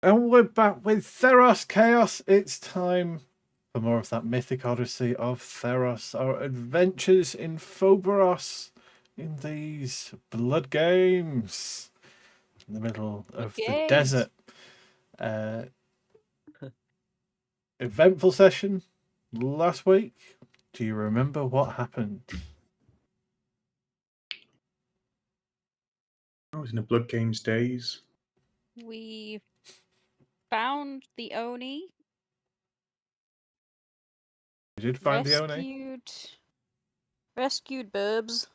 And we're back with Theros Chaos. It's time for more of that mythic odyssey of Theros, our adventures in Phobos, in these blood games in the middle of the desert. Eventful session last week. Do you remember what happened? I was in the Blood Games days. We found the Oni. You did find the Oni? Rescued Burbs.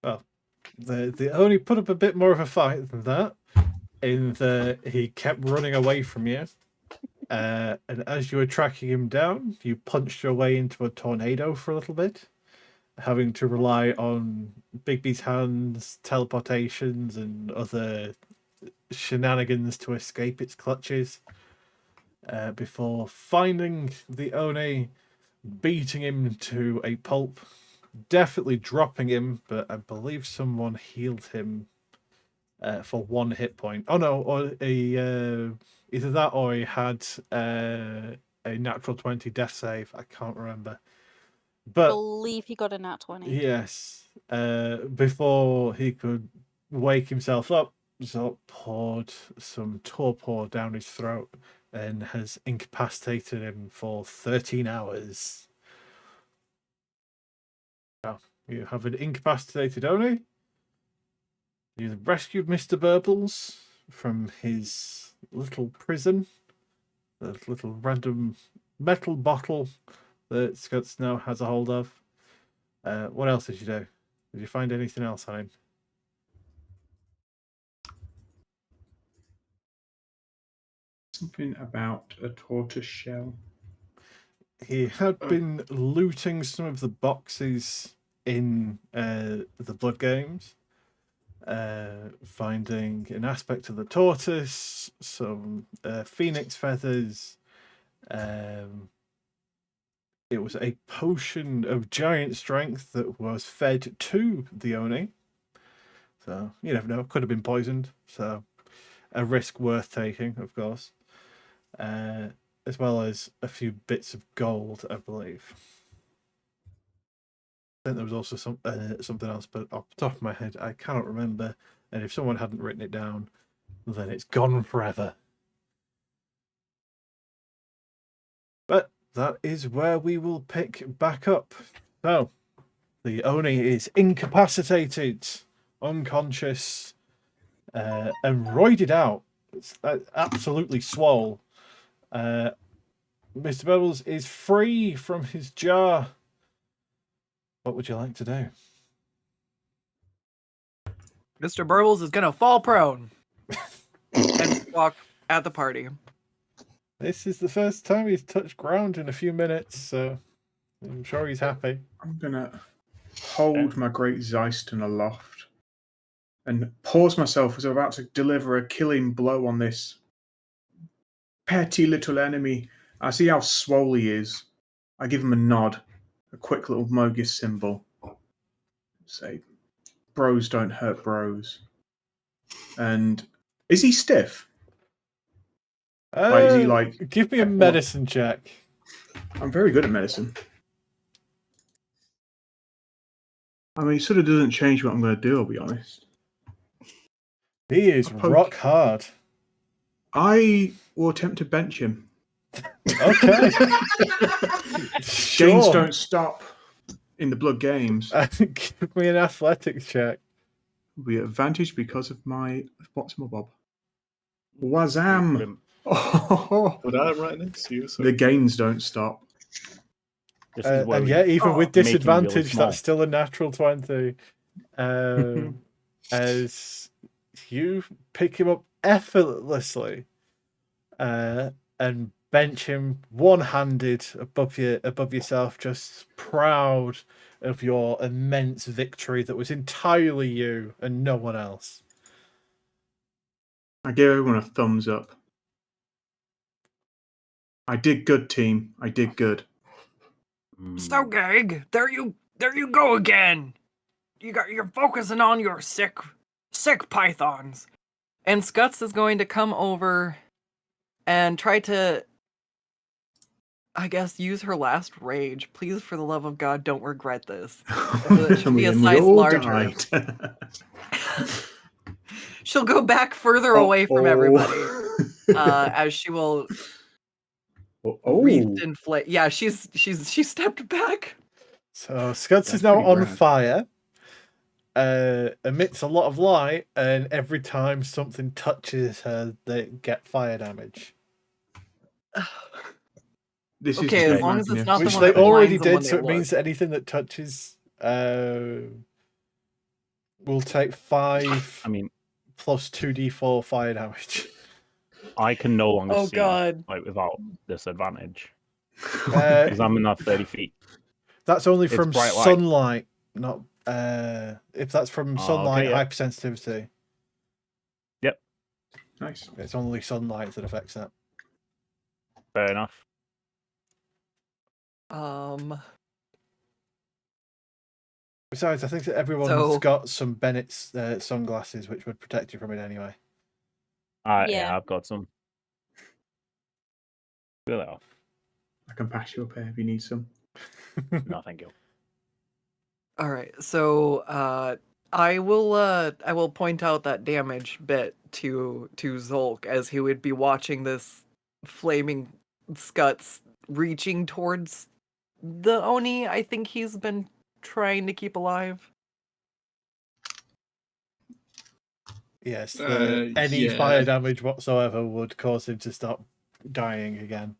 Well, the Oni put up a bit more of a fight than that. In that he kept running away from you. And as you were tracking him down, you punched your way into a tornado for a little bit, having to rely on Bigby's hands, teleportations, and other shenanigans to escape its clutches. Before finding the Oni, beating him to a pulp, definitely dropping him, but I believe someone healed him for 1 hit point. Oh no, or either that or he had a natural 20 death save. I can't remember. But I believe he got a nat 20. Yes. Before he could wake himself up, Zot poured some torpor down his throat and has incapacitated him for 13 hours. Now, you have an incapacitated Oni. You've rescued Mr. Burbles from his little prison, the little random metal bottle that Skuttz now has a hold of. What else did you do? Did you find anything else on him? Something about a tortoise shell. He had been looting some of the boxes in the blood games, finding an aspect of the tortoise, some phoenix feathers. It was a potion of giant strength that was fed to the Oni. So you never know, could have been poisoned. So a risk worth taking, of course. As well as a few bits of gold, I believe. I think there was also something else, but off the top of my head, I cannot remember. And if someone hadn't written it down, then it's gone forever. But that is where we will pick back up. So, the Oni is incapacitated, unconscious, and roided out. It's absolutely swole. Mr. Bubbles is free from his jar. What would you like to do? Mr. Burbles is gonna fall prone and walk at the party. This is the first time he's touched ground in a few minutes, so I'm sure he's happy. I'm gonna hold my great Zeiston aloft and pause myself as I'm about to deliver a killing blow on this petty little enemy. I see how swole he is. I give him a nod, a quick little Mogus symbol. Say, bros don't hurt bros. And is he stiff? Is he like? Give me a medicine check. I'm very good at medicine. I mean, it sort of doesn't change what I'm going to do, I'll be honest. He is rock hard. I will attempt to bench him. Okay. Games don't stop in the blood games. Give me an athletics check. Will be advantage because of my what's my bob? Wazam! Would I right next to you? The gains don't stop. And yet, even with disadvantage, that's still a natural 20. As you pick him up effortlessly and bench him one-handed above yourself, just proud of your immense victory that was entirely you and no one else. I give everyone a thumbs up. I did good, team. I did good. Sogeg, there you go again. You're focusing on your sick pythons. And Skuttz is going to come over and try to, I guess, use her last rage. Please, for the love of God, don't regret this. It should be a And we size all larger. died. She'll go back further away from everybody, Uh as she will oh. wreathed in flame. Yeah, she stepped back. So Skuttz That's is now pretty on rad. fire, emits a lot of light, and every time something touches her, they get fire damage. This Okay, is as long as it's not the Which one they that blinds already them when did, so they it means look. that anything that touches will take 5 I mean, plus 2d4 fire damage. I can no longer Oh see God. like without disadvantage because I'm in that 30 feet. That's only It's from bright light. sunlight, not if that's from Oh, sunlight okay, yeah. hypersensitivity. Nice. It's only sunlight that affects that. Fair enough. Besides, I think that everyone's So- got some Bennett's sunglasses, which would protect you from it anyway. Yeah, Yeah. I've got some. Really off. I can pass you a pair if you need some. No, thank you. All right, so I will point out that damage bit to Zolk as he would be watching this flaming Skuttz reaching towards the Oni. I think he's been trying to keep alive. Yes, any Yeah. fire damage whatsoever would cause him to stop dying again.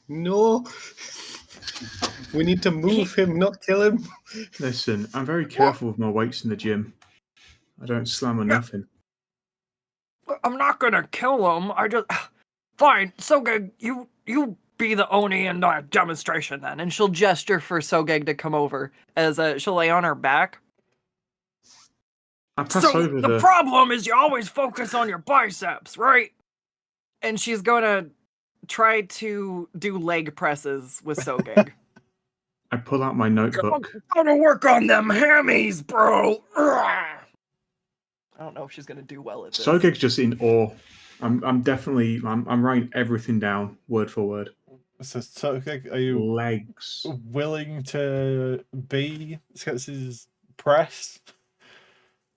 No. We need to move him, not kill him. Listen, I'm very careful with my weights in the gym. I don't slam or nothing. I'm not gonna kill him. I just fine. Sogeg, you be the Oni in the demonstration then, and she'll gesture for Sogeg to come over as she'll lay on her back. I pass So over the problem is you always focus on your biceps, right? And she's gonna try to do leg presses with Sogeg. I pull out my notebook. Gotta work on them hammies, bro. I don't know if she's gonna do well at this. Sogeg's just in awe. I'm definitely I'm writing everything down word for word. So are you Legs. willing to be Skutz's press?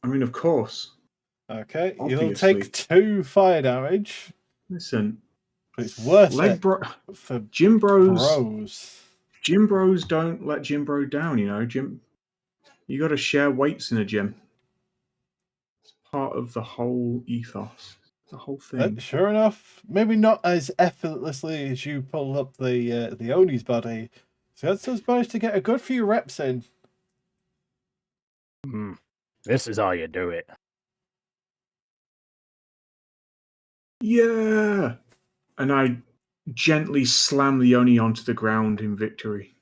I mean, of course. Okay, you'll Obviously. take 2 fire damage, Listen, but it's worth leg it bro. for Gym bros. bros. Gym bros don't let gym bro down. You know, you got to share weights in a gym. It's part of the whole ethos. The whole thing. Sure enough, maybe not as effortlessly as you pull up the Oni's body. So that's managed to get a good few reps in. This is how you do it. Yeah. And I gently slam the Oni onto the ground in victory.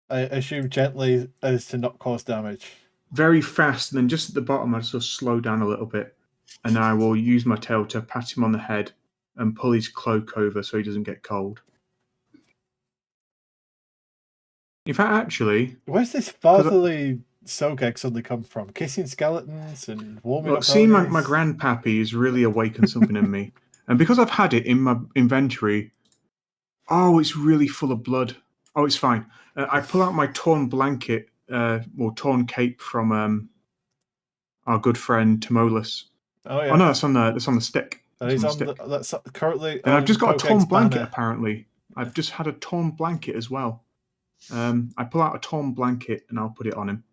I assume gently as to not cause damage. Very fast, and then just at the bottom, I sort of slow down a little bit, and I will use my tail to pat him on the head and pull his cloak over so he doesn't get cold. In fact, actually, Where's this fatherly Sogeg suddenly come from? Kissing skeletons and warming look, up seeing my Onis? grandpappy has really awakened something in me, and because I've had it in my inventory, oh, it's really full of blood. Oh, it's fine. I pull out my torn blanket, or torn cape from our good friend Timolis. Oh yeah. Oh no, that's on the stick. And he's That's on the the, that's currently. And I've just got a torn Sogeg's blanket, banner. apparently. I've just had a torn blanket as well. I pull out a torn blanket and I'll put it on him.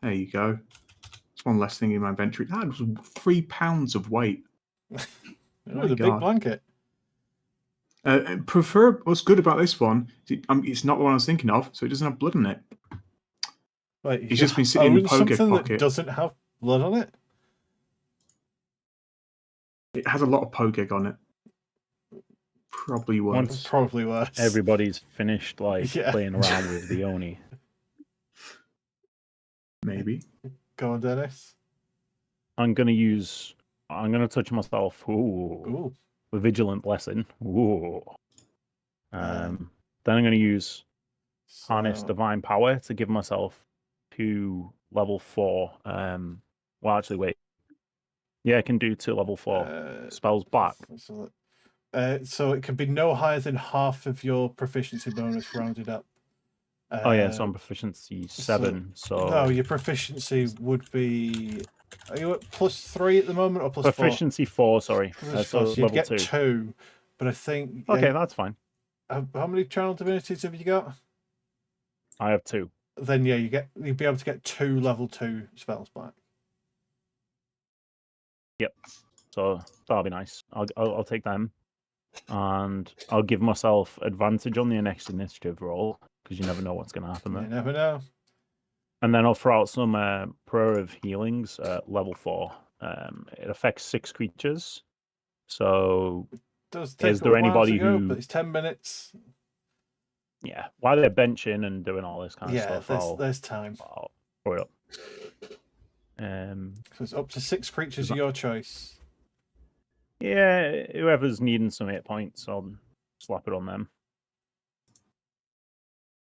There you go. It's one less thing in my inventory. That was 3 pounds of weight. It My was a big God. blanket. What's good about this one, it's not the one I was thinking of, so it doesn't have blood on it. Wait, He's just been sitting in the own Pogeg something that pocket. doesn't have blood on it? It has a lot of Pogeg on it. Probably Once- worse. Probably worse. Everybody's finished like Yeah. playing around with the Oni. Maybe. Go on, Dennis. I'm gonna touch myself. Ooh. Ooh. With Vigilant Blessing. Ooh. Um, Then I'm gonna use Harness So- Divine Power to give myself 2 level 4 Well, actually, wait. Yeah, I can do 2 level 4 spells back. So it can be no higher than half of your proficiency bonus rounded up. Oh yeah, so I'm proficiency 7. So no, your proficiency would be. Are you at +3 at the moment or +4? proficiency 4. Sorry, So so you'd level get 2. 2, but I think. Okay, that's fine. How many channel divinities have you got? I have 2. Then yeah, you'd be able to get 2 level 2 spells back. Yep. So that'll be nice. I'll take them, and I'll give myself advantage on the next initiative roll because you never know what's going to happen there. You never know. And then I'll throw out some prayer of healings at level 4. It affects 6 creatures. So Does take is there anybody to go, who? But it's 10 minutes. Yeah, while they're benching and doing all this kind of stuff, there's time. I'll throw it up. So it's up to 6 creatures of your choice. Yeah, whoever's needing some 8 points, I'll slap it on them.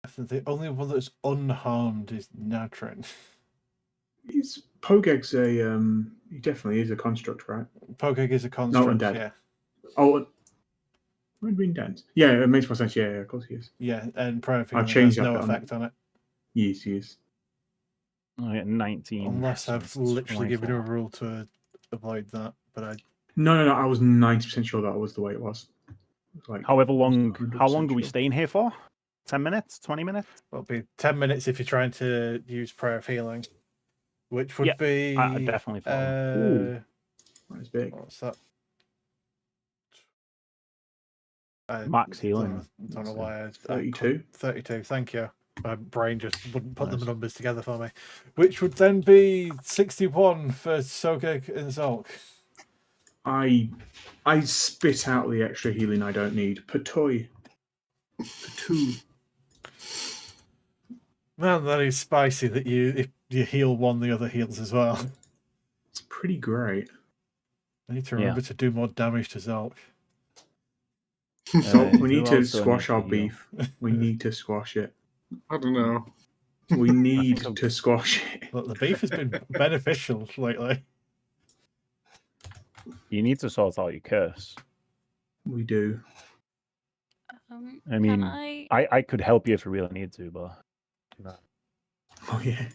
I think the only one that's unharmed is Natrin. Pogeg's a he definitely is a construct, right? Pogeg is a construct, undead. yeah. Oh, Green Dance. Yeah, it makes more sense. Yeah, of course he is. Yeah, and Prayer I've has changed no that effect on it. Yes, he is. I get 19. Unless so I've it's literally given you a 24. rule to avoid that, but I. No. I was 90% sure that was the way it was. Like, How long are we sure. staying here for? 10 minutes? 20 minutes? It'll be 10 minutes if you're trying to use Prayer of Healing, which would be. I definitely follow. That's big. What's that? Max healing. Don't know why. 32. 32, thank you. My brain just wouldn't put the numbers together for me. Which would then be 61 for Sogeg and Zulk. I spit out the extra healing I don't need. Patoy. Patoo. Man, that is spicy that if you heal one, the other heals as well. It's pretty great. I need to remember to do more damage to Zulk. So we need to also squash needs to our heal? beef. We need to squash it. I don't know. We need to squash it. Look, the beef has been beneficial lately. You need to sort out your curse. We do. I mean, Can I could help you if you really need to, but. Oh, yeah.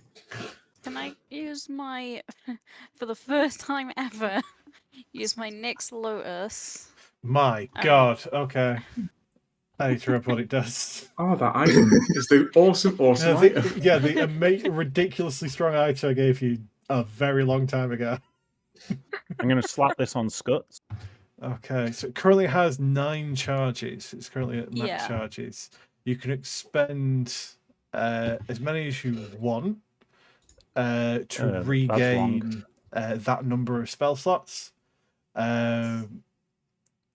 Can I use my, for the first time ever, use my Nyx Lotus? My God. Okay. I need to remember what it does. Oh, that item is the awesome item. The ridiculously strong item I gave you a very long time ago. I'm going to slap this on Skuttz. Okay, so it currently has 9 charges. It's currently at max charges. You can expend as many as you want to regain that number of spell slots. At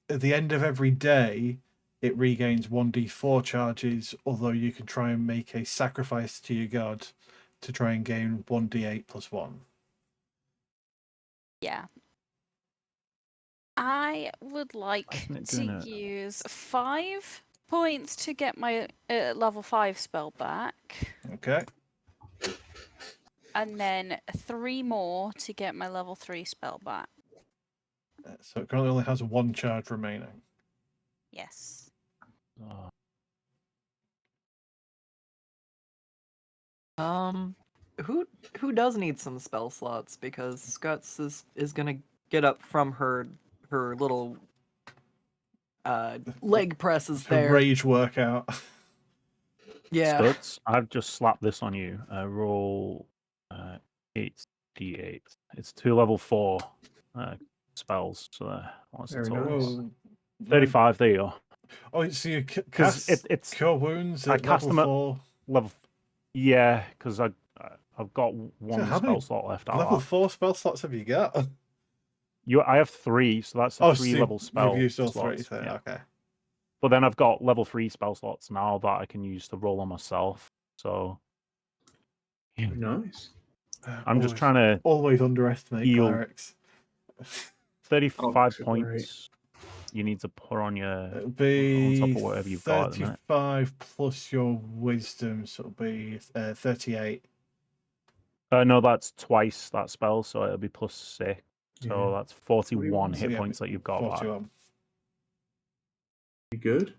the end of every day, it regains 1d4 charges, although you can try and make a sacrifice to your god to try and gain 1d8 plus 1. Yeah. I would like to use 5 points to get my level 5 spell back. Okay. And then 3 more to get my level 3 spell back. So it currently only has 1 charge remaining. Yes. Who does need some spell slots? Because Skuttz is gonna get up from her little leg presses there. Rage workout. Yeah. Skuttz, I've just slapped this on you. Roll 8d8. It's 2 level 4 spells. So what's the total? 35. There you go. Oh, so you because it's Cure Wounds at I cast level them 4. Level. Yeah, because I've got one spell slot left. Level 4 spell slots have you got? I have 3, so that's a 3 level spell. You've used all slots. 3, Yeah. Okay. But then I've got level 3 spell slots now that I can use to roll on myself. So nice. I'm just trying to always underestimate clerics. 35 points. You need to put on your on top of whatever you've got. 35 plus your wisdom, so it'll be 38. No, that's twice that spell, so it'll be +6. So Yeah. that's 41 So hit yeah, points that you've got back. 41. You good?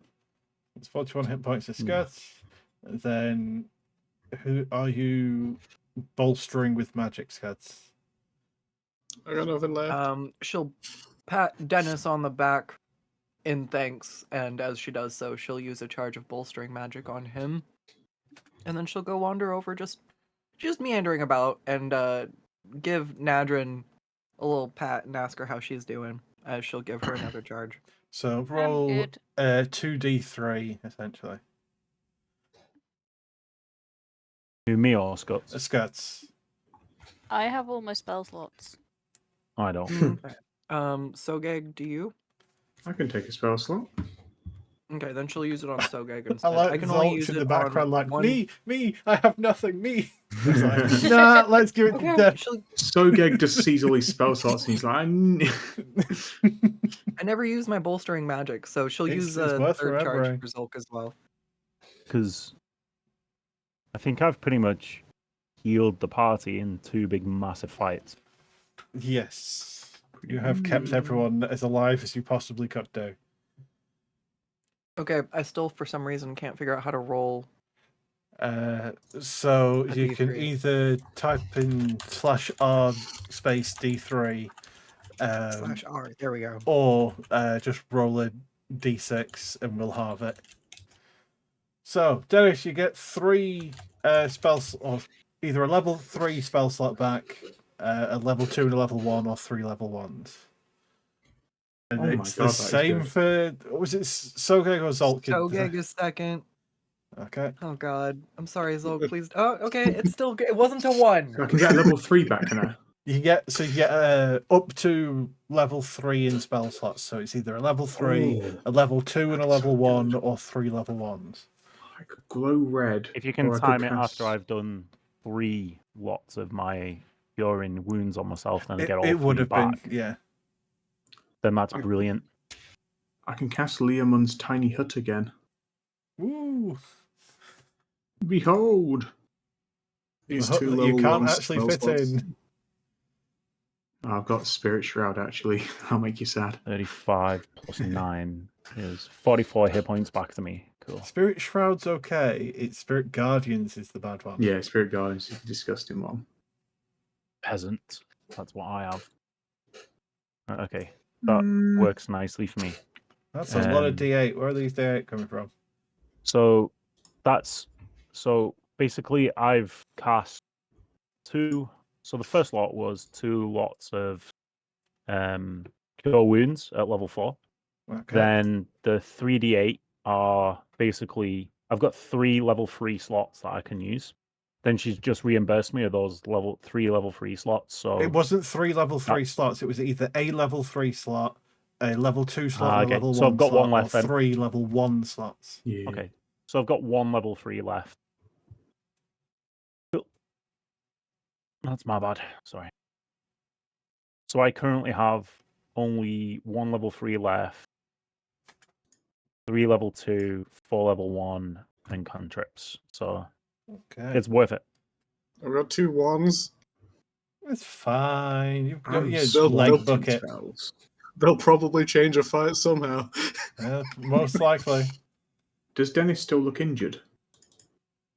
It's 41 hit points to Skuttz. Then, who are you bolstering with magic, Skuttz? I got nothing left. She'll pat Dennis on the back in thanks, and as she does so, she'll use a charge of bolstering magic on him, and then she'll go wander over, just meandering about, and give Nadrin a little pat and ask her how she's doing, as she'll give her another charge. So roll good. 2d3 essentially. To me or Skuttz? Skuttz. I have all my spell slots. I don't. Okay. Sogeg, do you? I can take a spell slot. Okay, then she'll use it on Sogeg I instead. like I can only Zolch use in it the background, on like one... me. I have nothing. Me. It's like, nah, let's give it to Okay, Death. she'll... Sogeg just sees all these spell slots and he's like, I never use my bolstering magic, so she'll use It's a worth third charge remembering. for Zolk as well. Because I think I've pretty much healed the party in 2 big, massive fights. Yes, you have kept everyone as alive as you possibly could do. Okay, I still, for some reason, can't figure out how to roll. So A you can D3. either type in /R space D3, /R, there we go. or just roll a D6 and we'll halve it. So Dennis, you get 3 spells, or either a level 3 spell slot back, a level 2 and a level 1, or 3 level 1s. And Oh my it's God, the that is same good. for, was it Sogeg or Zolk? Sogeg is second. Okay. Oh god, I'm sorry, Zolk, please. Oh, okay, it's still good. It wasn't a 1. I can get a level 3 back, can I? You get up to level 3 in spell slots, so it's either a level 3, Oh, a level 2 and a that's level so 1, good. or 3 level 1s. I could glow red. If you can or I could time it cast- after I've done 3 lots of my curing wounds on myself, then I get all It would 3 have back, been, yeah. then that's I- brilliant. I can cast Leomund's tiny hut again. Woo! Behold! These The hut 2 that level you can't 1 actually spell fit slots. in. I've got Spirit Shroud, actually. I'll make you sad. 35 plus 9 is 44 hit points back to me. Cool. Spirit Shroud's okay. It's Spirit Guardians is the bad one. Yeah, Spirit Guardians is a disgusting one. Peasant. That's what I have. Okay. That works nicely for me. That's a lot of Um, D8. Where are these D8 coming from? So basically I've cast 2. So the first lot was 2 lots of cure wounds at level 4. Okay. Then the 3d8 are basically, I've got 3 level 3 slots that I can use. Then she's just reimbursed me of those level 3 slots. So It wasn't 3 level 3 slots. It was either a level 3 slot, a level 2 slot, and a okay. level So 1 I've got slot, one left or then. 3 level 1 slots. Yeah. Okay. So I've got 1 level 3 left. Cool. That's my bad. Sorry. So I currently have only 1 level 3 left, 3 level 2, 4 level 1, and cantrips. So Okay. it's worth it. I've got 2 wands. It's fine. You've got I'm your so leg wanting bucket. spells. They'll probably change a fight somehow. Most likely. Does Dennis still look injured?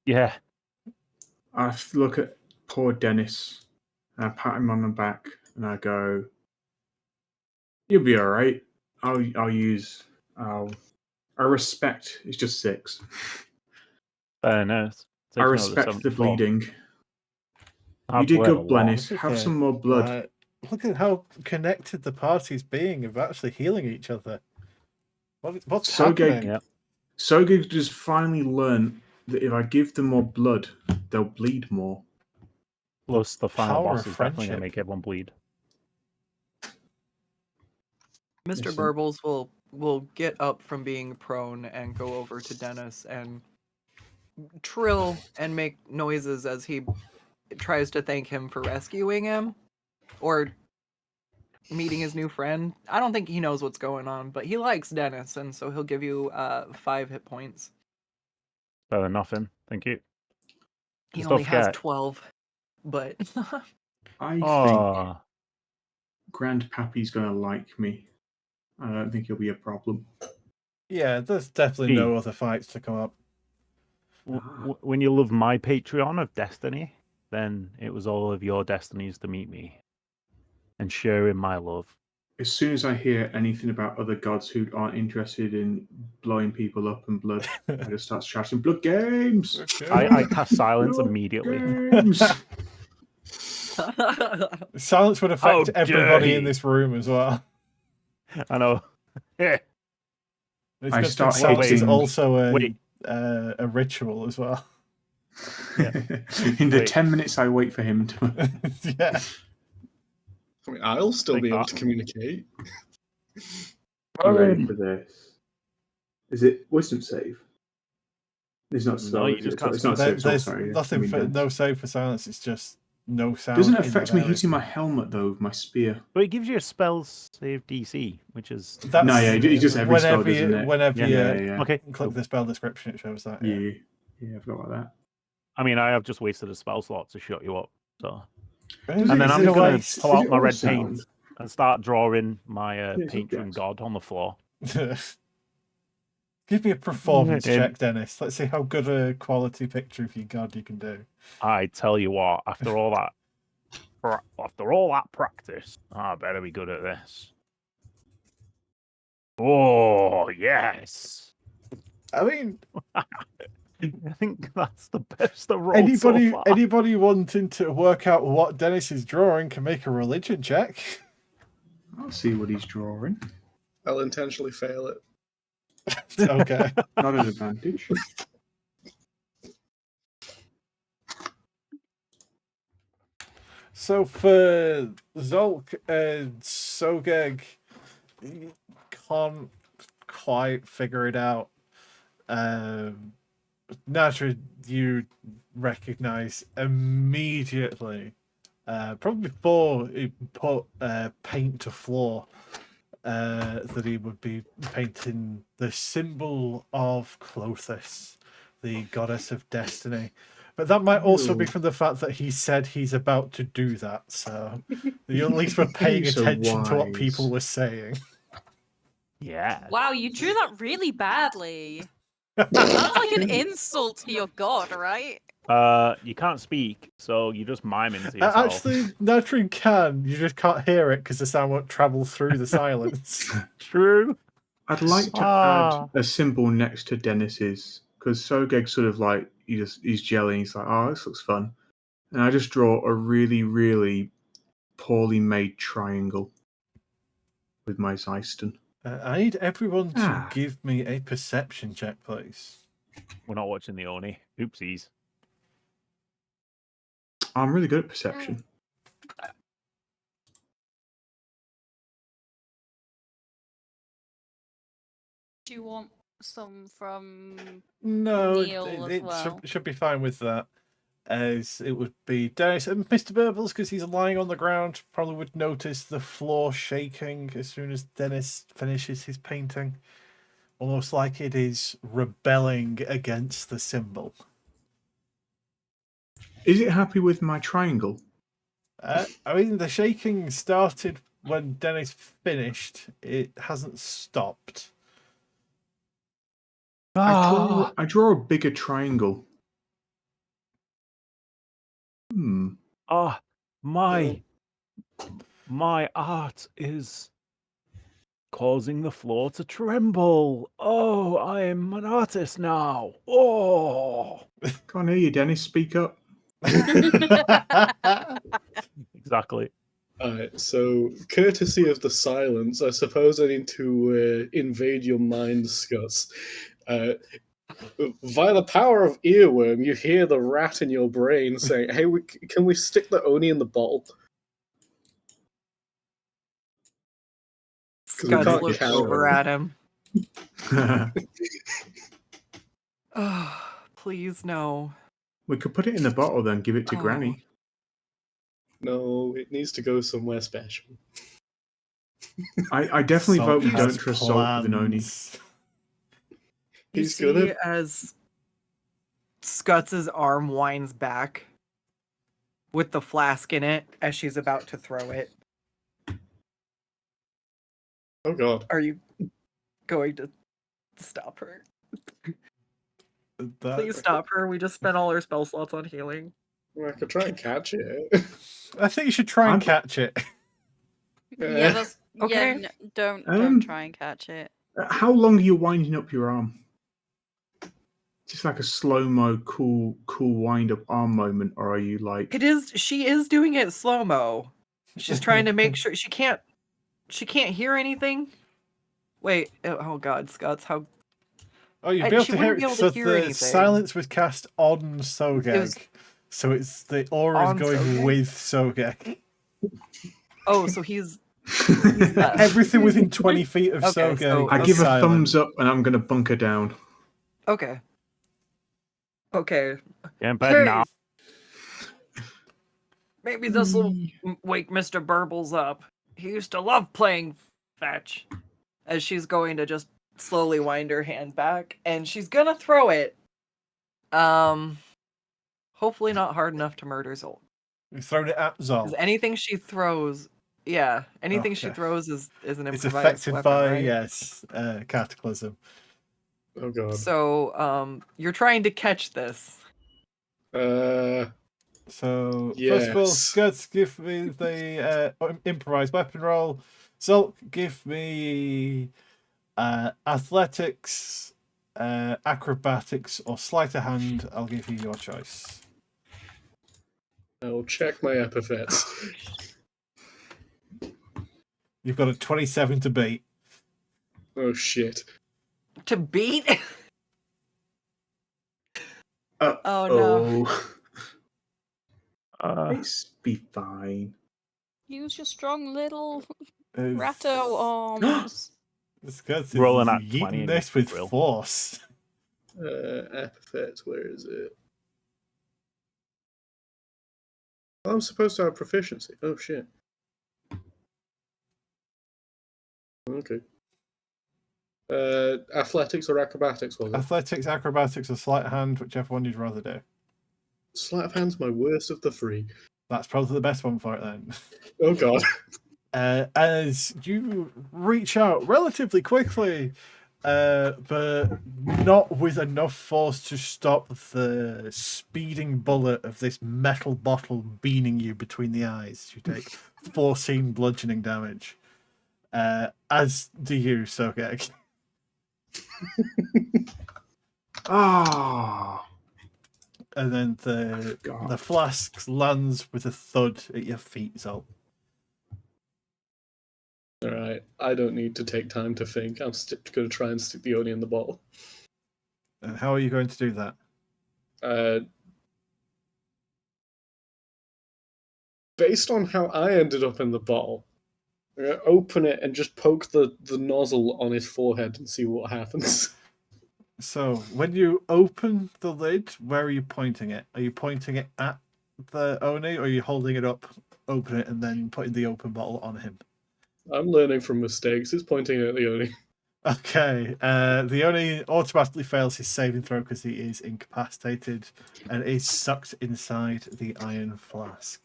Yeah. I look at poor Dennis, and I pat him on the back, and I go, "You'll be all right. I'll use. I respect. It's just 6. Fair enough. I respect the bleeding. You I've did bled a good, lot. Blennis. Look Have at some more blood." Look at how connected the party's being of actually healing each other. What's Sogeg, happening? Yeah. Sogeg just finally learned that if I give them more blood, they'll bleed more. Plus, the final Power boss of is definitely going to friendship. make everyone bleed. Mr. Listen. Burbles will get up from being prone and go over to Dennis and trill and make noises as he tries to thank him for rescuing him or meeting his new friend. I don't think he knows what's going on, but he likes Dennis, and so he'll give you 5 hit points. Better than nothing. Thank you. He Just only don't has forget, 12. but I think Oh, Grandpappy's gonna like me. I don't think he'll be a problem. Yeah, there's definitely Hey. no other fights to come up. when you love my Patreon of Destiny, then it was all of your destinies to meet me and share in my love. As soon as I hear anything about other gods who aren't interested in blowing people up and blood, I just start shouting, "Blood games! I cast silence Blood immediately. games!" Silence would How affect dare everybody in he. this room as well. I know. Yeah. It's I good start that silence is hitting- also Wait. a ritual as well. Yeah. In the Wait. 10 minutes I wait for him to. Yeah. I mean, I'll still Like be able that. to communicate. You ready for this? Is it wisdom save? It's not spell. No, you is just it? can't It's not There- save. It's all there's sorry. nothing I mean, for dance. no save for silence. It's just no sound. Doesn't in affect that me area. hitting my helmet though with my spear. But it gives you a spell save DC, which is That's, No, yeah, it's just every spell, whenever doesn't you, it? whenever Yeah. you Yeah. okay. click Cool. the spell description, it shows that. Yeah. Yeah, I forgot about that. I mean, I have just wasted a spell slot to shut you up. So, Does and it- then is I'm it gonna like- pull is out it my all red sound? paint and start drawing my it's patron objects. god on the floor. Give me a performance And- check, Dennis. Let's see how good a quality picture of your god you can do. I tell you what, after all that practice, I better be good at this. Oh yes. I mean, I think that's the best I've rolled so anybody far. anybody wanting to work out what Dennis is drawing can make a religion check. I'll see what he's drawing. I'll intentionally fail it. Okay. Not an advantage. So for Zolk and Sogeg, you can't quite figure it out. Naturally, you recognize immediately, probably before he put paint to floor, that he would be painting the symbol of Clothis, the goddess of destiny. But that might also be Ew. from the fact that he said he's about to do that. So you at least were paying You're so attention to what wise. people were saying. Yeah. Wow, you drew that really badly. That's like an insult to your god, right? You can't speak, so you just miming to yourself. Actually, Natrin can. You just can't hear it because the sound won't travel through the silence. True. I'd like to add a symbol next to Dennis's because Sogeg's sort of like he's gelling. He's like, "Oh, this looks fun," and I just draw a really, really poorly made triangle with my Zeiston. I need everyone to Ah. give me a perception check, please. We're not watching the Oni. Oopsies. I'm really good at perception. Do you want some from No, Neil as it well? should be fine with that. As it would be Dennis and Mr. Burbles, because he's lying on the ground, probably would notice the floor shaking as soon as Dennis finishes his painting. Almost like it is rebelling against the symbol. Is it happy with my triangle? I mean, the shaking started when Dennis finished. It hasn't stopped. I draw a bigger triangle. My art is causing the floor to tremble. Oh, I am an artist now. Oh, Can't hear you, Dennis. Speak up. exactly. Alright, so courtesy of the silence, I suppose I need to invade your mind, Skuttz. Via the power of earworm, you hear the rat in your brain saying, "Hey, can we stick the Oni in the bottle?" we Skuttz can't looks catch over them. at him. Oh, please no. We could put it in the bottle then, give it to Oh. Granny. No, it needs to go somewhere special. I definitely Zolk vote we has don't trust Zolk with an Oni. plans. You He's see gonna- as Skutz's arm winds back with the flask in it as she's about to throw it. Oh god. Are you going to stop her? Please stop her. We just spent all our spell slots on healing. I could try and catch it. I think you should try and catch it. Yeah, that's Okay. yeah. Don't try and catch it. How long are you winding up your arm? Just like a slow-mo, cool wind-up arm moment, or are you like... She is doing it slow-mo. She's trying to make sure she can't hear anything. Wait, oh god, Skuttz, how... Oh, you'd be able she to hear wouldn't be it. able So to hear the anything. silence was cast on Sogeg. So it's the aura is On going Sogeg? with Sogeg. Oh, so he's Everything within 20 feet of Okay, Sogeg. so- I is give a silent. thumbs up and I'm going to bunker down. okay. Okay. Get in bed Hey! now. Maybe this will wake Mr. Burbles up. He used to love playing fetch. As she's going to just slowly wind her hand back, and she's gonna throw it. Hopefully not hard enough to murder Zol. You've thrown it at Zol. Because anything she throws, anything she Okay. throws is an It's improvised affected weapon, by, right? yes, Cataclysm. Oh god. So, you're trying to catch this. So, Yes. first of all, Skuttz, give me the improvised weapon roll. Zolk, give me athletics, acrobatics, or sleight of hand. I'll give you your choice. I'll check my epithets. You've got a 27 to beat. Oh shit. To beat? Oh no! It's be fine. Use your strong little Uh, ratto arms. Skuttz is Rolling at 20 eating in this this with drill. force. Epithets, where is it? I'm supposed to have proficiency. Oh shit. Okay. Athletics or acrobatics, was it? Athletics, acrobatics, or sleight of hand, whichever one you'd rather do. Sleight of hand's my worst of the three. That's probably the best one for it then. Oh god. As you reach out relatively quickly, but not with enough force to stop the speeding bullet of this metal bottle beaning you between the eyes. You take 14 bludgeoning damage. As do you, Sogeg. Ah, And then the God. flask lands with a thud at your feet, Zol. Alright, I don't need to take time to think. I'm going to try and stick the Oni in the bottle. And how are you going to do that? Based on how I ended up in the bottle, I'm going to open it and just poke the nozzle on his forehead and see what happens. So, when you open the lid, where are you pointing it? Are you pointing it at the Oni, or are you holding it up, open it, and then putting the open bottle on him? I'm learning from mistakes. It's pointing at the Oni. Okay, the Oni automatically fails his saving throw because he is incapacitated and is sucked inside the iron flask.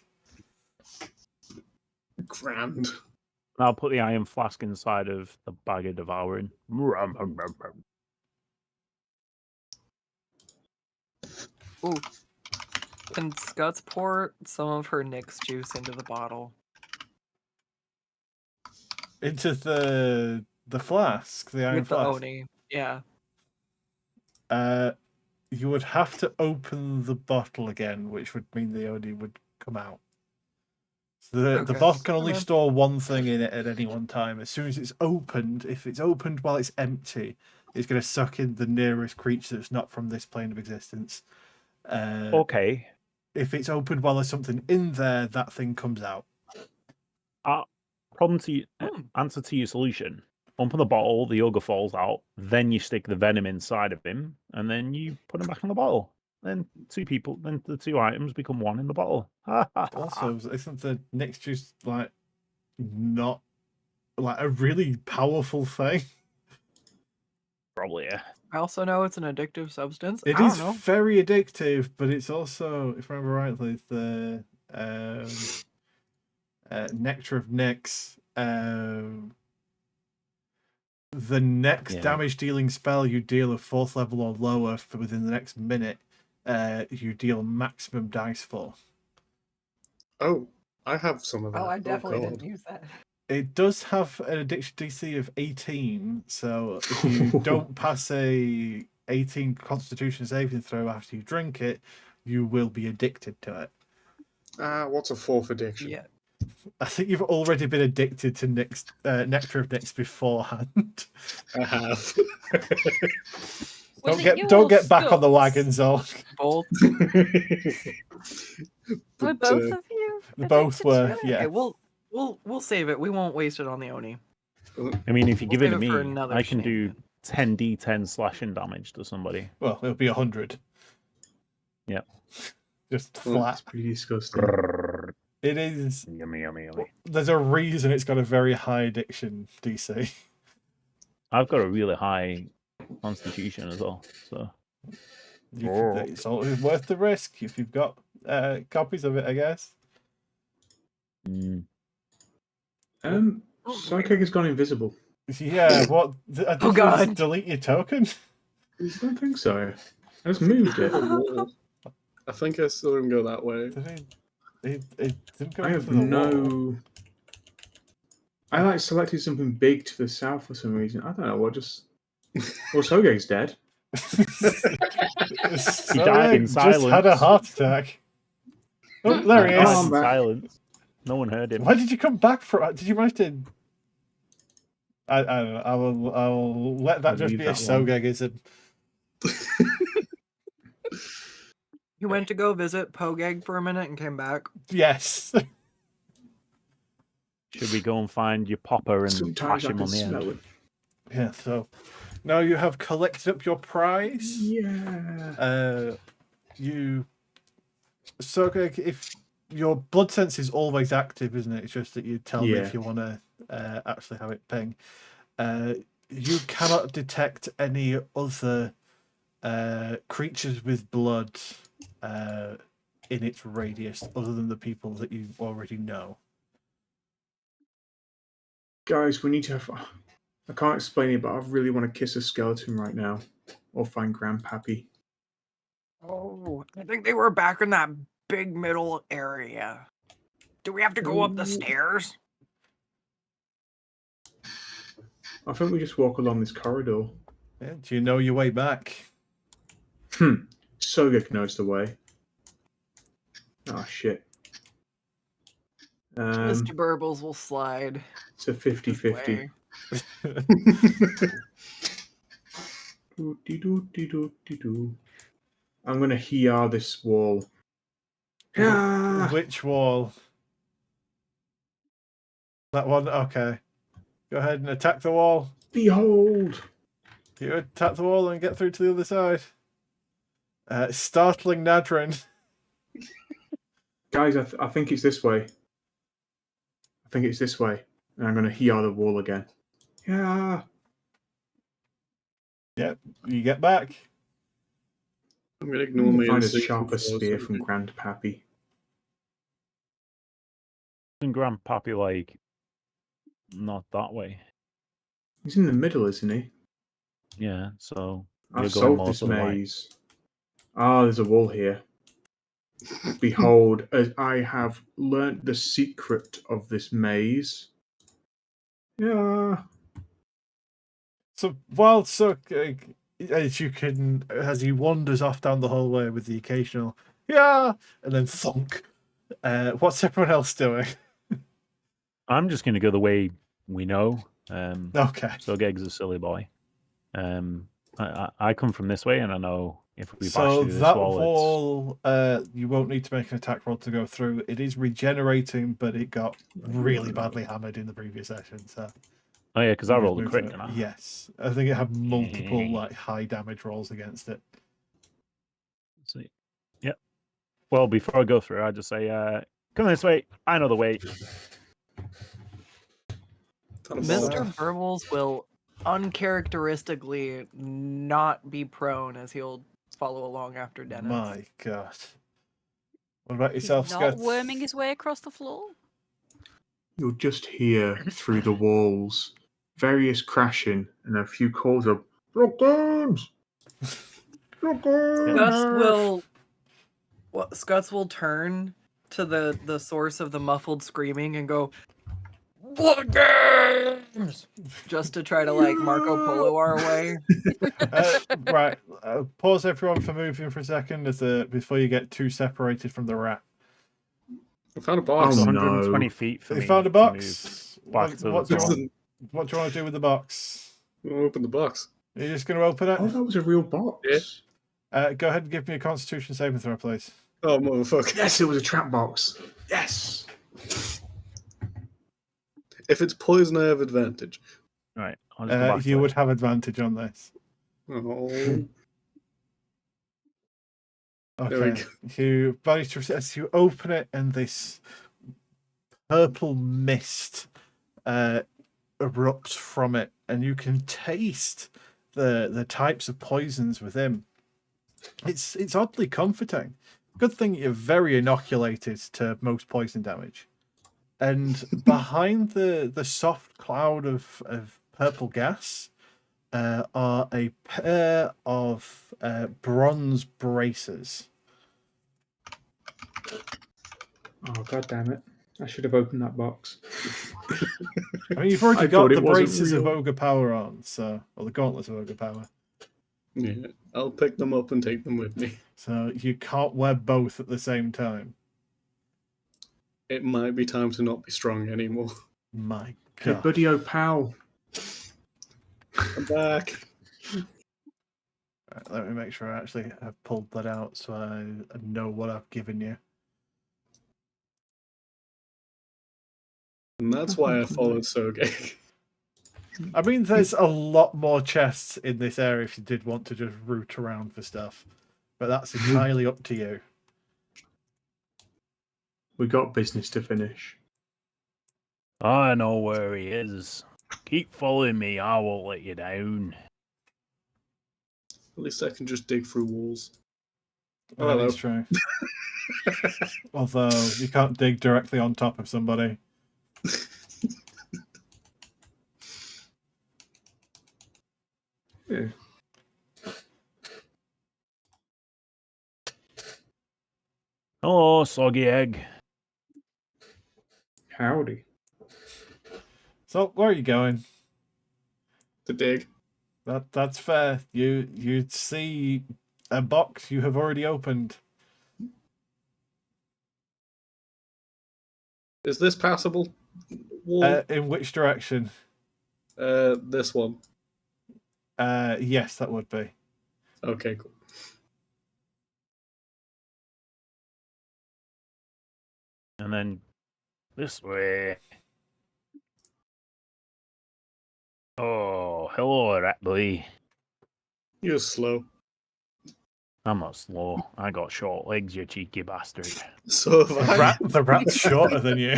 Grand. I'll put the iron flask inside of the bag of devouring. Ooh. Can Skuttz pour some of her Nyx juice into the bottle? Into the flask, the iron With the flask. Oni. Yeah. You would have to open the bottle again, which would mean the Oni would come out. So the Okay. bottle can only Okay. store one thing in it at any one time. As soon as it's opened, if it's opened while it's empty, it's going to suck in the nearest creature that's not from this plane of existence. Okay. If it's opened while there's something in there, that thing comes out. Answer to your solution. Open the bottle, the ogre falls out, then you stick the venom inside of him, and then you put him back in the bottle. Then the two items become one in the bottle. Also, isn't the Nyx juice like not like a really powerful thing? Probably, yeah. I also know it's an addictive substance. It I is don't know. very addictive, but it's also, if I remember rightly, the Nectar of Nyx. The next damage dealing spell you deal of 4th level or lower for within the next minute, you deal maximum dice for. Oh, I have some of that. Oh, I definitely God. didn't use that. It does have an addiction DC of 18, so if you don't pass a 18 Constitution saving throw after you drink it, you will be addicted to it. What's a 4th addiction? Yeah. I think you've already been addicted to Nectar of Nyx beforehand. I have. Was it Don't your get back on the Skuttz? wagon, Zolk. Both. Were But, both of you? Both addicted were, to it? yeah. Okay, we'll save it. We won't waste it on the Oni. I mean, if you give it save to it me, for another I can do shenanigan. 10d10 slashing damage to somebody. Well, it'll be 100. Yep. Just Well, flat. That's pretty disgusting. It is. Yummy, yummy, yummy. There's a reason it's got a very high addiction DC. I've got a really high constitution as well, so It's always worth the risk if you've got copies of it, I guess. Sogeg has gone invisible. Yeah, what? Did Oh, you God. just delete your token? I don't think so. I just moved it. I think I saw him go that way. It didn't go I into have the wall. no. I selected something big to the south for some reason. I don't know. Well, Sogeg's dead. He died in just had a silence. heart attack. Oh, there he Oh, is. I'm in back. silence. No one heard him. Why did you come back from? Did you manage to? I don't know. I will let that I'll just leave be a that one. Sogegism. You went to go visit Pogeg for a minute and came back. Yes. Should we go and find your popper and Sometimes bash I him can on the smell end? it. Yeah. So now you have collected up your prize. Yeah. You. Sogeg, if your blood sense is always active, isn't it? It's just that you tell me if you want to actually have it ping. You cannot detect any other creatures with blood in its radius other than the people that you already know. Guys, we need to have. I can't explain it, but I really want to kiss a skeleton right now, or find Grandpappy. Oh, I think they were back in that big middle area. Do we have to go up the Ooh. stairs? I think we just walk along this corridor. Yeah, do you know your way back? Sogeg knows the way. Oh shit. Mr. Burbles will slide. It's a his 50-50. way. Doo-dee-doo-dee-doo-dee-doo. I'm gonna hear this wall. Ah! Which wall? That one? Okay. Go ahead and attack the wall. Behold! You attack the wall and get through to the other side. Startling Nadrin. Guys, I think it's this way. I think it's this way. And I'm gonna hear the wall again. Yeah. Yep, you get back. I'm going to I'm ignore gonna my find a instinct sharper for spear from something. Grandpappy. And Grandpappy, like, not that way. He's in the middle, isn't he? Yeah, so I've you're going solved more this to the right. maze. Ah, there's a wall here. Behold, as I have learnt the secret of this maze. Yeah. So while as he wanders off down the hallway with the occasional yeah and then thunk, what's everyone else doing? I'm just going to go the way we know. Okay. Sogeg's a silly boy. I come from this way, and I know if we bash So through this that wall, wall, you won't need to make an attack roll to go through. It is regenerating, but it got really badly hammered in the previous session. So oh yeah, because I you rolled a move crit. it. Didn't I? Yes, I think it had multiple like high damage rolls against it. Let's see. Yep. Well, before I go through, I just say, "Come this way. I know the way." Mr. Burbles will uncharacteristically not be prone as he'll follow along after Dennis. My God. What about He's yourself, not Skuttz? worming his way across the floor. You'll just hear through the walls various crashing and a few calls of Dragons! Dragons! Skuttz will turn to the source of the muffled screaming and go, "Blood games!" just to try to like Marco Polo our way. Right. Pause everyone for moving for a second before you get too separated from the rat. I found a It's box. Oh, 120 no. feet for You me. found a to box? move back to the What do you front. want? What do you want to do with the box? Open the box. Are you just going to open it? Oh, that was a real box. Go ahead and give me a Constitution saving throw, please. Oh, motherfucker. Yes, it was a trap box. Yes. If it's poison, I have advantage. Right. I'll just go back You to would it. have advantage on this. Oh. There we Okay. You manage to as you open it, and this purple mist erupts from it, and you can taste the types of poisons within. It's oddly comforting. Good thing you're very inoculated to most poison damage. And behind the soft cloud of purple gas are a pair of bronze braces. Oh, god damn it. I should have opened that box. I mean, you've already I got thought the it wasn't braces of real. ogre power on, or the gauntlets of ogre power. Yeah, I'll pick them up and take them with me. So you can't wear both at the same time. It might be time to not be strong anymore. My Hey, God. buddy, oh, pal. I'm back. Right, let me make sure I actually have pulled that out so I know what I've given you. And that's why I followed Sogeg. I mean, there's a lot more chests in this area if you did want to just root around for stuff. But that's entirely up to you. We got business to finish. I know where he is. Keep following me. I won't let you down. At least I can just dig through walls. Oh, That hello. is true. Although you can't dig directly on top of somebody. Yeah. Hello, soggy egg. Howdy. So where are you going? To dig. That's fair. You'd see a box you have already opened. Is this passable? Wall? In which direction? This one. Yes, that would be. Okay, cool. And then this way. Oh, hello, rat boy. You're slow. I'm not slow. I got short legs, you cheeky bastard. So have I. The rat's shorter than you.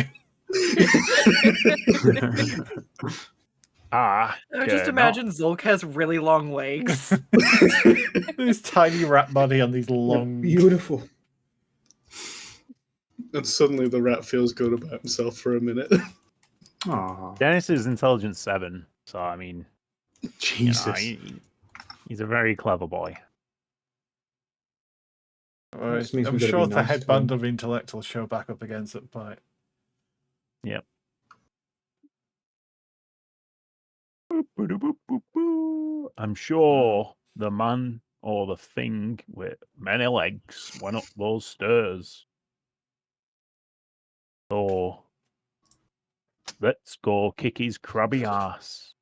Ah, I just imagine Zulk has really long legs. This tiny rat body on these long. Beautiful. And suddenly the rat feels good about himself for a minute. Aw, Dennis is intelligence 7, so I mean, Jesus. he's a very clever boy. Alright, Just means I'm we've gotta sure be the nice to headband him. of intellect will show back up again at some point. Yep. I'm sure the man or the thing with many legs went up those stairs. So let's go kick his crabby ass.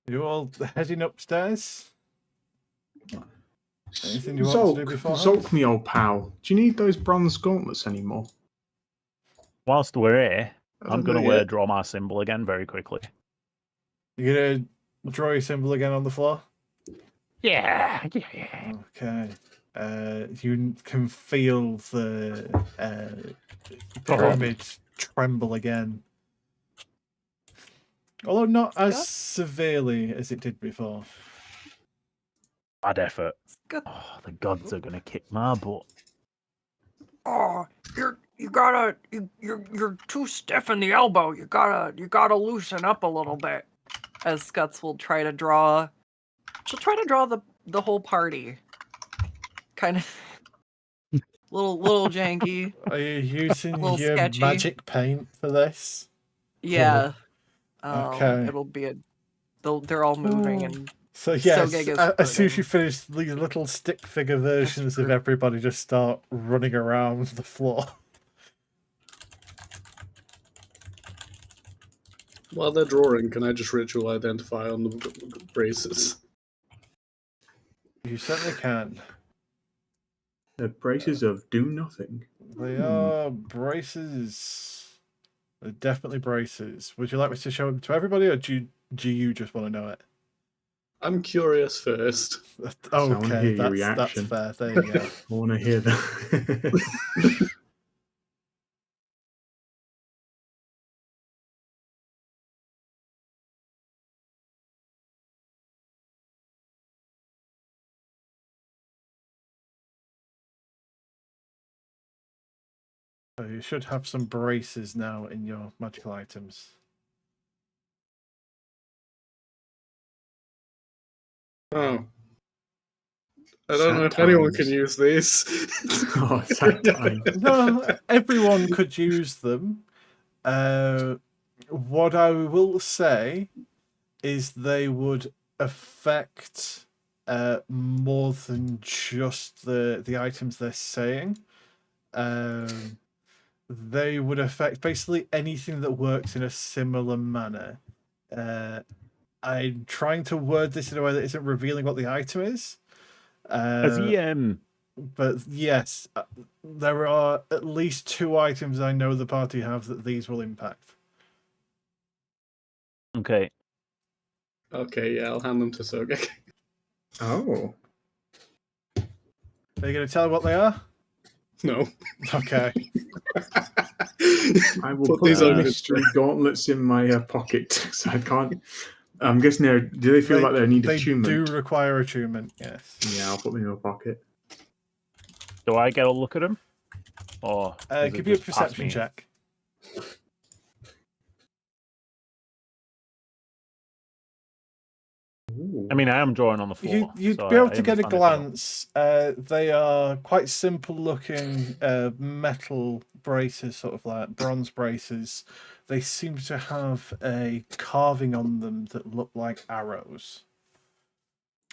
You all heading upstairs? Anything you want to do beforehand? Zulk, me old pal. Do you need those bronze gauntlets anymore? Whilst we're here, I'm going to not wear yet. draw my symbol again very quickly. You're gonna draw your symbol again on the floor? Yeah. Okay. You can feel the pyramid tremble again. Although not as severely as it did before. Bad effort. Good. Oh, the gods are going to kick my butt. Oh, you're too stiff in the elbow. You gotta loosen up a little bit. As Skuttz will try to draw, she'll try to draw the whole party. Kind of little janky. Are you using Little your sketchy. magic paint for this? Yeah. Okay. It'll be they're all moving and So yes, Sogeg is as soon as you hurting. finish, these little stick figure versions of for- everybody just start running around the floor. While they're drawing, can I just ritual identify on the braces? You certainly can. The braces of do nothing. They are braces. They're definitely braces. Would you like me to show them to everybody, or do you just want to know it? I'm curious first. I wanna Okay, hear your that's reaction. fair. There you go. I want to hear that. So you should have some braces now in your magical items. Oh. I don't know if anyone can use these. Oh, it's that time. No, everyone could use them. What I will say is they would affect more than just the items they're saying. They would affect basically anything that works in a similar manner. I'm trying to word this in a way that isn't revealing what the item is. Has he But yes, there are at least 2 items I know the party have that these will impact. Okay. Okay, yeah, I'll hand them to Sogeg. Oh. Are you going to tell me what they are? No. Okay. I will Put put these the on your mystery gauntlets in my pocket, so I can't. I'm guessing do they feel like they need attunement? They do require attunement, yes. Yeah, I'll put them in my pocket. Do I get a look at him? Or does Give it me a just pass perception me? check. Ooh. I mean, I am drawing on the floor. You'd so be able I to get a understand it's glance. They are quite simple looking metal braces, sort of like bronze braces. They seem to have a carving on them that look like arrows.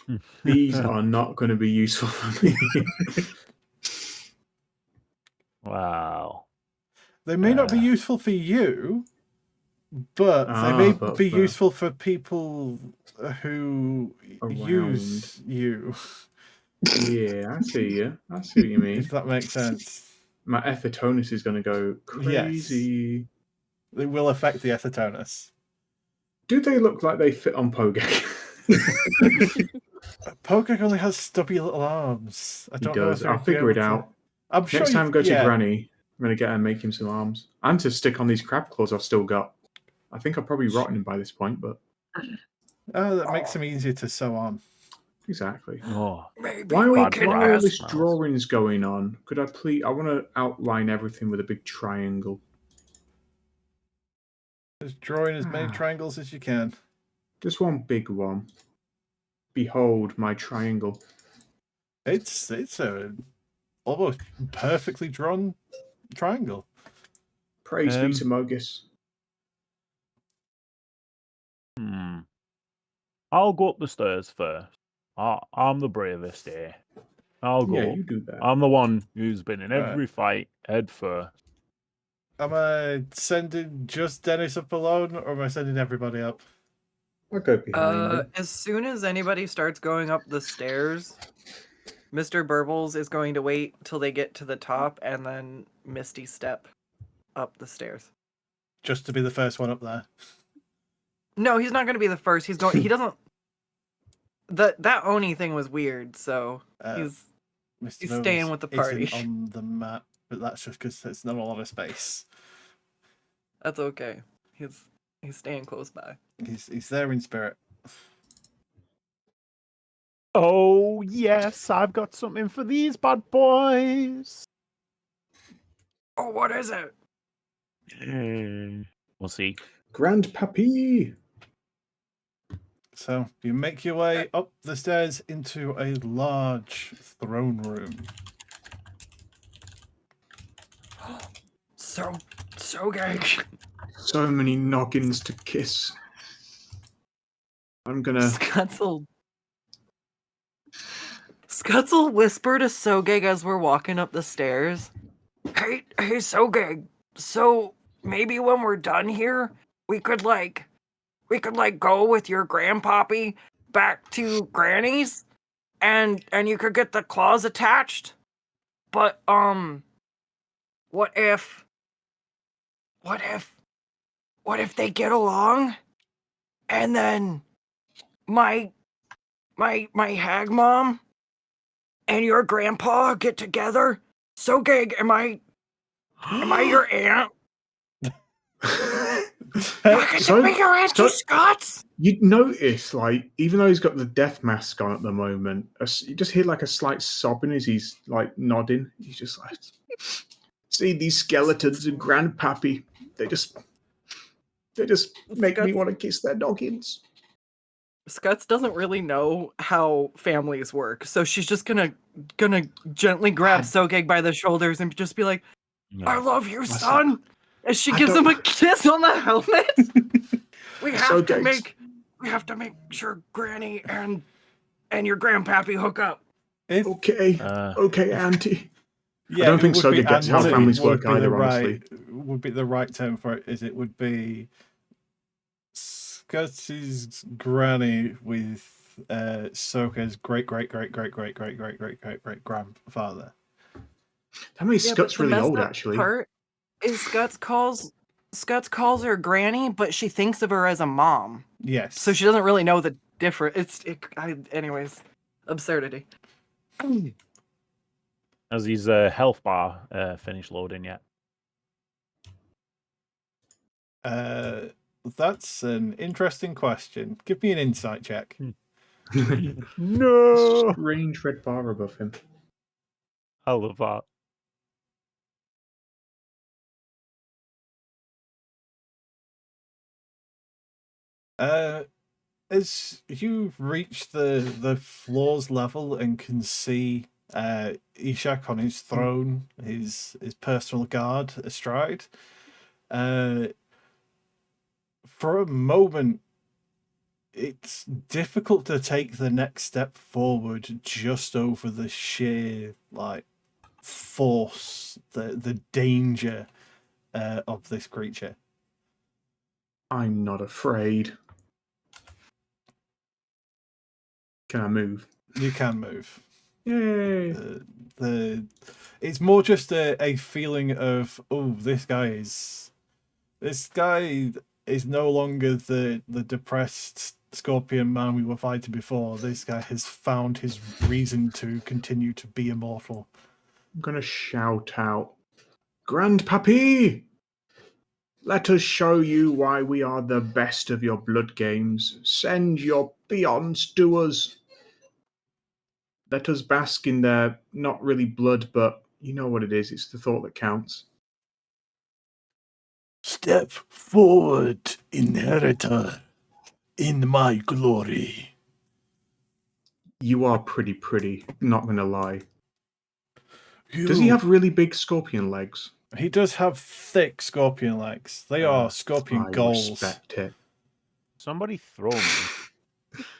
not- These are not going to be useful for me. Wow. They may not be useful for you, but they may be for useful for people who around. use you, Yeah, I see you. I see what you mean. if that makes sense. My Ephitonus is going to go crazy. They will affect the Ethotonus. Do they look like they fit on Pogek? Pogek only has stubby little arms. I He don't know does. if I'll figure it out. I'm sure Next time I go to yeah. Granny, I'm going to get her and make him some arms. And to stick on these crab claws I've still got. I think I've probably rotten him by this point, but... Oh, that makes them easier to sew on. Exactly. Oh, Maybe While we can all this ask. drawing's going on, could I please... I want to outline everything with a big triangle. Just drawing as many triangles as you can. Just one big one. Behold my triangle. It's a almost perfectly drawn triangle. Praise be to Mogus. I'll go up the stairs first. I'm the bravest here. I'll go. Yeah, up. you do that. I'm the one who's been in Alright. every fight head first. Am I sending just Dennis up alone, or am I sending everybody up? I'll go behind him. As soon as anybody starts going up the stairs, Mr. Burbles is going to wait till they get to the top and then Misty step up the stairs. Just to be the first one up there. No, he's not going to be the first. He's going. He doesn't. That Oni thing was weird, so he's Mr. staying Nobles with the party. isn't on the map, but that's just because there's not a lot of space. That's okay. He's staying close by. He's there in spirit. Oh yes, I've got something for these bad boys. Oh, what is it? We'll see. Grandpappy! So you make your way up the stairs into a large throne room. Sogeg. So many noggins to kiss. I'm gonna... Skuttz will whisper to Sogeg as we're walking up the stairs. Hey, Sogeg. So maybe when we're done here, we could go with your grandpappy back to Granny's, and you could get the claws attached. But what if they get along, and then my hag mom and your grandpa get together? Sogeg, am I your aunt? I get to be your Auntie Skuttz? You'd notice, like, even though he's got the death mask on at the moment, you just hear like a slight sobbing as he's like nodding. He's just like, see these skeletons and Grandpappy. They just make me want to kiss their noggins. Skuttz doesn't really know how families work, so she's just gonna gently grab Sogeg by the shoulders and just be like, "I love you, son." As she gives him a kiss on the helmet. we have to make sure Granny and your Grandpappy hook up. Okay, Auntie. Yeah, I don't think Sogeg gets how families work either, honestly. Would be the right term for it. It would be Skutz's granny with Sogeg's great grandfather. That makes Skuttz really old, actually. Part is Skuttz calls her Granny, but she thinks of her as a mom. Yes. So she doesn't really know the difference. Anyways, absurdity. Has his health bar finished loading yet? That's an interesting question. Give me an insight check. No! Strange red bar above him. I love that. As you reach the floor's level and can see Ishaq on his throne, his personal guard astride, for a moment it's difficult to take the next step forward just over the sheer force, the danger of this creature. I'm not afraid. Can I move? You can move. Yay! It's more just a feeling of, oh, this guy is no longer the depressed scorpion man we were fighting before. This guy has found his reason to continue to be immortal. I'm gonna shout out, Grandpappy! Let us show you why we are the best of your blood games. Send your peons to us. Let us bask in their, not really blood, but you know what it is. It's the thought that counts. Step forward, inheritor, in my glory. You are pretty, not gonna lie. Does he have really big scorpion legs? He does have thick scorpion legs. They are scorpion goals. Respect it. Somebody throw me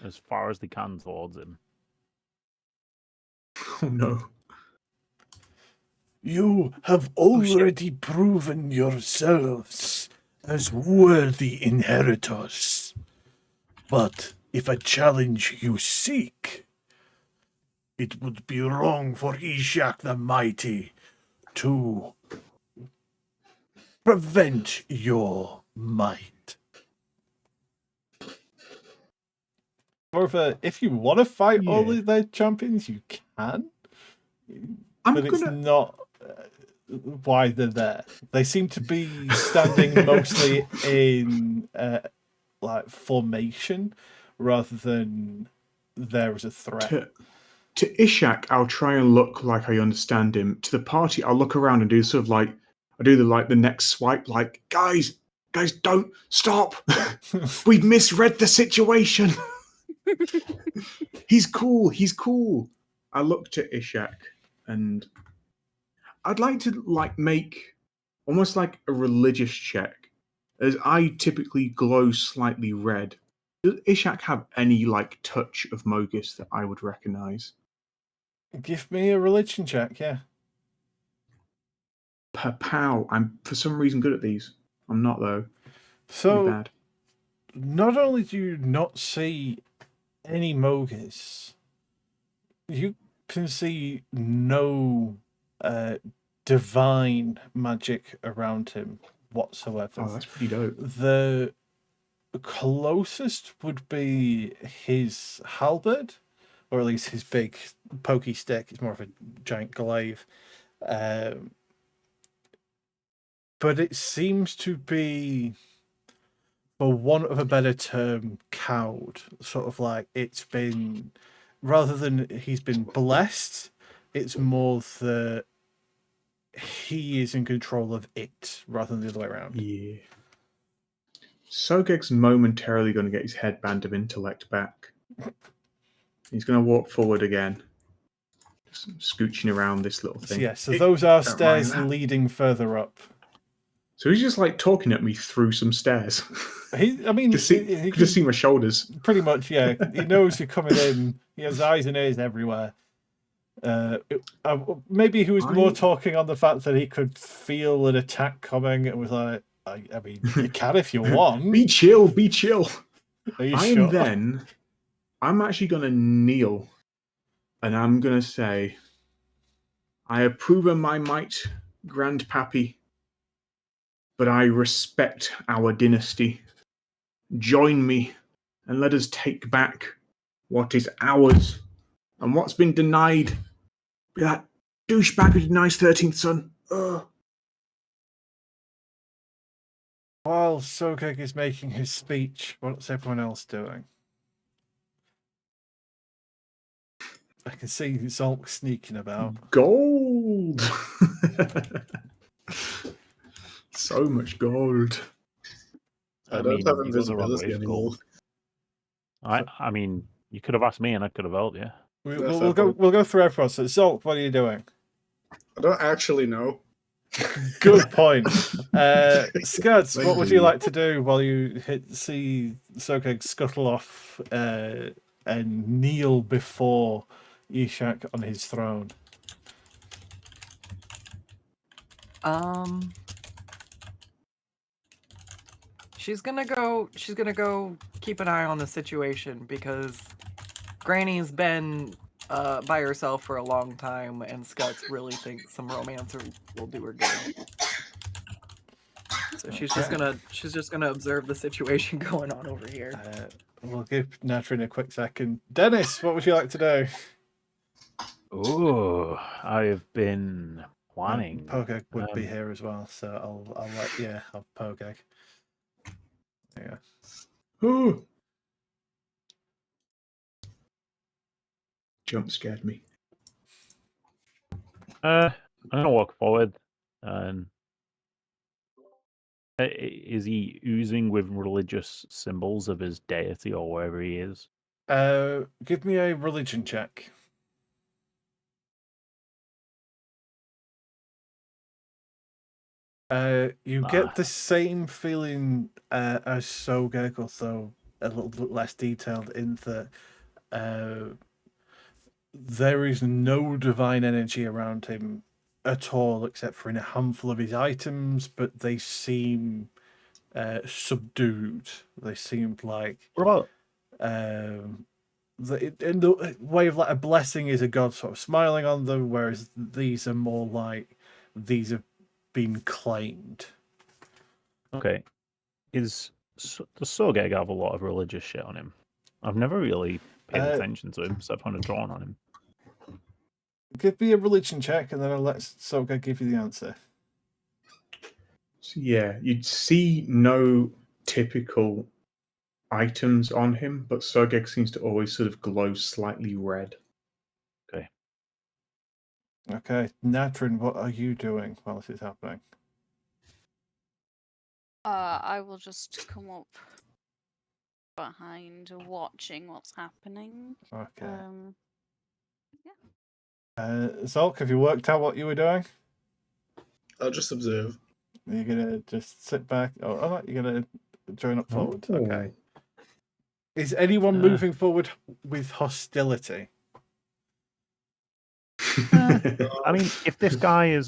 as far as they can towards him. Oh no. You have already proven yourselves as worthy inheritors. But if a challenge you seek, it would be wrong for Ishaq the Mighty to prevent your might. However, if you want to fight all of their champions, you can. But it's not why they're there. They seem to be standing mostly in formation rather than there as a threat. To Ishaq, I'll try and look like I understand him. To the party, I'll look around and do sort of like I do the next swipe, like, guys, don't stop. We've misread the situation. He's cool. I looked at Ishaq and I'd like to make almost like a religious check, as I typically glow slightly red. Does Ishaq have any touch of Mogus that I would recognize? Give me a religion check, yeah. Pow. I'm for some reason good at these. I'm not though. Pretty So, bad. not only do you not see any Mogus, you can see no divine magic around him whatsoever. Oh, that's pretty dope. The closest would be his halberd, or at least his big pokey stick. It's more of a giant glaive. But it seems to be, for want of a better term, cowed. Sort of like it's been, rather than he's been blessed, it's more that he is in control of it rather than the other way around. Yeah. Sogeg's momentarily going to get his headband of intellect back. He's going to walk forward again, just scooching around this little thing. So those are Don't stairs mind that. leading further up. So he's just talking at me through some stairs. He Just see my shoulders. Pretty much, yeah. He knows you're coming in. He has eyes and ears everywhere. Maybe he was more talking on the fact that he could feel an attack coming and was like, I mean, you can if you want. Be chill. Are you sure? I'm actually going to kneel and I'm going to say, I approve of my might, Grandpappy, but I respect our dynasty. Join me and let us take back what is ours and what's been denied by that douchebag who denies 13th son. Ugh. While Sogeg is making his speech, what's everyone else doing? I can see Zolk sneaking about. Gold! So much gold. I don't have you got the wrong invisibility way for anymore. gold. I mean, you could have asked me and I could have helped you. We'll go through everyone. So Zolk, what are you doing? I don't actually know. Good point. Skuttz, what would you like to do while you see Sogeg scuttle off and kneel before Ishaq on his throne? She's gonna go keep an eye on the situation because Granny's been by herself for a long time, and Skuttz really thinks some romance will do her good. So she's just gonna observe the situation going on over here. We'll give Natrin a quick second. Dennis, what would you like to do? Oh, I've been planning. Pogeg would be here as well, so I'll have Pogeg. Yeah. Ooh. Jump scared me. I'm gonna walk forward, and is he oozing with religious symbols of his deity or wherever he is? Give me a religion check. You get the same feeling as Sogeg, although a little bit less detailed in that there is no divine energy around him at all, except for in a handful of his items, but they seem subdued. They seem like... What about... in the way of a blessing is a god sort of smiling on them, whereas these are more like these have been claimed. Okay. Does Sogeg have a lot of religious shit on him? I've never really paid attention to him, so I've kind of drawn on him. Give me a religion check, and then I'll let Sogeg give you the answer. So yeah, you'd see no typical items on him, but Sogeg seems to always sort of glow slightly red. Okay, Natrin, what are you doing while this is happening? I will just come up behind, watching what's happening. Okay. Zolk, have you worked out what you were doing? I'll just observe. Are you gonna just sit back? Oh, you're gonna join up forward. Okay. Is anyone moving forward with hostility? I mean, if this guy is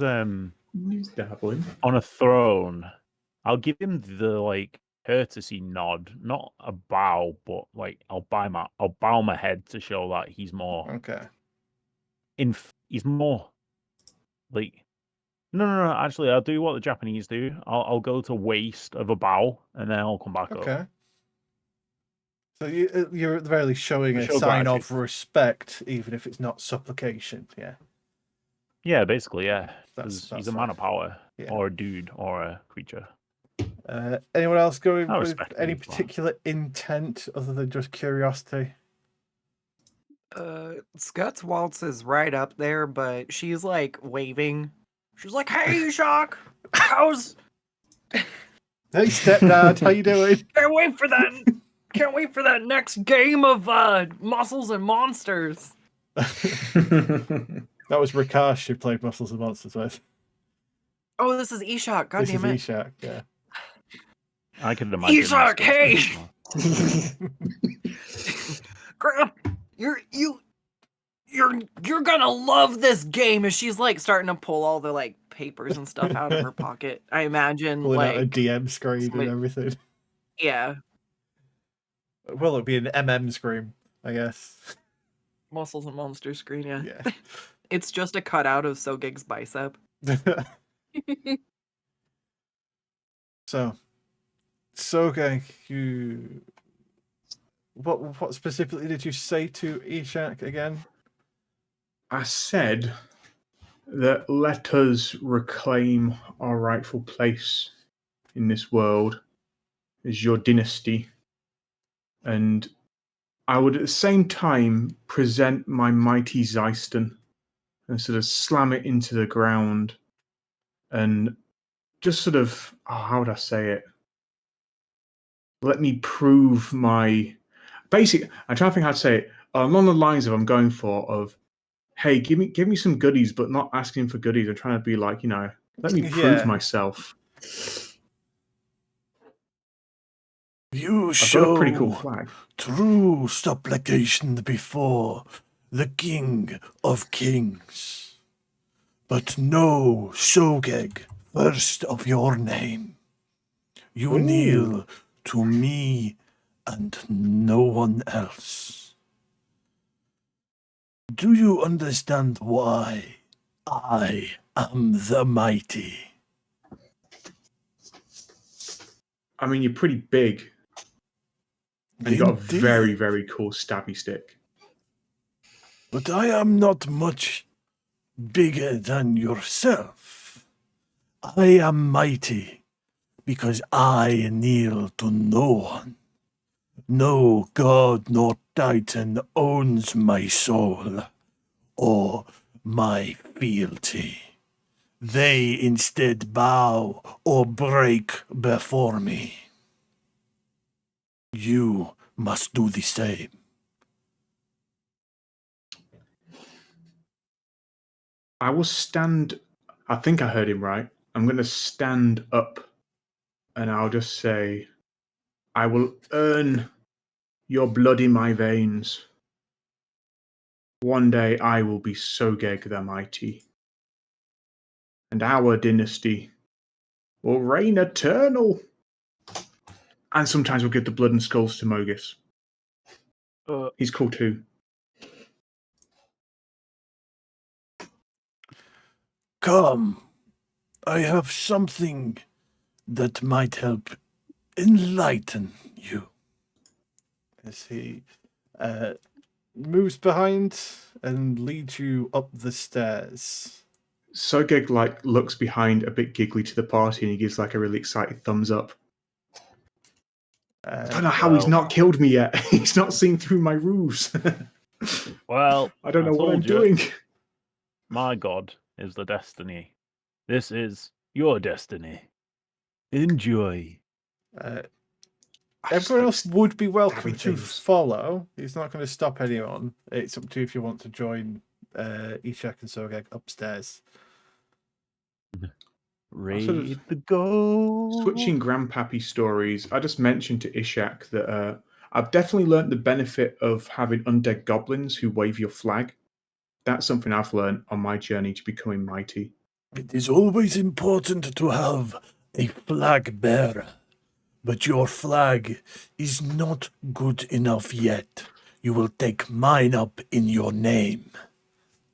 He's dabbling. on a throne, I'll give him the courtesy nod, not a bow, but I'll bow my head to show that he's more Okay. he's more like no. Actually, I'll do what the Japanese do. I'll go to waist of a bow, and then I'll come back up. Okay. So you're at the very least showing a Show sign gratitude. of respect, even if it's not supplication. Yeah. Yeah, basically, yeah. That's He's a man of power, Yeah. or a dude, or a creature. Anyone else going I with respect any these, man. particular intent other than just curiosity? Skuttz waltzes right up there, but she's like waving. She's like, "Hey, Ishaq, how's? Hey, stepdad, how you doing? Can't wait for that! Can't wait for that next game of Muscles and Monsters." That was Rakash who played Muscles and Monsters with. Oh, this is Ishaq. God This damn is it! Ishaq, yeah. I could imagine. Ishaq, hey! Well. You're gonna love this game. And she's like starting to pull all the papers and stuff out of her pocket. I imagine Pulling out a DM screen somebody- and everything. yeah, Well, it'd be an MM screen, I guess. Muscles and Monsters screen. Yeah, Yeah. it's just a cutout of Sogeg's bicep. So, Sogeg, what specifically did you say to Ishaq again? I said that let us reclaim our rightful place in this world as your dynasty. And I would at the same time present my mighty Zeiston and sort of slam it into the ground and just sort of, how would I say it? Let me prove my basic. I'm trying to think how to say it. Along the lines of I'm going for of, hey, give me some goodies, but not asking for goodies. I'm trying to be like, let me prove Yeah. myself. You I've show got a pretty cool flag. true supplication before the King of Kings. But know, Sogeg, first of your name. You kneel to me and no one else. Do you understand why I am the mighty? I mean, you're pretty big. And you've got a Indeed. very, very cool stabby stick. But I am not much bigger than yourself. I am mighty because I kneel to no one. No god nor titan owns my soul or my fealty. They instead bow or break before me. You must do the same. I will stand. I think I heard him right. I'm going to stand up and I'll just say, I will earn your blood in my veins. One day I will be Sogeg the Mighty. And our dynasty will reign eternal. And sometimes we'll give the blood and skulls to Mogus. He's cool too. Come, I have something that might help enlighten you. As he moves behind and leads you up the stairs. Sogeg looks behind a bit giggly to the party and he gives a really excited thumbs up. I don't know how he's not killed me yet. He's not seen through my roofs. Well, I don't know what I'm told you. doing. My God is the destiny. This is your destiny. Enjoy. Everyone else would be welcome stabbing to things. follow. He's not going to stop anyone. It's up to you if you want to join Ishaq and Sogeg upstairs. Raid the goal. Switching Grandpappy stories, I just mentioned to Ishaq that I've definitely learnt the benefit of having undead goblins who wave your flag. That's something I've learned on my journey to becoming mighty. It is always important to have a flag bearer, but your flag is not good enough yet. You will take mine up in your name.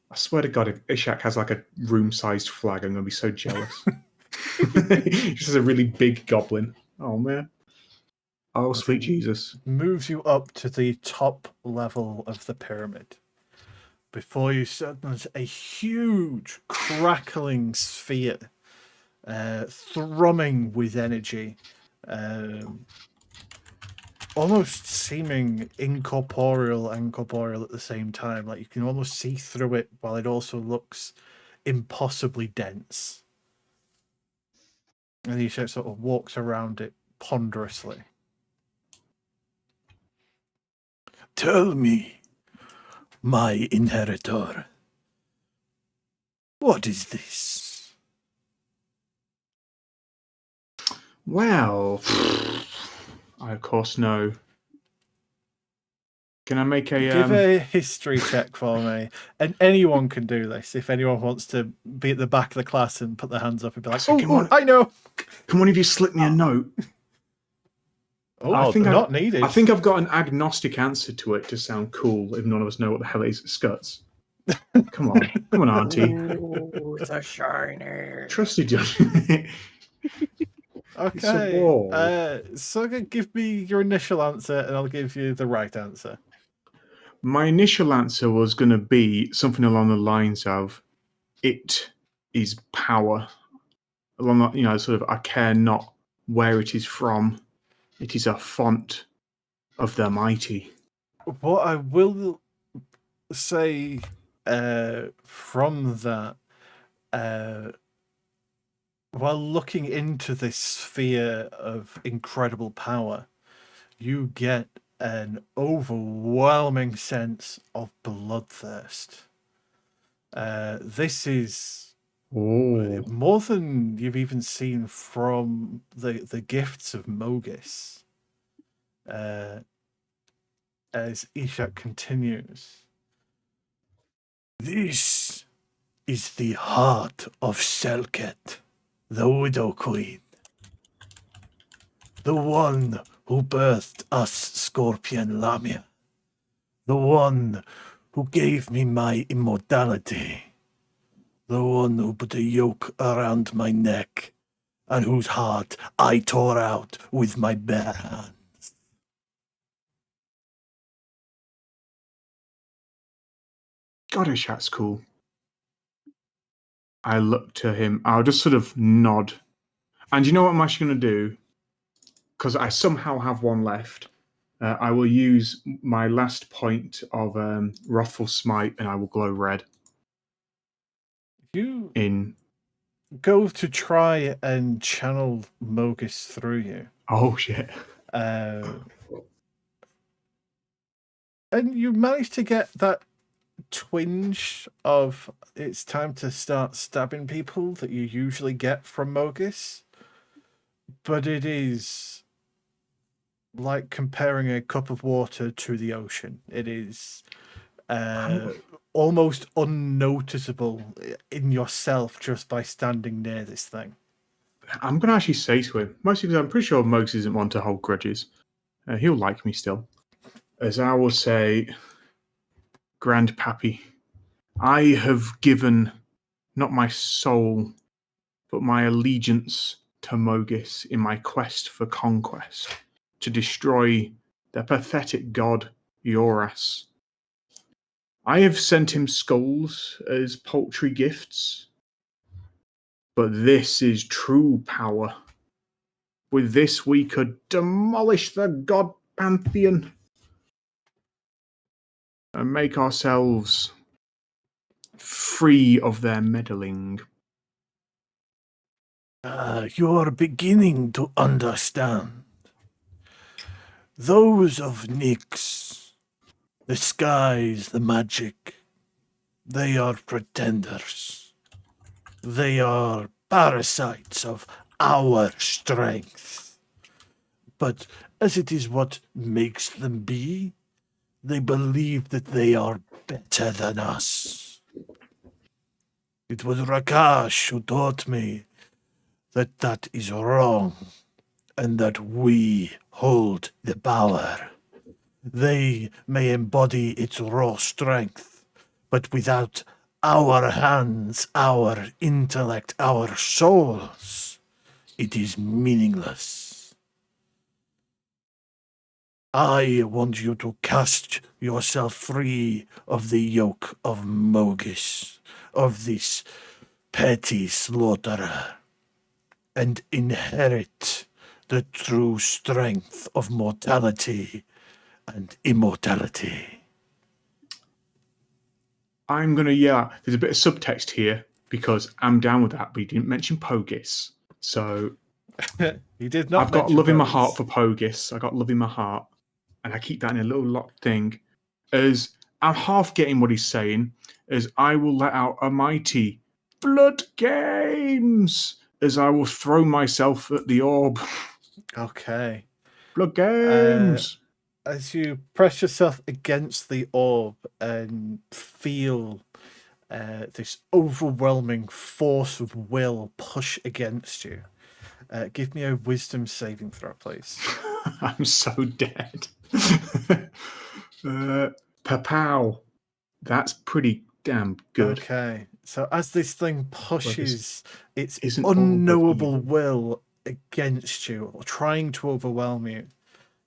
I swear to God, if Ishaq has like a room-sized flag, I'm going to be so jealous. Just as a really big goblin. Oh, man. Oh, sweet Jesus. Moves you up to the top level of the pyramid. Before you sit, there's a huge crackling sphere, thrumming with energy, almost seeming incorporeal and corporeal at the same time. Like you can almost see through it, while it also looks impossibly dense. And he sort of walks around it ponderously. Tell me, my inheritor, what is this? Well, I of course know. Can I make a... Give a history check for me. And anyone can do this. If anyone wants to be at the back of the class and put their hands up and be like, So come on. I know. Can one of you slip me a note? I think not needed. I think I've got an agnostic answer to it to sound cool if none of us know what the hell it is. Skuttz. Come on, Auntie. Ooh, it's a shiner. Trusted you. Okay. So give me your initial answer and I'll give you the right answer. My initial answer was going to be something along the lines of, it is power. Along that, sort of, I care not where it is from. It is a font of the mighty. What I will say from that, while looking into this sphere of incredible power, you get an overwhelming sense of bloodthirst. This is more than you've even seen from the gifts of Mogis. As Ishaq continues, This is the heart of Selket, the Widow Queen. The one who birthed us Scorpion Lamia. The one who gave me my immortality. The one who put a yoke around my neck and whose heart I tore out with my bare hands. God, Ishaq's cool. I look to him. I'll just sort of nod. And you know what I'm actually going to do? Because I somehow have one left. I will use my last point of Wrathful Smite and I will glow red. You go to try and channel Mogis through you. Oh, shit. And you manage to get that twinge of it's time to start stabbing people that you usually get from Mogis. But it is like comparing a cup of water to the ocean. It is almost unnoticeable in yourself just by standing near this thing. I'm going to actually say to him, mostly because I'm pretty sure Mogis isn't one to hold grudges. He'll like me still. As I will say, Grandpappy, I have given not my soul, but my allegiance to Mogis in my quest for conquest, to destroy the pathetic god Yoras. I have sent him skulls as paltry gifts, but this is true power. With this we could demolish the god pantheon and make ourselves free of their meddling. You're beginning to understand. Those of Nyx, the skies, the magic, they are pretenders. They are parasites of our strength. But as it is what makes them be, they believe that they are better than us. It was Rakash who taught me that that is wrong, and that we hold the power. They may embody its raw strength, but without our hands, our intellect, our souls, it is meaningless. I want you to cast yourself free of the yoke of Mogis, of this petty slaughterer, and inherit the true strength of mortality and immortality. I'm going to yell out. There's a bit of subtext here because I'm down with that, but he didn't mention Pogis. So You did not. I've got mention love in my those. heart for Pogis. I got love in my heart. And I keep that in a little locked thing. As I'm half getting what he's saying, as I will let out a mighty blood games as I will throw myself at the orb. Okay. Blood games. As you press yourself against the orb and feel this overwhelming force of will push against you, give me a wisdom saving throw, please. I'm so dead. Papow. That's pretty damn good. Okay. So as this thing pushes its isn't all but unknowable evil. will against you, or trying to overwhelm you,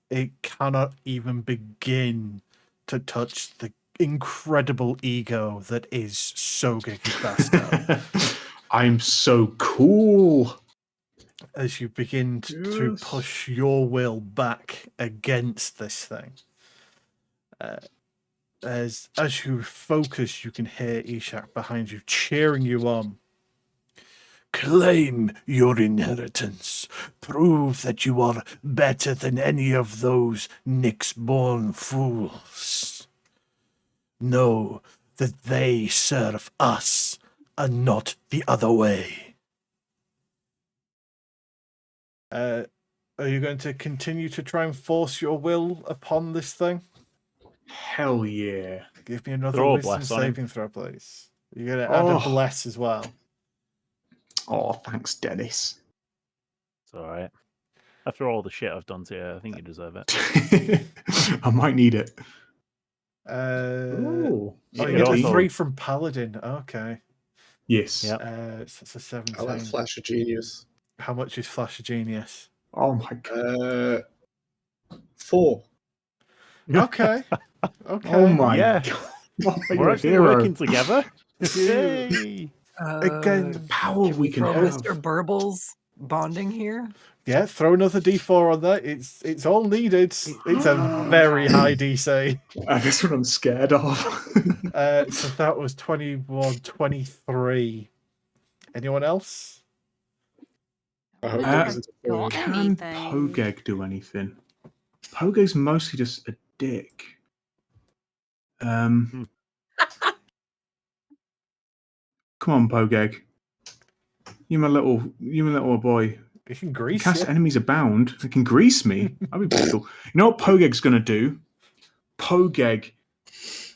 it cannot even begin to touch the incredible ego that is Sogeg Bastard. I'm so cool. As you begin to Yes. push your will back against this thing. As you focus, you can hear Ishaq behind you cheering you on. Claim your inheritance. Prove that you are better than any of those Nyx-born fools. Know that they serve us and not the other way. Are you going to continue to try and force your will upon this thing? Hell yeah. Give me another Throw a wisdom bless on him. saving throw, please. You're going to add a Oh. bless as well. Oh, thanks, Dennis. It's alright. After all the shit I've done to you, I think you deserve it. I might need it. Oh, Ooh. you could get a also- 3 from Paladin. Okay. Yes. Yep. So it's a 17. I like Flash of Genius. How much is Flash of Genius? Oh my god. 4. Okay. Okay. Oh my Yeah. god. Oh, We're you're a actually hero. working together. Yay! Again, Power we can throw have. Mr. Burbles bonding here. yeah, throw another d4 on that. It's all needed. It's a very high DC. That's what I'm scared of. So that was 21, 23. Anyone else? I hope I that haven't isn't a 4. got Can anything. Pogeg do anything? Pogeg's mostly just a dick. Come on, Pogeg. You my little boy. You can You grease cast you. enemies abound. They can grease me. That'd be pretty cool. You know what Pogeg's gonna do? Pogeg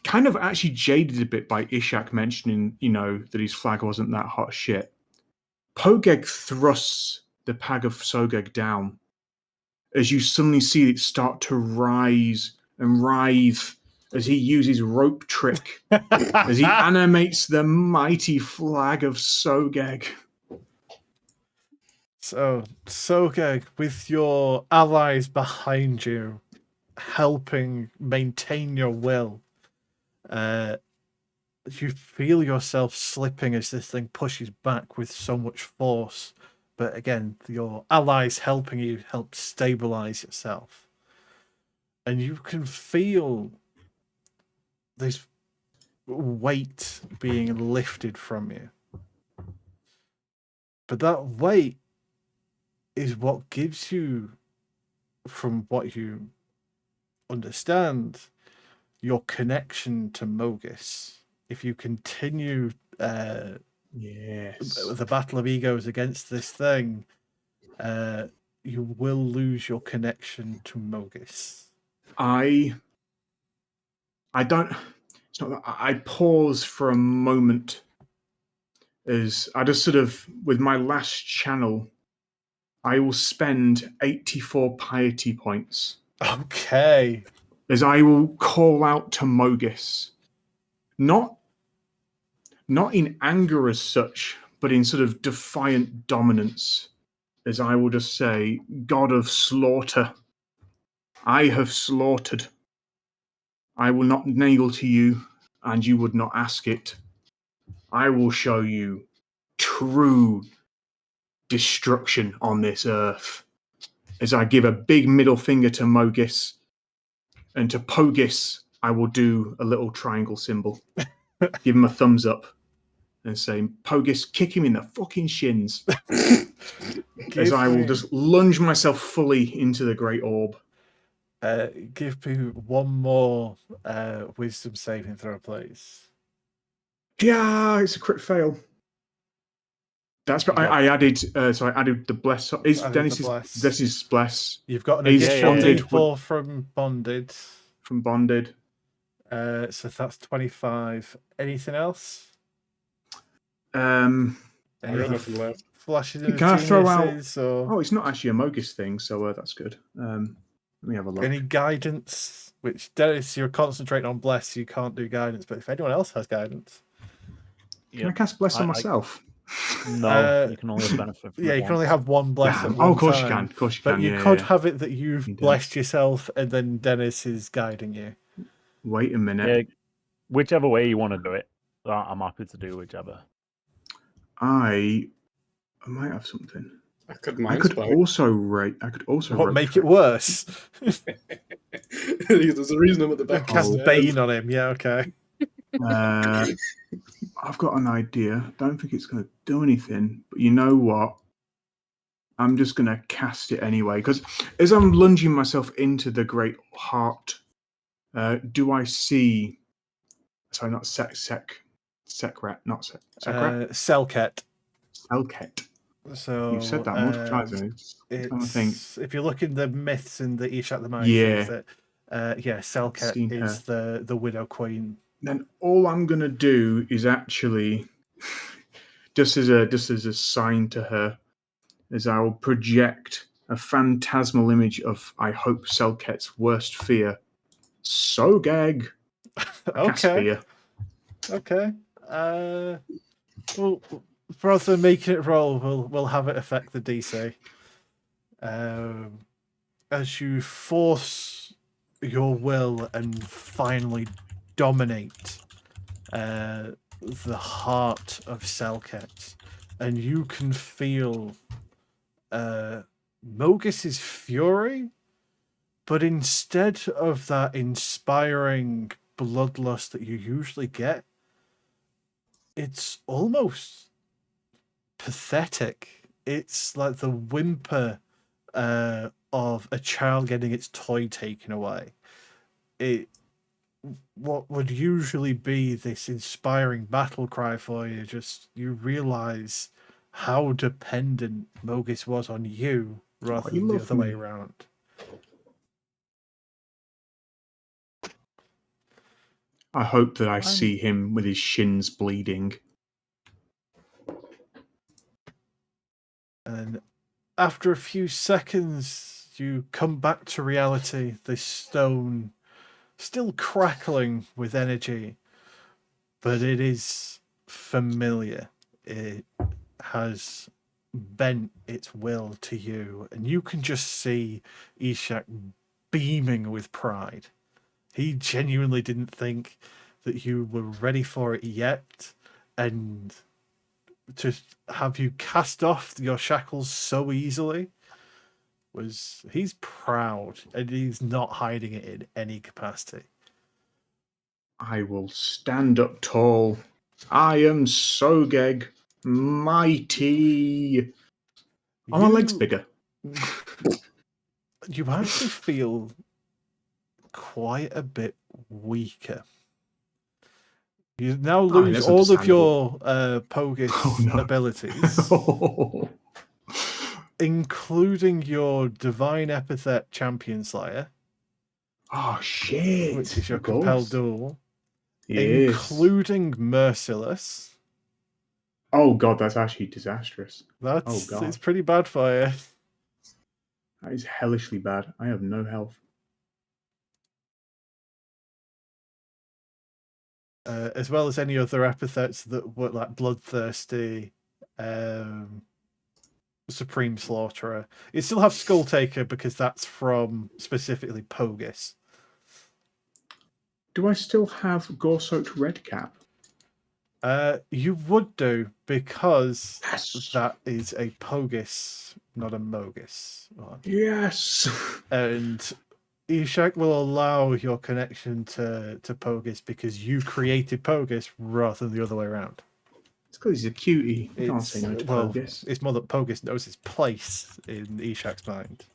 kind of actually jaded a bit by Ishaq mentioning, that his flag wasn't that hot shit. Pogeg thrusts the Pag of Sogeg down as you suddenly see it start to rise and writhe as he uses rope trick as he animates the mighty flag of Sogeg. So, Sogeg, with your allies behind you, helping maintain your will, you feel yourself slipping as this thing pushes back with so much force. But again, your allies helping you help stabilize yourself. And you can feel this weight being lifted from you. But that weight is what gives you from what you understand your connection to Mogis. If you continue Yes. the battle of egos against this thing, you will lose your connection to Mogis. I don't. It's not that I pause for a moment as I just sort of, with my last channel, I will spend 84 piety points Okay. as I will call out to Mogis, not in anger as such, but in sort of defiant dominance, as I will just say, God of slaughter, I have slaughtered. I will not nail to you, and you would not ask it. I will show you true destruction on this earth. As I give a big middle finger to Mogis, and to Pogis, I will do a little triangle symbol. Give him a thumbs up and say, Pogis, kick him in the fucking shins. As I will just lunge myself fully into the great orb. Give me one more wisdom saving throw, please. Yeah, it's a crit fail. That's I added. So I added the bless. Is Dennis's bless. This is bless. You've got an Is additional bonded D4 from bonded. from bonded. So that's 25. Anything else? I got Any other nothing left. flashes in Can I throw out? or Oh, it's not actually a Mogis thing, so that's good. Let me have a look. any guidance? Which Dennis, you're concentrating on bless. You can't do guidance, but if anyone else has guidance, Can I cast bless on myself? No, you can only have benefit from yeah, it you can only once. have one bless at Damn. one Oh, of course time. you can. Of course you But can. you Yeah, could yeah. have it that you've You don't. blessed yourself and then Dennis is guiding you. Wait a minute. Yeah, whichever way you want to do it, I'm happy to do whichever. I might have something. I could I mind could spell. also rate. I could also What rope make trick. it worse? There's a reason I'm at the back. Cast Bane on him. Yeah, okay. I've got an idea. Don't think it's going to do anything, but you know what? I'm just going to cast it anyway, because as I'm lunging myself into the great heart, do I see? Sorry, not Sekrat, not Sekrat. Selket. Selket. So You've said that multiple times. And I'm trying to think. If you look in the myths in the Ishaq the Mighty, Yeah. Selket Seen is the Widow Queen. Then all I'm going to do is actually, just as a sign to her, is I will project a phantasmal image of, I hope, Selket's worst fear, Sogeg. Okay. Okay. Well, rather than making it roll, we'll have it affect the DC. As you force your will and finally dominate the heart of Selket, and you can feel Mogis' fury, but instead of that inspiring bloodlust that you usually get, it's almost pathetic. It's like the whimper of a child getting its toy taken away. What would usually be this inspiring battle cry for you, you realize how dependent Mogis was on you rather than the other way around. I hope that I see him with his shins bleeding. And after a few seconds, you come back to reality. This stone still crackling with energy, but it is familiar. It has bent its will to you, and you can just see Ishaq beaming with pride. He genuinely didn't think that you were ready for it yet, and to have you cast off your shackles so easily he's proud, and he's not hiding it in any capacity. I will stand up tall. I am Sogeg, mighty. Are my legs bigger? You actually feel quite a bit weaker. You now mean, lose that's all of understandable. your Pogus Oh, no. abilities, including your Divine Epithet Champion Slayer, Oh shit! which is your Of compelled course. duel, Yes. including Merciless. Oh god, that's actually disastrous. That's God. it's pretty bad for you. That is hellishly bad. I have no health. As well as any other epithets that were like Bloodthirsty, Supreme Slaughterer. You still have Skull Taker because that's from specifically Pogus. Do I still have Gore-soaked Redcap? You would do because Yes. that is a Pogus, not a Mogus one. Yes. And Ishaq will allow your connection to Pogus because you created Pogus rather than the other way around. It's because he's a cutie. You can't say no to Pogus. It's more that Pogus knows his place in Ishaq's mind.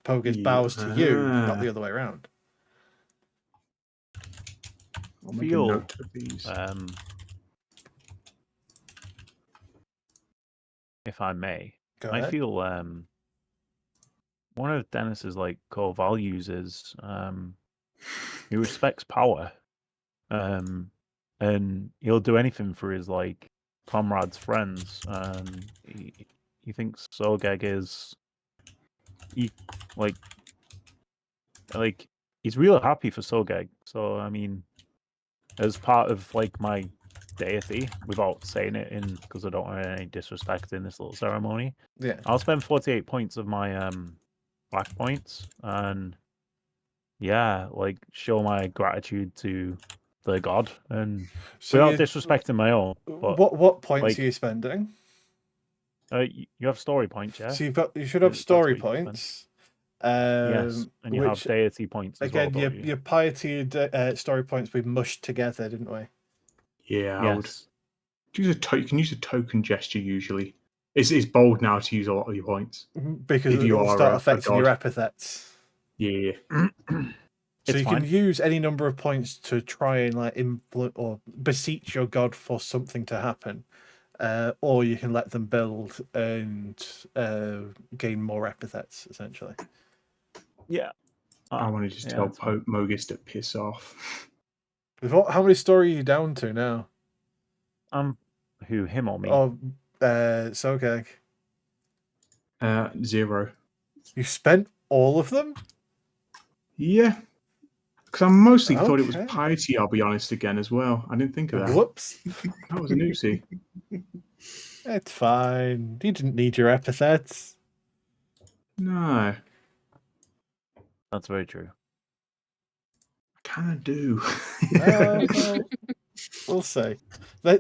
Pogus bows to you, not the other way around. I'll make a note of these. If I may, Go I ahead. feel one of Dennis's like core values is he respects power, and he'll do anything for his like comrades, friends. He thinks Sogeg is like he's really happy for Sogeg. So I mean, as part of like my deity, without saying it in because I don't want any disrespect in this little ceremony, Yeah. I'll spend 48 points of my black points and like show my gratitude to the god and So without disrespecting my own. But what points like, are you spending? you have story points, yeah. So you should have That's story what you spend. points. Yes, and you have which deity points as again, well. your piety story points we mushed together, didn't we? Yeah, I would. Yes. You can use a token gesture usually. It's bold now to use a lot of your points. Because If you it'll are start a affecting your god. epithets. Yeah. So It's you fine. can use any number of points to try and like influence or beseech your god for something to happen, or you can let them build and gain more epithets. Essentially, Yeah. I want to just tell that's fine. Mogus to piss off. how many story are you down to now? Who, him or me? Oh, Sogeg. 0. You spent all of them? Yeah. Because I mostly thought it was Okay. piety, I'll be honest again as well. I didn't think of that. Whoops. That was an oopsie. It's fine. You didn't need your epithets. No. That's very true. Kind of do. Well, we'll see.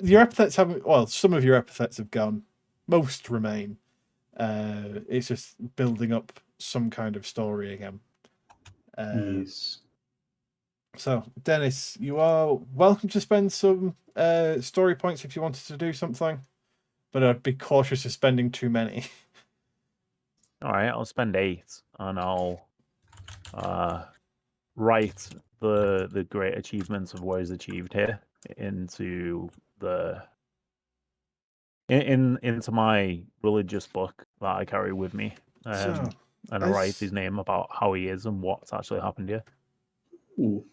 Your epithets haven't. Well, some of your epithets have gone. Most remain. It's just building up some kind of story again. Yes. So, Dennis, you are welcome to spend some story points if you wanted to do something, but I'd be cautious of spending too many. All right, I'll spend 8, and I'll write the great achievements of what is achieved here into into my religious book that I carry with me, and I write his name about how he is and what's actually happened here. Ooh.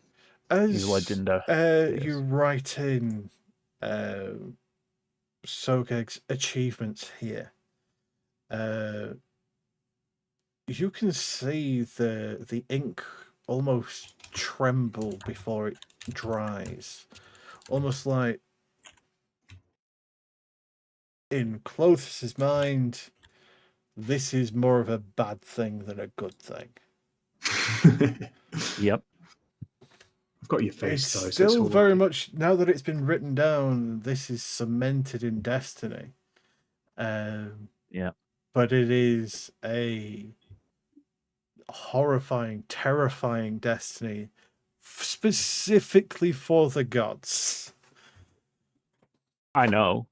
He's legendary. You write in Sogeg's achievements here. You can see the ink almost tremble before it dries, almost like in Clothes's mind, this is more of a bad thing than a good thing. Yep. I've got your face, It's though. still very much, now that it's been written down, this is cemented in destiny. Yeah. But it is a horrifying, terrifying destiny specifically for the gods. I know.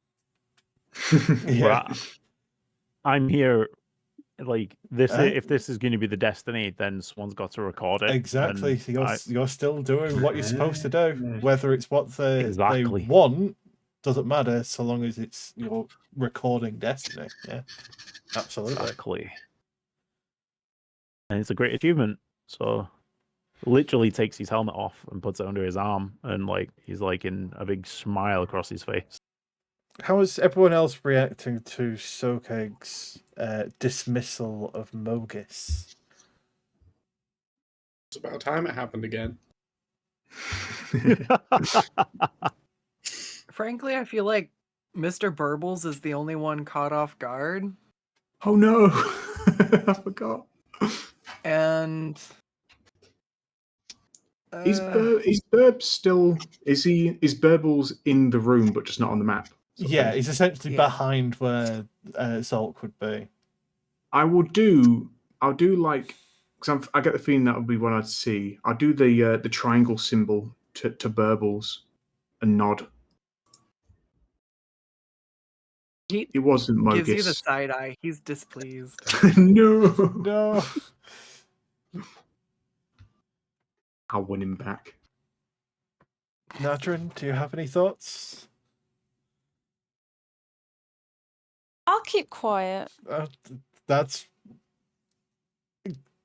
Yeah. But I'm here like this. Eh? If this is going to be the destiny, then someone's got to record it. Exactly. and You're still doing what you're supposed to do. Yeah. Whether it's what they Exactly. want doesn't matter, so long as it's you're recording destiny. Yeah, absolutely. Exactly. And it's a great achievement. So, literally takes his helmet off and puts it under his arm, and like he's like in a big smile across his face. How is everyone else reacting to Sogeg's dismissal of Mogis? It's about time it happened again. Frankly, I feel like Mr. Burbles is the only one caught off guard. Oh no! I forgot. And Is Burb still? Is Burbles in the room but just not on the map? Yeah, he's essentially Yeah. behind where Zolk would be. I'll do like, because I get the feeling that would be what I'd see. I'll do the triangle symbol to Burbles and nod. he It wasn't Mogis. gives you the side eye. He's displeased. No. No. I'll win him back. Nadrin, do you have any thoughts? I'll keep quiet. That's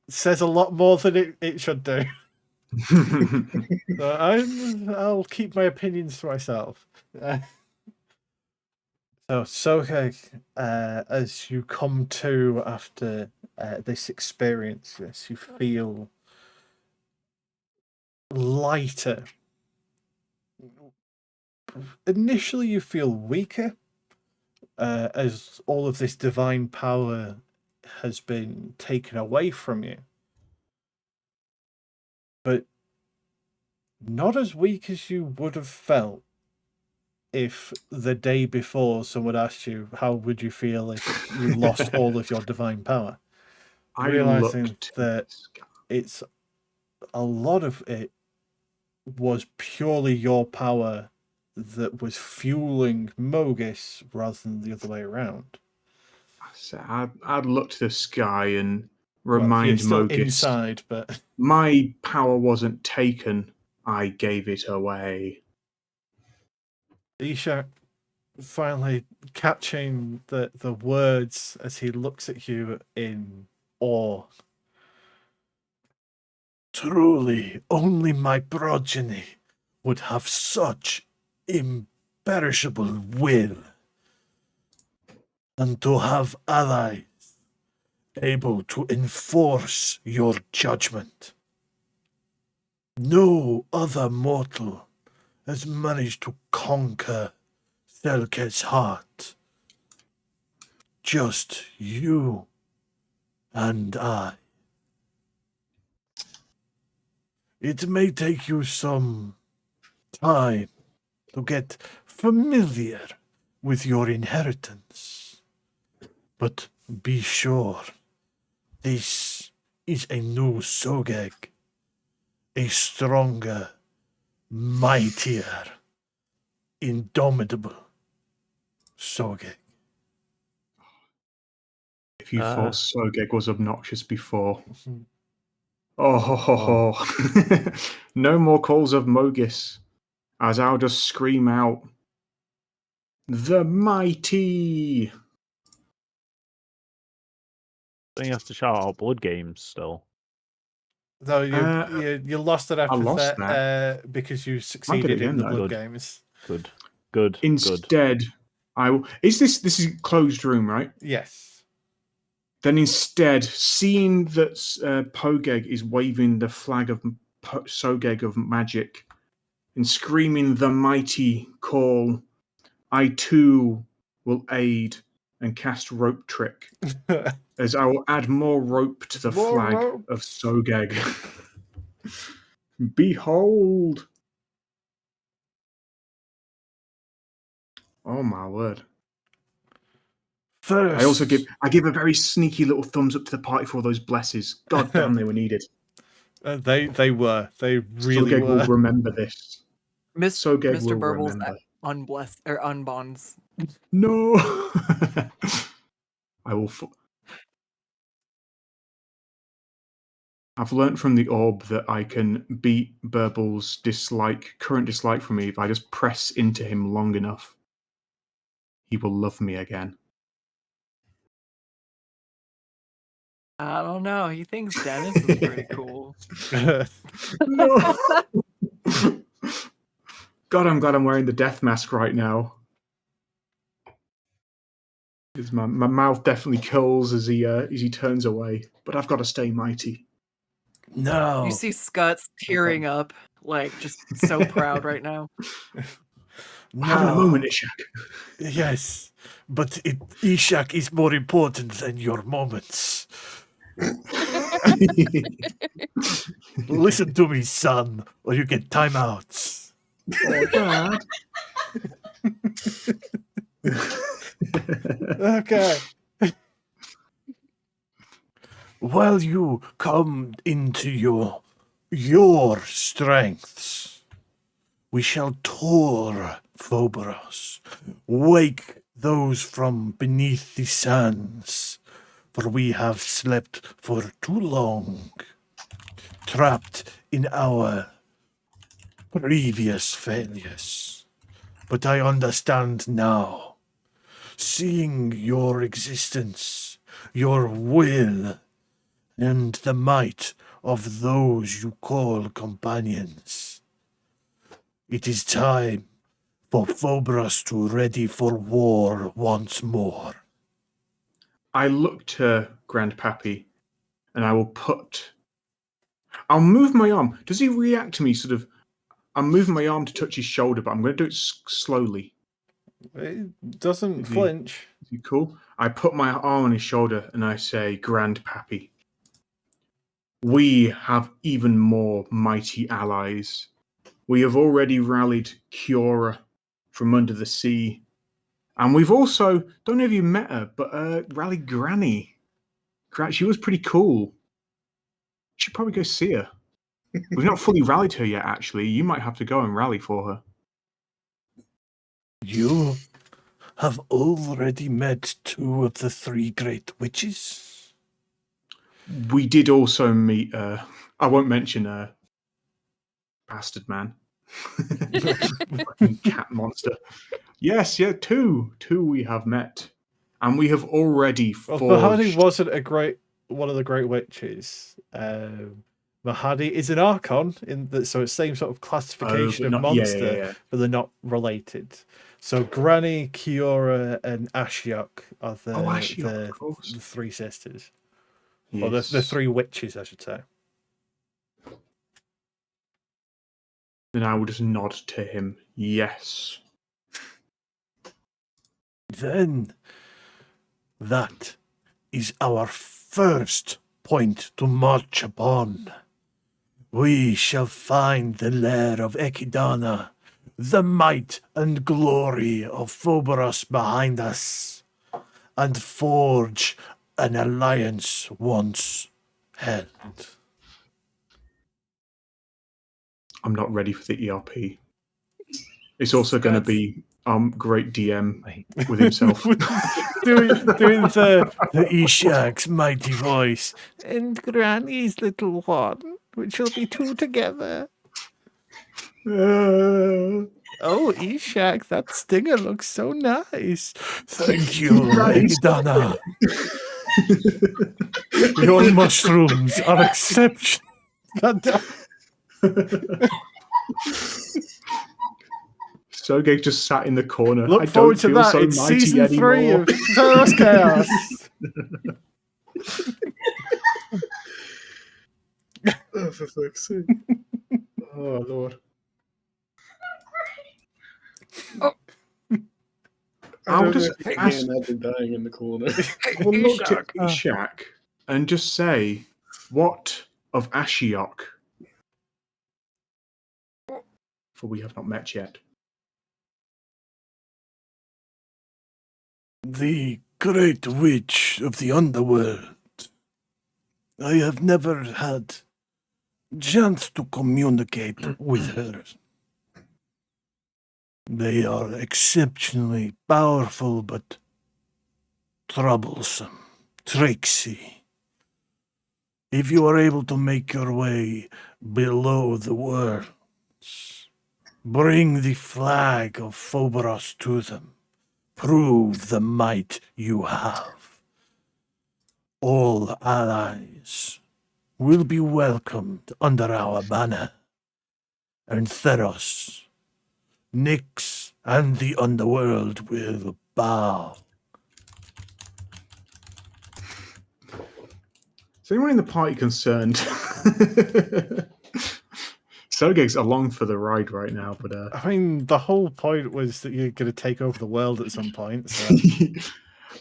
says a lot more than it should do. So I'll keep my opinions to myself. So Sogeg, as you come to after this experience, yes, you feel lighter. Initially, you feel weaker, as all of this divine power has been taken away from you. But not as weak as you would have felt if the day before someone asked you, how would you feel if you lost all of your divine power? Realizing looked that it's a lot of it was purely your power that was fueling Mogis rather than the other way around. So I'd look to the sky and Well, remind you're still Mogis, inside, but my power wasn't taken. I gave it away. Ishaq finally catching the words as he looks at you in awe. Truly, only my progeny would have such imperishable will, and to have allies able to enforce your judgment. No other mortal has managed to conquer Selke's heart. Just you and I. It may take you some time to get familiar with your inheritance, but be sure this is a new Sogeg, a stronger, mightier, indomitable Sogeg. If you thought Sogeg was obnoxious before. Mhm. Oh, ho, ho, ho. No more calls of Mogis, as I'll just scream out, the mighty! Don't you have to shout out blood games still? No, you lost it after lost that, because you succeeded again, in the though. blood Good. games. Good. Instead, this is a closed room, right? Yes. Then instead, seeing that Pogeg is waving the flag of Sogeg of magic and screaming the mighty call, I too will aid and cast rope trick, as I will add more rope to the More flag rope. of Sogeg. Behold! Oh my word. First, I also give a very sneaky little thumbs up to the party for all those blesses. God damn, they were needed. They were. They really Sogeg were. will remember this. Sogeg Mr. will Burbles remember. unbless or unbonds. No. I will. I've learnt from the orb that I can beat Burble's current dislike for me if I just press into him long enough. He will love me again. I don't know. He thinks Dennis is pretty cool. No. God, I'm glad I'm wearing the death mask right now. My mouth definitely curls as he turns away, but I've got to stay mighty. No. You see Skuttz tearing up, like just so proud right now. Having a moment, Ishaq. Yes, but Ishaq is more important than your moments. Listen to me, son, or you get timeouts. Oh, Dad. Okay. While you come into your strengths, we shall tour Phobos, wake those from beneath the sands, for we have slept for too long, trapped in our previous failures. But I understand now, seeing your existence, your will, and the might of those you call companions. It is time for Phobos to ready for war once more. I look to Grandpappy, and I'll move my arm. Does he react to me sort of? I'm moving my arm to touch his shoulder, but I'm going to do it slowly. It doesn't flinch. Is he cool? I put my arm on his shoulder and I say, Grandpappy, we have even more mighty allies. We have already rallied Kiora from under the sea. And we've also, don't know if you met her, but rallied Granny. She was pretty cool. You should probably go see her. We've not fully rallied her yet, actually. You might have to go and rally for her. You have already met 2 of the 3 great witches? We did also meet, I won't mention bastard man. Fucking cat monster. Yes, yeah, 2 we have met. And we have already forged... Well, Mahadi wasn't one of the great witches. Mahadi is an Archon, so it's same sort of classification of monster, but they're not related. So Granny, Kiora, and Ashiok are the 3 sisters. Yes. Or the 3 witches, I should say. Then I will just nod to him. Yes. Then that is our first point to march upon. We shall find the lair of Ekidana, the might and glory of Phobos behind us, and forge an alliance once held. I'm not ready for the ERP. It's also going to be great DM with himself. doing the Ishaq's mighty voice, and Granny's little one, which will be 2 together. Oh, Ishaq, that stinger looks so nice. Thank you, Ekidana. Your mushrooms are exceptional. Sogeg just sat in the corner. Look I forward don't to feel that. so It's mighty season 3 anymore. of Theros Chaos. Oh, for fuck's sake. Oh, Lord. I'll just ask... imagine dying in the corner. We'll look at Ishaq and just say, what of Ashiok? For we have not met yet. The great witch of the underworld. I have never had chance to communicate with her. They are exceptionally powerful, but troublesome, tricksy. if you are able to make your way below the worlds, bring the flag of Phobos to them. Prove the might you have. All allies will be welcomed under our banner. And Theros, Nyx, and the underworld will bow. Is anyone in the party concerned? Sogeg's along for the ride right now, but I mean, the whole point was that you're going to take over the world at some point. So.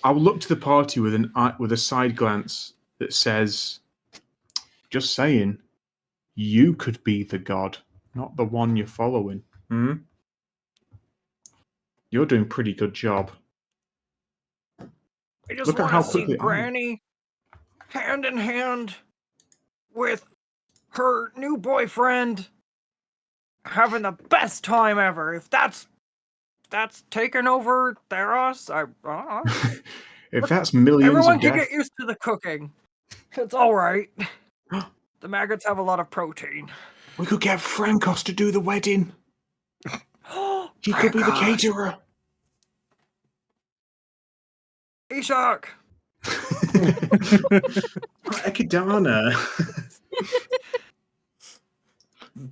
I'll look to the party with a side glance that says, "Just saying, you could be the god, not the one you're following. Hmm? You're doing a pretty good job." I just Look at want how to see quickly Granny hand in hand with her new boyfriend having the best time ever. If that's taking over Theros, If that's millions everyone of can death, get used to the cooking. It's all right. The maggots have a lot of protein. we could get Frankos to do the wedding. He could be the Frankos! caterer. Ishaq! Ekidana.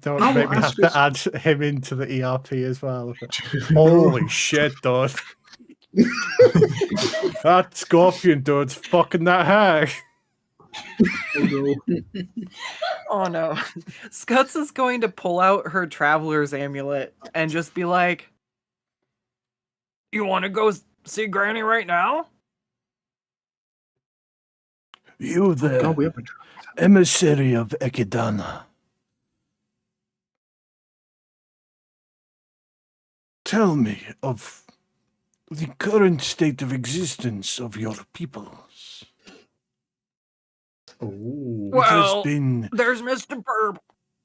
Don't I make will me have ask to us- add him into the ERP as well. Holy shit, dude. That scorpion dude's fucking that hag. Oh no. Skuttz is going to pull out her traveler's amulet and just be like, "You want to go see Granny right now?" You there, God, we have a emissary of Ekidana. Tell me of the current state of existence of your peoples. Ooh. It has Well, been there's Mr. Burb.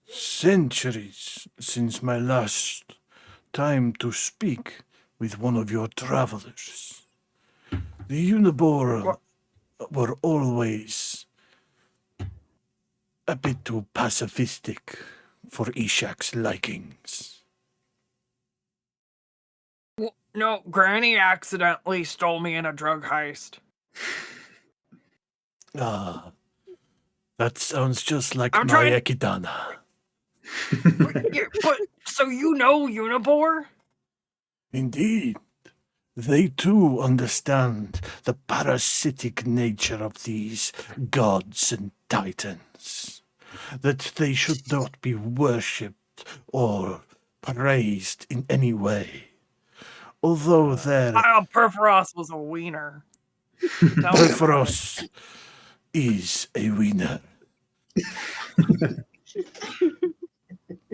centuries since my last time to speak with one of your travelers. The Unibor were always a bit too pacifistic for Ishaq's likings. No, Granny accidentally stole me in a drug heist. Ah, that sounds just like I'm my trying- Ekidana. But so you know Unibor? Indeed, they too understand the parasitic nature of these gods and titans, that they should not be worshipped or praised in any way. Although their Perforos was a wiener. Tell me about it. Perforos is a winner.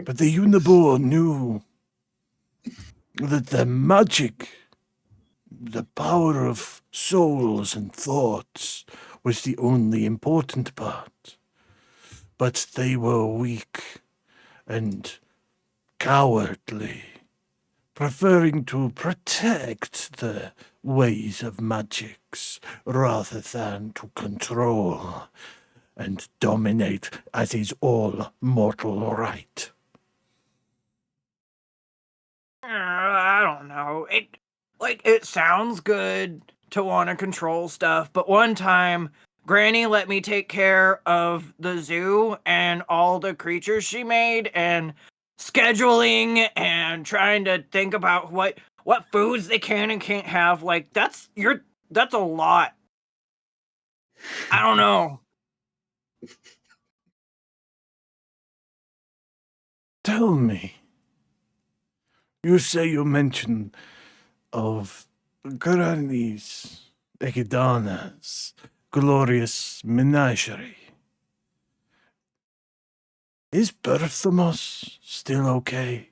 But the Unibor knew that the magic, the power of souls and thoughts, was the only important part. But they were weak and cowardly, preferring to protect the ways of magics rather than to control and dominate as is all mortal right. I don't know. It sounds good to want to control stuff, but one time Granny let me take care of the zoo and all the creatures she made and scheduling and trying to think about what foods they can and can't have. Like that's a lot. I don't know. Tell me, you say you mention of Granny's, Ekidana's glorious menagerie. Is Berthamos still okay?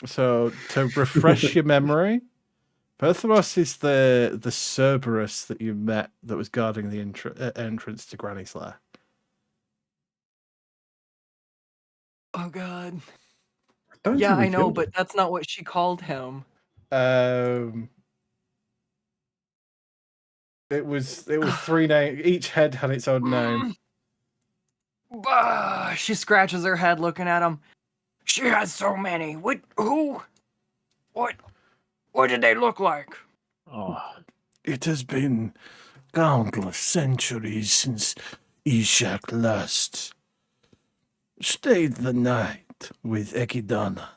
So, to refresh your memory, Perthamos is the Cerberus that you met that was guarding the entrance to Granny's lair. Oh god. Don't Yeah, think we I know, killed but him. that's not what she called him. Um, It was 3 names. Each head had its own name. She scratches her head looking at him. She has so many. Who? What did they look like? Oh, It has been countless centuries since Ishaq last stayed the night with Ekidana,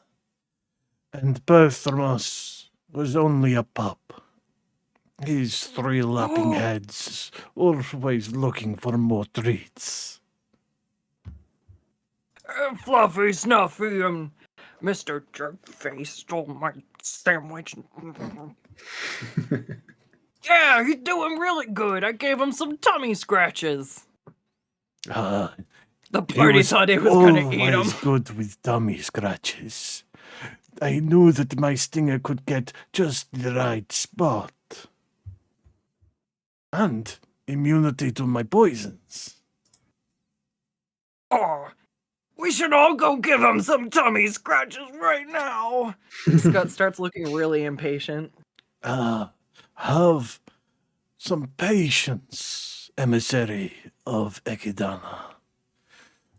and Berthros was only a pup. His 3 lapping heads, always looking for more treats. Fluffy, Snuffy, and Mr. Jerkface stole my sandwich. Yeah, he's doing really good. I gave him some tummy scratches. The He party was thought it was gonna eat him. always good with tummy scratches. I knew that my stinger could get just the right spot. And immunity to my poisons. Oh, we should all go give him some tummy scratches right now. Skuttz starts looking really impatient. Have some patience, emissary of Ekidana.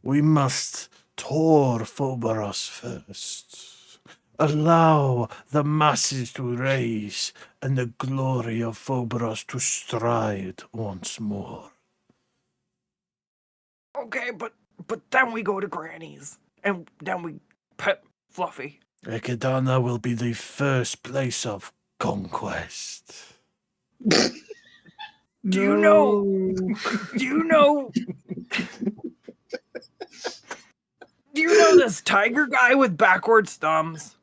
We must tour Phoberos first. Allow the masses to rise and the glory of Phoberos to stride once more. Okay, but then we go to Granny's, and then we pet Fluffy. Ekidana will be the first place of conquest. Do you know? Do you know? Do you know this tiger guy with backwards thumbs?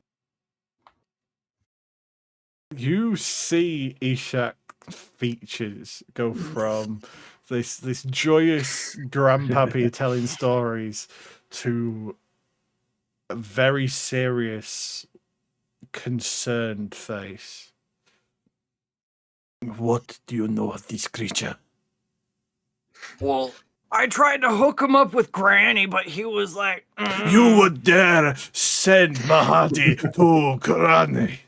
You see Ishaq features go from this joyous grandpappy telling stories to a very serious, concerned face. What do you know of this creature? Well, I tried to hook him up with Granny, but he was like, You would dare send Mahadi to Granny,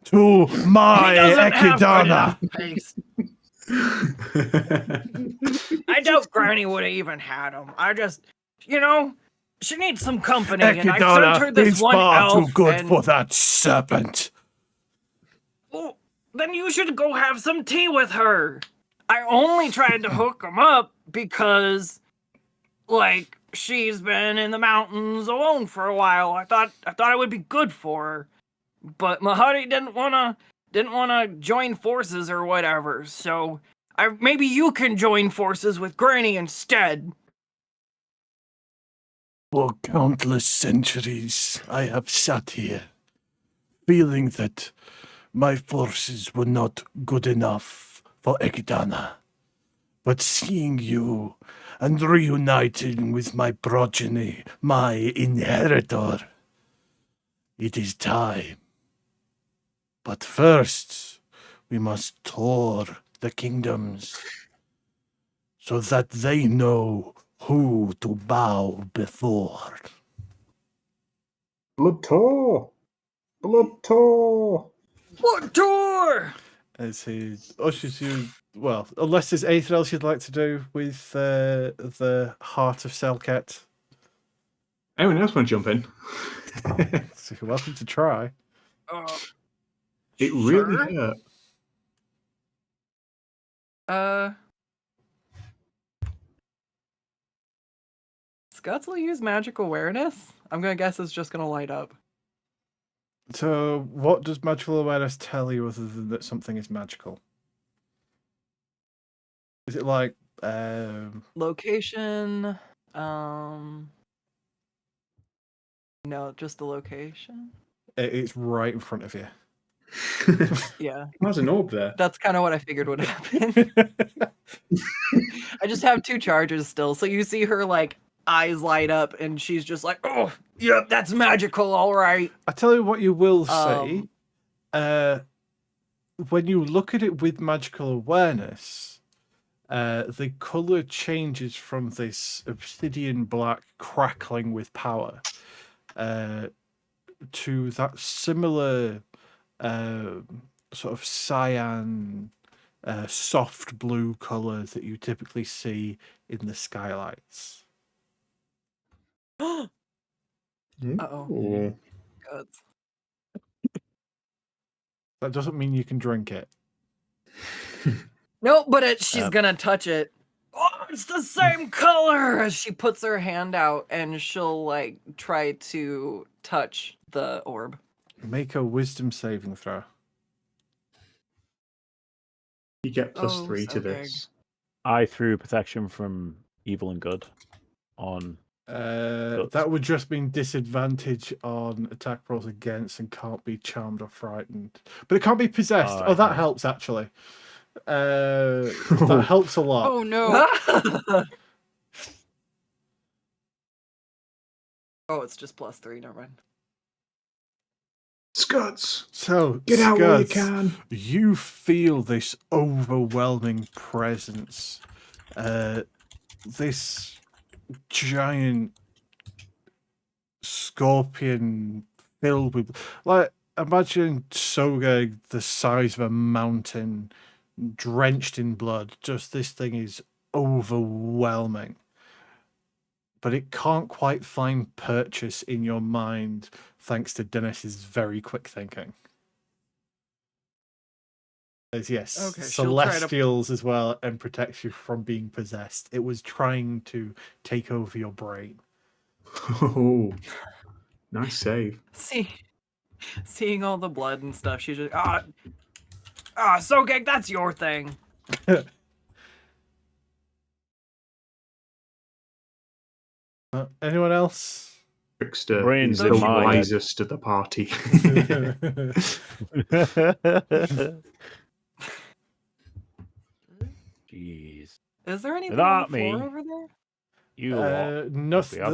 to my He doesn't have good Ekidana. enough pace. I doubt Granny would have even had him. I just, she needs some company, and I sent her Ekidana this is one far elf. too good and, for that serpent. Well, then you should go have some tea with her. I only tried to hook him up because, she's been in the mountains alone for a while. I thought it would be good for her, but Mahadi didn't wanna join forces or whatever. So maybe you can join forces with Granny instead. For countless centuries, I have sat here, feeling that my forces were not good enough for Ekidana. But seeing you and reuniting with my progeny, my inheritor, it is time. But first, we must tour the kingdoms so that they know who to bow before. Blood tour! Blood tour! What tour? As he ushers you, well, unless there's anything else you'd like to do with the heart of Selket. Anyone else want to jump in? So you're welcome to try. It really hurt. Skuttz will use magic awareness. I'm gonna guess it's just gonna light up. So what does magical awareness tell you other than that something is magical? Is it like Location. No, just the location. it's right in front of you? Yeah, There's an orb there. that's kind of what I figured would happen. I just have 2 charges still, so you see her eyes light up, and she's just like, "Oh, yep, that's magical, all right." I tell you what you will see. When you look at it with magical awareness, the colour changes from this obsidian black crackling with power to that similar sort of cyan soft blue color that you typically see in the skylights. Uh-oh. Ooh. God. That doesn't mean you can drink it. No, but she's Um, gonna touch it. Oh, it's the same color! As she puts her hand out and she'll like try to touch the orb. Make a wisdom saving throw. You get plus Oh, 3 to Sogeg. this. I threw protection from evil and good on. That would just mean disadvantage on attack rolls against and can't be charmed or frightened. But it can't be possessed. Oh, Oh, that nice. helps actually. That helps a lot. Oh no. Oh, it's just plus 3, never mind. Skuttz! So, Get out while you Skuttz, can! you feel this overwhelming presence. This giant scorpion filled with, like, imagine Sogeg the size of a mountain, drenched in blood. Just this thing is overwhelming. But it can't quite find purchase in your mind thanks to Dennis's very quick thinking. There's, yes, Okay, she'll try to- celestials as well, and protects you from being possessed. It was trying to take over your brain. Oh, nice save. Seeing all the blood and stuff, she's just Sogeg, that's your thing. Anyone else? Trickster Brains is in the my head. wisest of the party. Jeez. Is there anything Not on the floor me. over there? You lot.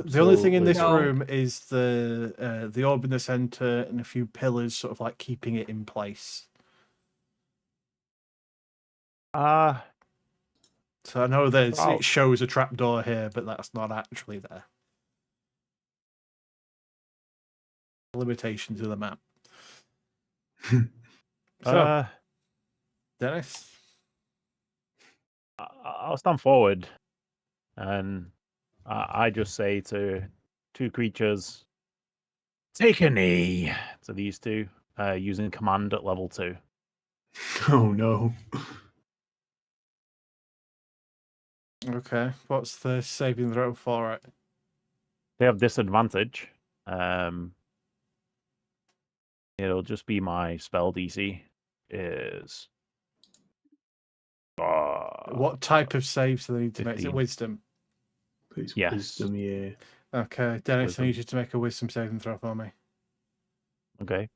The only thing in this No. room is the orb in the center and a few pillars, sort of like keeping it in place. So I know there's Oh. it shows a trapdoor here, but that's not actually there. Limitations of the map. So, Dennis, I'll stand forward, and I just say to two creatures, "Take a knee." To these two, using command at level 2. Oh no. okay, what's the saving throw for it? They have disadvantage. It'll just be my spell DC is. What type of saves do they need to make? Is it 15. wisdom? It's Yes. wisdom, yeah. Okay, Dennis, Wisdom. I need you to make a wisdom saving throw for me. Okay.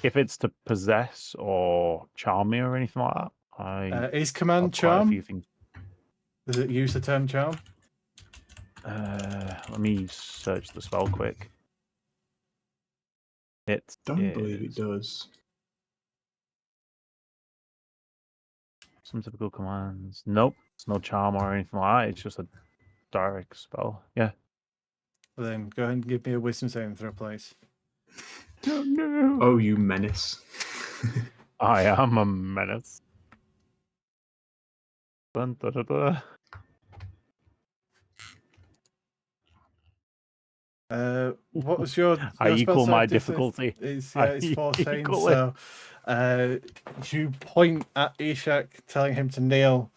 If it's to possess or charm me or anything like that, I Is have command quite a few charm? things. Does it use the term charm? Let me search the spell quick. It Don't believe it is does. some typical commands. Nope, it's no charm or anything like that. It's just a direct spell. Yeah. Then go ahead and give me a wisdom saving throw, please. Oh no! Oh, you menace. I am a menace. Dun, da, da, da. What was your I spell equal my save? difficulty. It's I 14. equal it. So you point at Ishaq, telling him to kneel,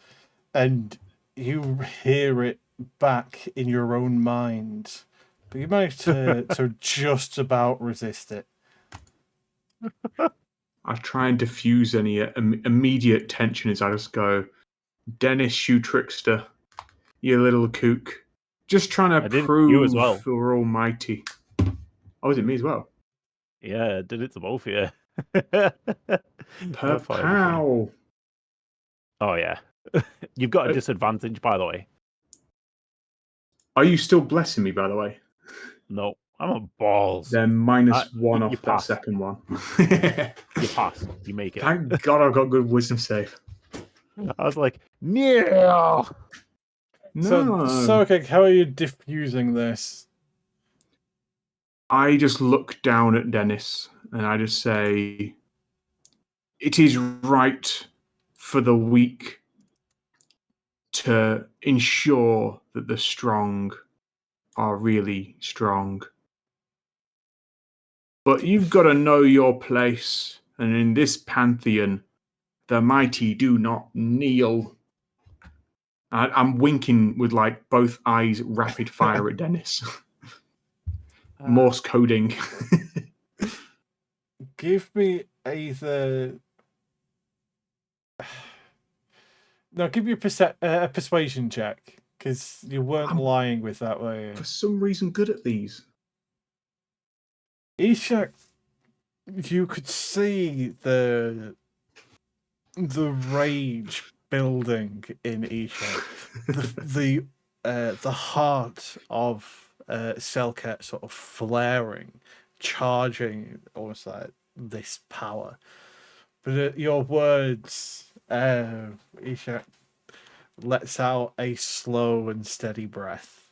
and you hear it back in your own mind. But you manage to just about resist it. I try and diffuse any immediate tension as I just go, Dennis, you trickster, you little kook. Just trying I to did prove you as well. you're almighty. Oh, is it me as well? Yeah, I did it to both of you. Pow. Oh yeah. You've got a Oh. disadvantage, by the way. Are you still blessing me, by the way? No, I'm a balls. Then minus one you off that pass. second one. You pass. You make it. Thank God I've got good wisdom save. I was like, no. No. So okay, how are you diffusing this? I just look down at Dennis and I just say, it is right for the weak to ensure that the strong are really strong. But you've got to know your place, and in this pantheon, the mighty do not kneel. I'm winking with like both eyes rapid fire at Dennis. Morse coding. Give me either. No, give me a persuasion check, because you weren't I'm- lying with that, were you? For some reason, good at these. Ishaq, you could see the rage building in Ishaq. The heart of Selket sort of flaring, charging, almost like this power. But your words, Ishaq lets out a slow and steady breath.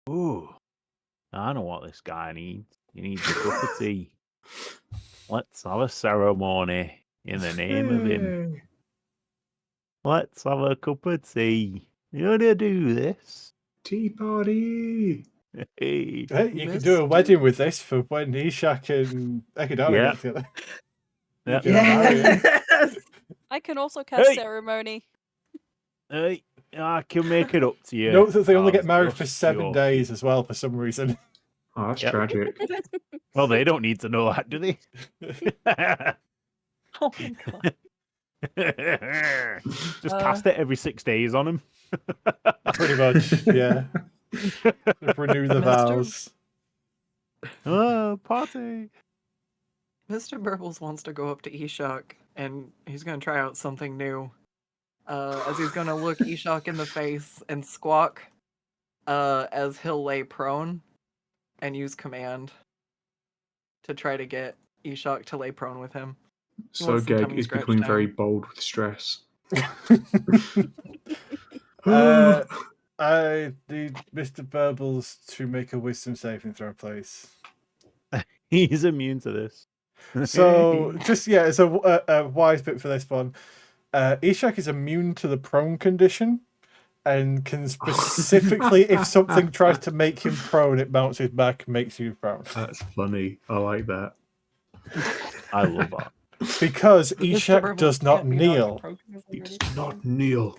Ooh, I know what this guy needs. He needs a cup of tea. Let's have a ceremony in the name of him. Hey. Let's have a cup of tea. You gonna do this? Tea party. Hey. Hey, you could do a Mister- wedding with this for when Ishaq and Ekidana Yeah. get together. Yeah. You can marry him. Yes. I can also cast Hey! ceremony. Hey, I can make it up to you. Note that they only I get was married for just 7 joking. days as well, for some reason. Oh, that's Yep. tragic. Well, they don't need to know that, do they? Oh my god. Just cast it every 6 days on him. Pretty much, yeah. Renew the Mr. vows. Oh, party. Mr. Burbles wants to go up to Ishaq, and he's going to try out something new. As he's going to look Ishaq in the face and squawk, as he'll lay prone and use command to try to get Ishaq to lay prone with him. He wants some Sogeg tummy is scratch becoming very down. bold with stress. I need Mr. Burbles to make a wisdom saving throw, please. He's immune to this. So, just, yeah, it's a wise bit for this one. Ishaq is immune to the prone condition and can specifically, if something tries to make him prone, it bounces back and makes you prone. That's funny. I like that. I love that. Because But Mr. Ishaq Burbles does not can't be knocked kneel. prone because He he's does already not kneel.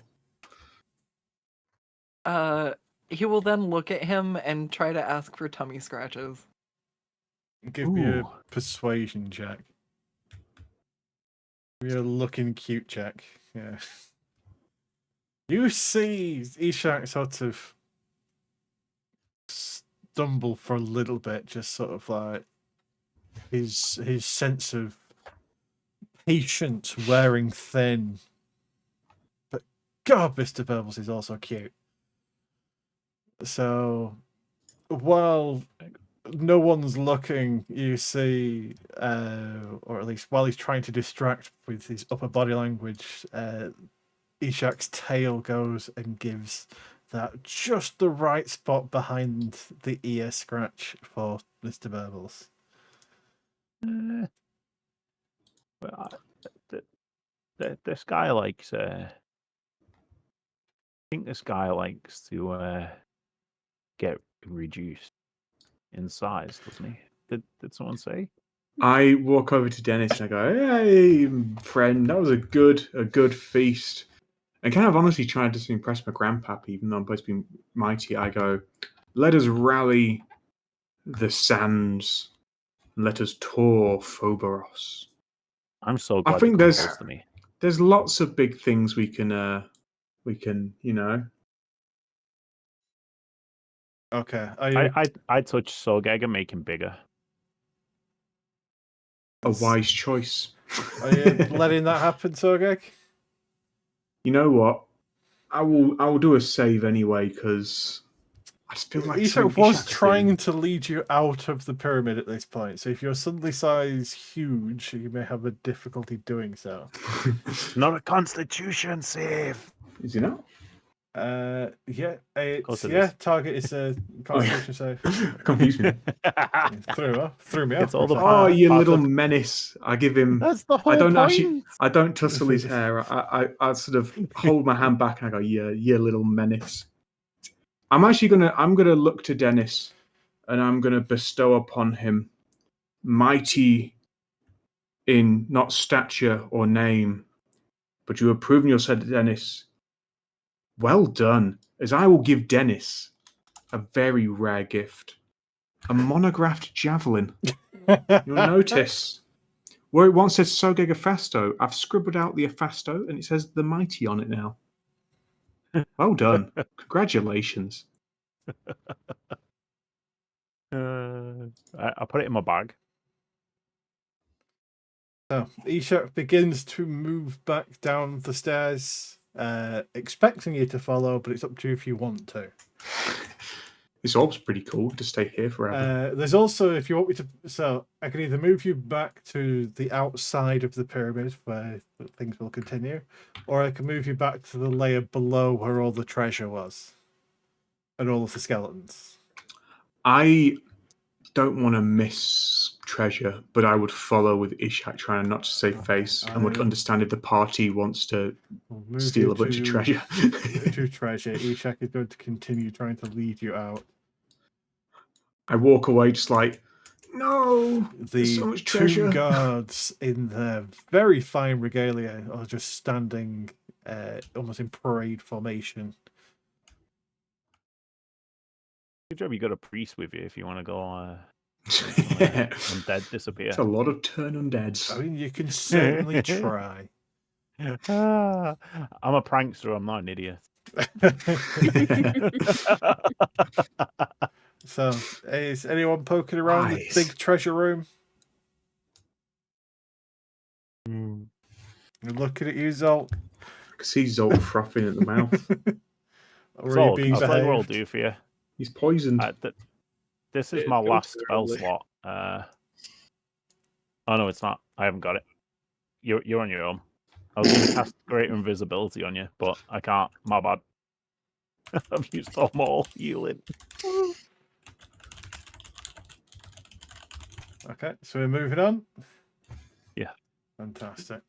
He will then look at him and try to ask for tummy scratches. Give me a Ooh. persuasion check. Give me a looking cute check. Yeah. You see Ishaq sort of stumble for a little bit, just sort of like his sense of patience wearing thin. But God, Mr. Burbles is also cute. So while no one's looking, you see, or at least while he's trying to distract with his upper body language, Ishaq's tail goes and gives that just the right spot behind the ear scratch for Mr. Burbles. This guy likes. I think this guy likes to get reduced in size, doesn't he? Did someone say? I walk over to Dennis and I go, "Hey, friend, that was a good feast." And kind of honestly trying to impress my grandpappy, even though I'm supposed to be mighty. I go, "Let us rally the sands, and let us tour Phoberos." I'm so I glad think you come there's- close to me. There's lots of big things we can, Okay. Are you, I touch Sogeg and make him bigger. a wise choice. are you letting that happen, Sogeg? You know what? I will do a save anyway because I just feel like Ishaq was Ishaq's trying been- to lead you out of the pyramid at this point, so if you're suddenly size huge, you may have a difficulty doing so. Not a constitution save. Is he not? Yeah, course it's it is. target is a Constitution save. Confused me. Threw me off. It's all the Oh, you part little of- menace! I give him. That's the whole I don't point. actually. I don't tussle his hair. I sort of hold my hand back and I go, "Yeah, you little menace." I'm gonna look to Dennis, and I'm gonna bestow upon him mighty in not stature or name, but you have proven yourself, Dennis. Well done, as I will give Dennis a very rare gift, a monographed javelin. You'll notice where it once said Sogeg Afasto, I've scribbled out the Afasto and it says the mighty on it now. Well done. Congratulations. I put it in my bag. So Ishaq begins to move back down the stairs, expecting you to follow, but it's up to you if you want to. This orb's pretty cool to stay here forever. There's also, if you want me to, so I can either move you back to the outside of the pyramid where things will continue, or I can move you back to the layer below where all the treasure was and all of the skeletons. I don't want to miss treasure, but I would follow with Ishaq trying not to save face and would understand if the party wants to steal a bunch of treasure. To treasure. Ishaq is going to continue trying to lead you out. I walk away just like, no, there's The so much two treasure. guards in their very fine regalia are just standing almost in parade formation. Good job you got a priest with you if you want to go Yeah. undead disappear. It's a lot of turn undeads. I mean, you can certainly try. I'm a prankster, I'm not an idiot. So, is anyone poking around the Nice. big treasure room? Mm. You're looking at you, Zolk. I can see Zolt frothing at the mouth. Or are you So, being I'll tell you what I'll behaved? do for you. He's poisoned. This is Yeah, my don't last do it, spell really. slot. Oh no, it's not. I haven't got it. You're on your own. I was going to cast Greater Invisibility on you, but I can't. My bad. I've used all my healing. Okay, so we're moving on. Yeah. Fantastic.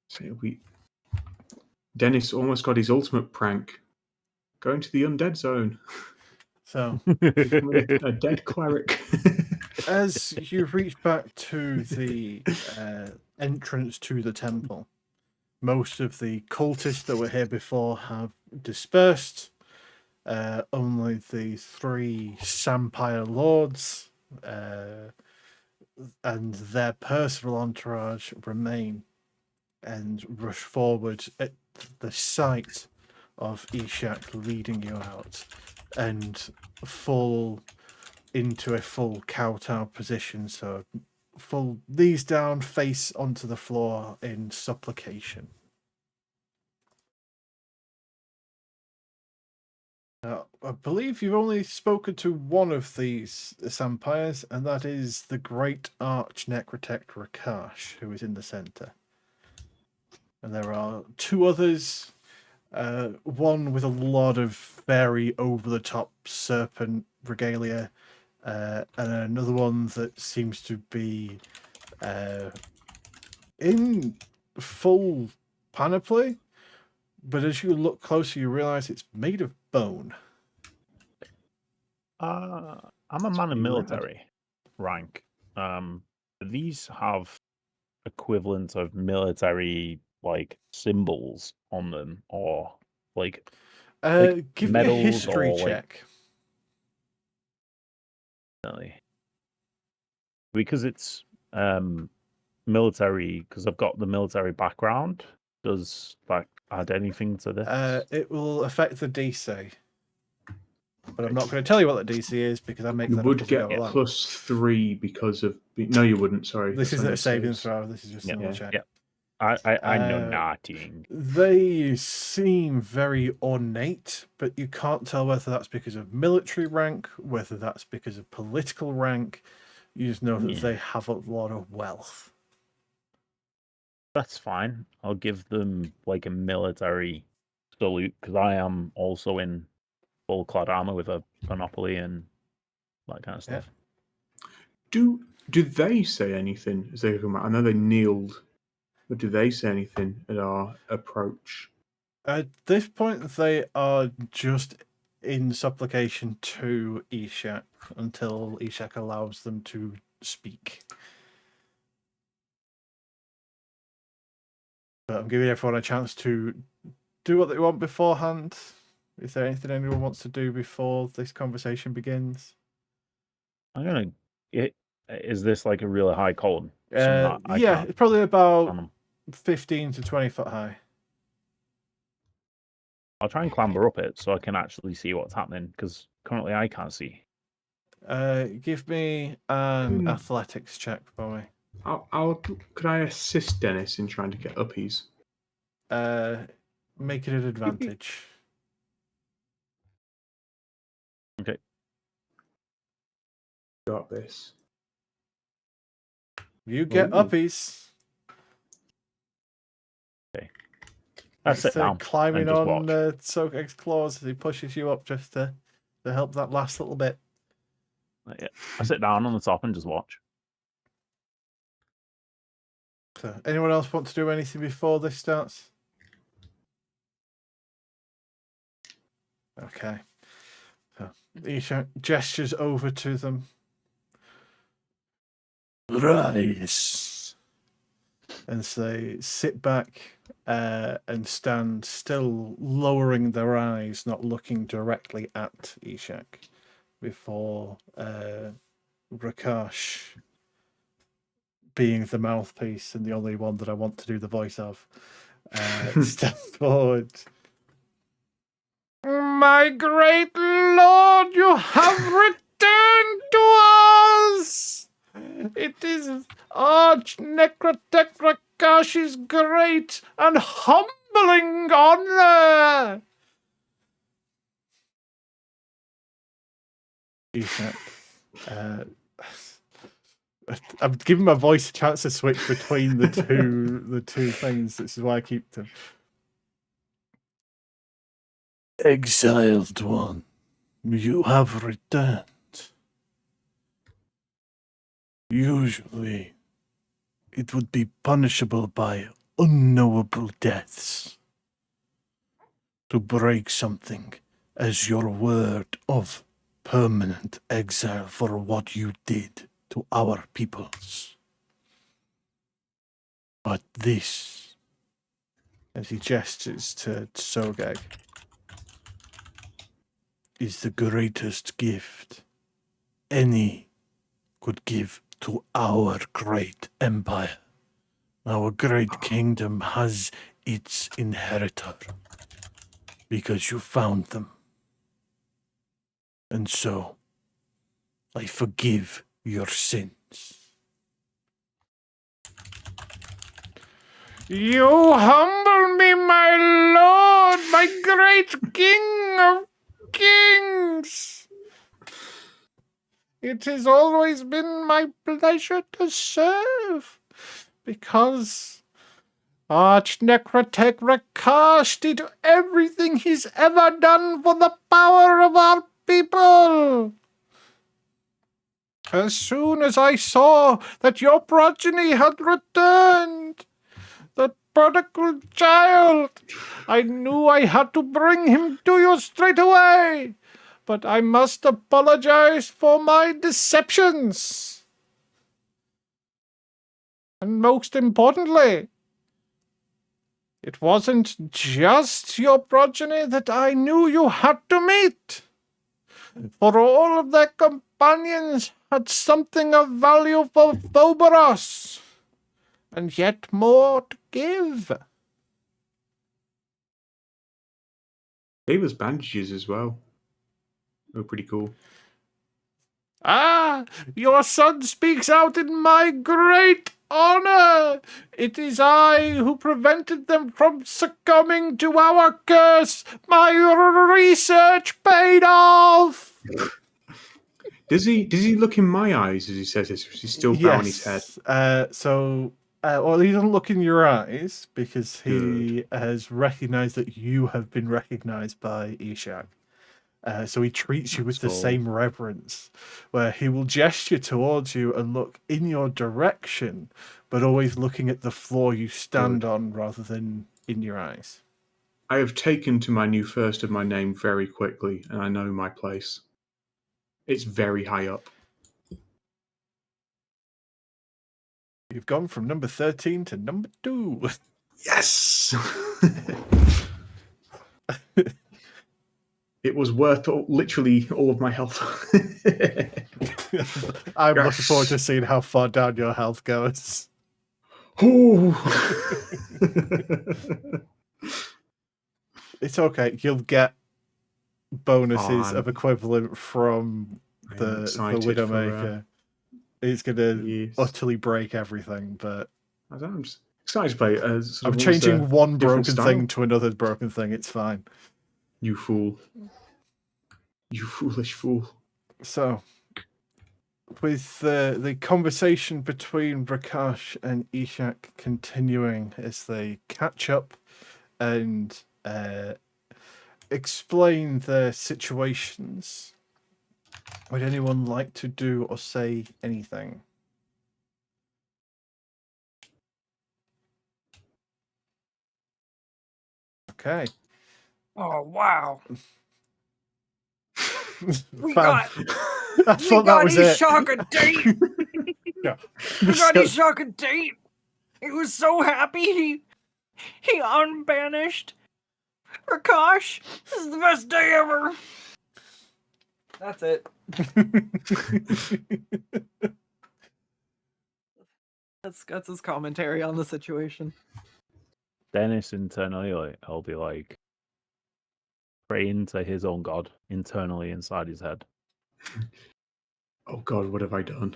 So Dennis almost got his ultimate prank. Going to the undead zone. So, Becoming a dead cleric. as you reach back to the entrance to the temple, most of the cultists that were here before have dispersed. Only the 3 Sampire lords and their personal entourage remain and rush forward at the sight of Ishaq leading you out and fall into a full kowtow position. So full knees down, face onto the floor in supplication. I believe you've only spoken to one of these Sampires, and that is the Great Arch Necrotect Rakash, who is in the centre. And there are 2 others, one with a lot of very over-the-top serpent regalia, and another one that seems to be in full panoply, but as you look closer, you realise it's made of bone. I'm a man in military rank. These have equivalent of military like symbols on them, or like Give me a medals history or, like, check. because it's military, because I've got the military background. Does that add anything to this? It will affect the DC. But I'm not going to tell you what the DC is because I make You that would up as we get go along. +3 because of. No, you wouldn't. Sorry. This That's isn't only a saving saves. throw. This is just a normal check. Yeah. I know nothing. They seem very ornate, but you can't tell whether that's because of military rank, whether that's because of political rank. You just know that they have a lot of wealth. That's fine. I'll give them like a military extra loot because I am also in full clad armor with a panoply and that kind of stuff. Do they say anything as they come out? I know they kneeled, but do they say anything at our approach? At this point, they are just in supplication to Ishaq until Ishaq allows them to speak. But I'm giving everyone a chance to do what they want beforehand. Is there anything anyone wants to do before this conversation begins? I'm gonna. Is this like a really high column? Something that I Yeah, can't it's probably about climb on? 15 to 20 foot high. I'll try and clamber up it so I can actually see what's happening because currently I can't see. Give me an athletics check for me. Could I assist Dennis in trying to get uppies? Make it an advantage. Okay. Got this. You get Ooh. uppies. I sit down climbing and just on watch. Sogeg's claws as he pushes you up just to help that last little bit. Yeah. I sit down on the top and just watch. So, anyone else want to do anything before this starts? Okay. So, Ishaq gestures over to them. Rise. And so they sit back and stand still, lowering their eyes, not looking directly at Ishaq, before Rakash, being the mouthpiece and the only one that I want to do the voice of, steps forward. My great lord, you have returned to us! It is Arch Necrotech Rakash's great and humbling honor! Ishaq, I'm giving my voice a chance to switch between the two things. This is why I keep them. Exiled one, you have returned. Usually, it would be punishable by unknowable deaths. To break something as your word of permanent exile for what you did to our peoples. But this, As he gestures to Sogeg, is the greatest gift any could give to our great empire. Our great kingdom has its inheritor because you found them. And so, I forgive your sins. You humble me, my lord, my great king of kings. It has always been my pleasure to serve, because Arch Necrotech Rakash did everything he's ever done for the power of our people. As soon as I saw that your progeny had returned, the prodigal child, I knew I had to bring him to you straight away. But I must apologize for my deceptions. And most importantly, it wasn't just your progeny that I knew you had to meet. For all of their companions had something of value for Phoberos, and yet more to give. Gave us bandages as well. They were pretty cool. Ah, your son speaks out in my great honor. It is I who prevented them from succumbing to our curse. My research paid off. Does he look in my eyes as he says this, or is he still bowing his head? So well, he doesn't look in your eyes because he has recognized that you have been recognized by Ishaq. So he treats you with the same reverence, where he will gesture towards you and look in your direction, but always looking at the floor you stand on rather than in your eyes. I have taken to my new first of my name very quickly, and I know my place. It's very high up. You've gone from number 13 to number 2. Yes! It was worth literally all of my health. I'm looking forward to seeing how far down your health goes. It's okay. You'll get bonuses of equivalent from the Widowmaker. It's going to utterly break everything, but I'm just excited to play. I'm changing one broken style. thing to another broken thing. It's fine. You fool. You foolish fool. So, with the conversation between Prakash and Ishaq continuing as they catch up and explain their situations, would anyone like to do or say anything? Okay. Oh wow! We Fam, got I thought that was it. Ishaq a date. Yeah. We got Ishaq a date. He was so happy. He unbanished. Prakash, this is the best day ever. That's it. That's Skutt's commentary on the situation. Dennis internally, I'll be like praying to his own god internally inside his head. Oh God, what have I done?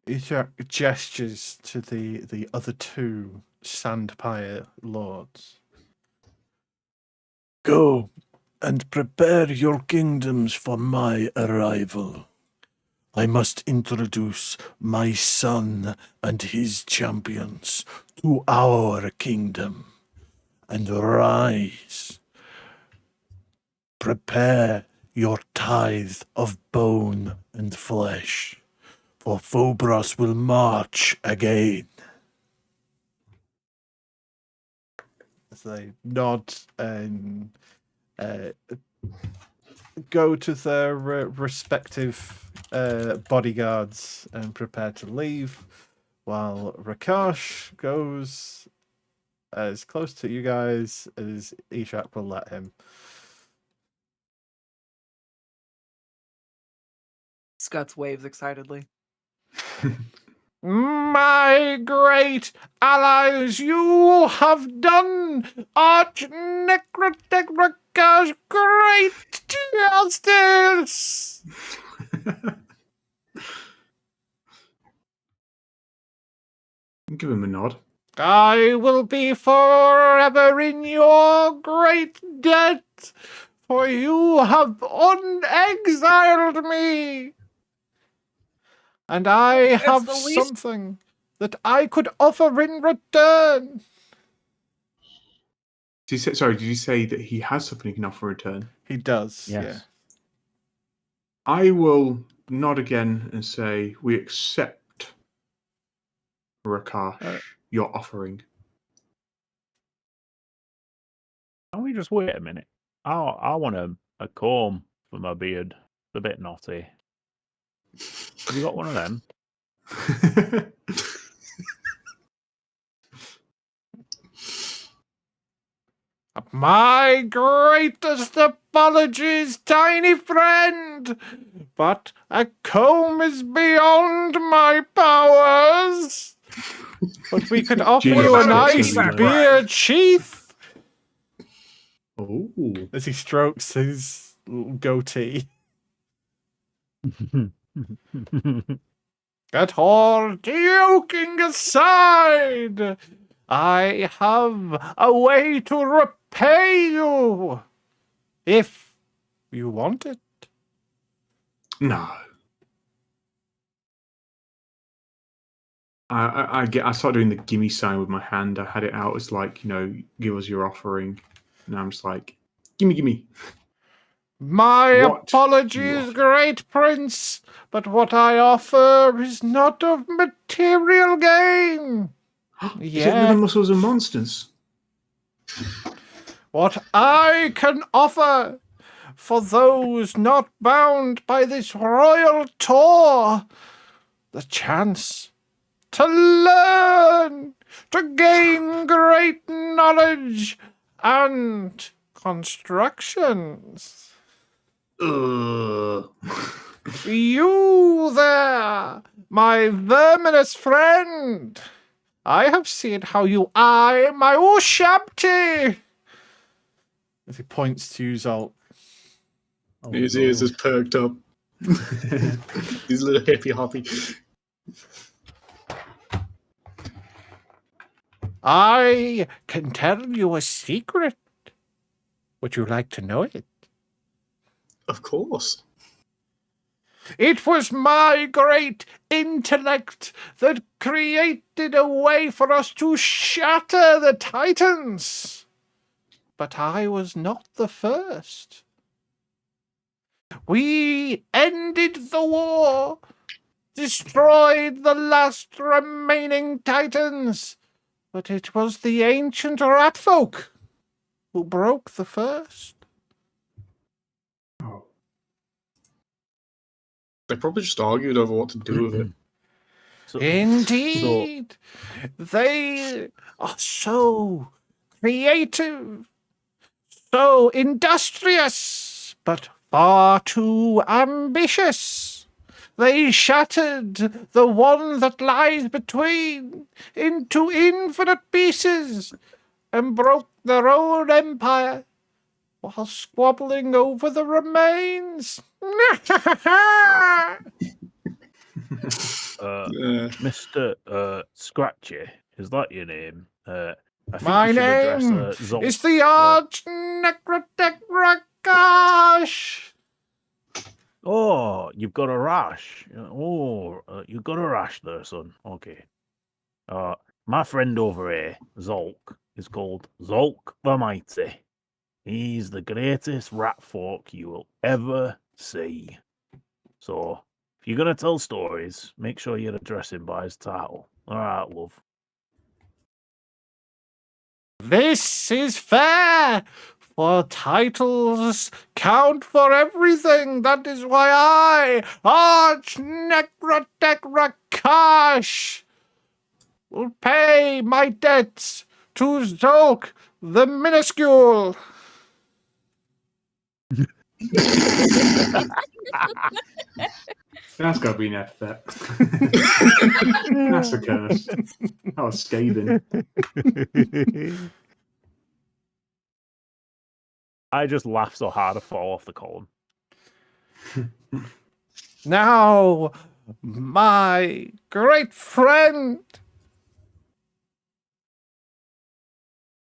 Ishaq gestures to the other two Sandpire lords. Go and prepare your kingdoms for my arrival. I must introduce my son and his champions to our kingdom. And rise. Prepare your tithe of bone and flesh, for Phobos will march again. As they nod and go to their respective bodyguards and prepare to leave, while Prakash goes as close to you guys as Ishaq will let him. Skutt's waves excitedly. My great allies, you have done Arch-Necrotic Prakash great justice! Give him a nod. I will be forever in your great debt, for you have unexiled me. And I have something that I could offer in return. Did you say that he has something he can offer in return? He does, Yes. yeah. I will nod again and say, we accept, Prakash, your offering. Can we just wait a minute? I want a comb for my beard. It's a bit knotty. Have you got one of them? My greatest apologies, tiny friend, but a comb is beyond my powers. But we could offer you a nice beard sheath. Oh. As he strokes his goatee. But all joking aside, I have a way to repay you, if you want it. No. I started doing the gimme sign with my hand. I had it out as like, give us your offering. And I'm just like, gimme. My What you apologies, offer? great prince, but what I offer is not of material gain. Is it another Muscles and Monsters? What I can offer for those not bound by this royal tour, the chance to learn, to gain great knowledge and constructions. Ugh. You there, my verminous friend. I have seen how you eye my Ushabti. As he points to Zolk. His ears is perked up. He's a little hippy hoppy. I can tell you a secret. Would you like to know it? Of course. It was my great intellect that created a way for us to shatter the Titans. But I was not the first. We ended the war, destroyed the last remaining Titans, but it was the ancient rat folk who broke the first. Oh. They probably just argued over what to do with it. Indeed, they are so creative, so industrious, but far too ambitious. They shattered the one that lies between into infinite pieces and broke their own empire while squabbling over the remains. Mr. Scratchy, is that your name? I think My you should address name Zolk. is the Arch Necrotekrakash. Oh, you've got a rash. Oh, you've got a rash there, son. Okay. My friend over here, Zolk, is called Zolk the Mighty. He's the greatest rat folk you will ever see. So, if you're going to tell stories, make sure you address him by his title. All right, love. This is fair, for titles count for everything. That is why I, Arch Necrotekrakash, will pay my debts to Zolk the Minuscule. That's got to be an epithet. That's a curse. That was scathing. I just laugh so hard I fall off the column. Now, my great friend,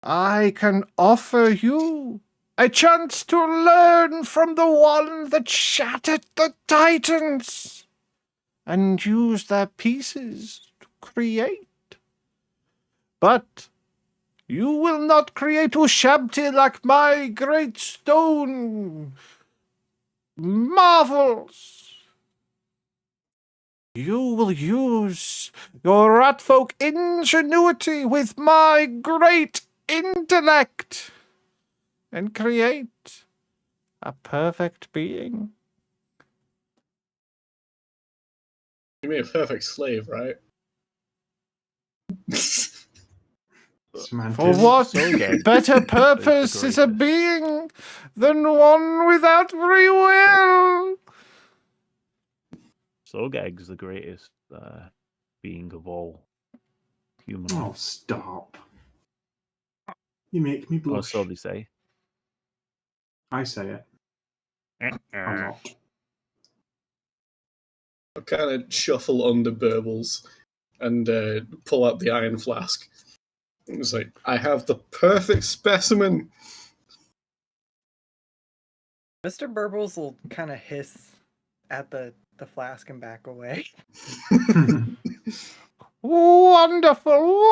I can offer you a chance to learn from the one that shattered the Titans and use their pieces to create. But you will not create Ushabti like my great stone marvels. You will use your ratfolk ingenuity with my great intellect and create a perfect being. You mean a perfect slave, right? Semantics. For what Sogeg better is the purpose is a greatest. being than one without free will? Sogeg's the greatest being of all human. Oh, stop. You make me Or blush. so they say. I say it. I'm not. I kind of shuffle under Burbles and pull out the iron flask. It's like, I have the perfect specimen. Mr. Burbles will kind of hiss at the flask and back away. Wonderful,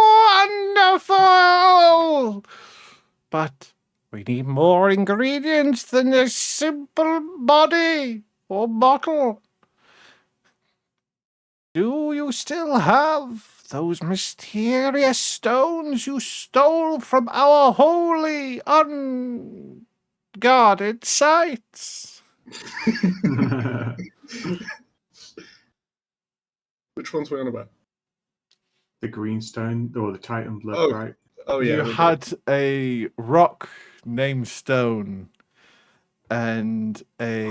wonderful! But we need more ingredients than a simple body or bottle. Do you still have those mysterious stones you stole from our holy, unguarded sites? Which one's we on about? The greenstone or the Titan blood, Oh. right? Oh yeah, You we had a rock named Stone and a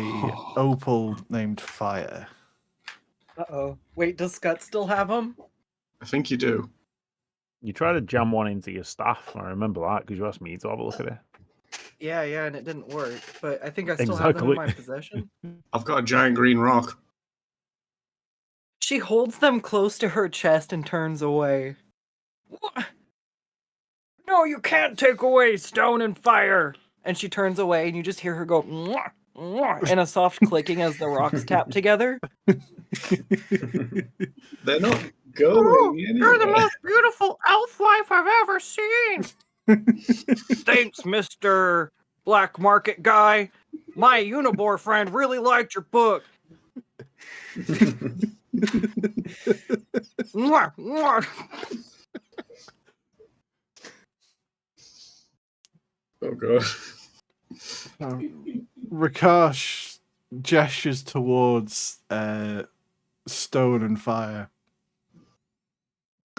opal named Fire. Uh-oh. Wait, does Skuttz still have them? I think you do. You tried to jam one into your staff. I remember that because you asked me to have a look at it. Yeah, and it didn't work, but I think I still have them in my possession. I've got a giant green rock. She holds them close to her chest and turns away. What? No, you can't take away stone and fire! And she turns away, and you just hear her go, "Mwah, mwah," and a soft clicking as the rocks tap together. They're not going anywhere. You're the most beautiful elf wife I've ever seen! Thanks, Mr. Black Market Guy. My Unibor friend really liked your book. Mwah, mwah. Oh god. Rakash gestures towards Stone and Fire.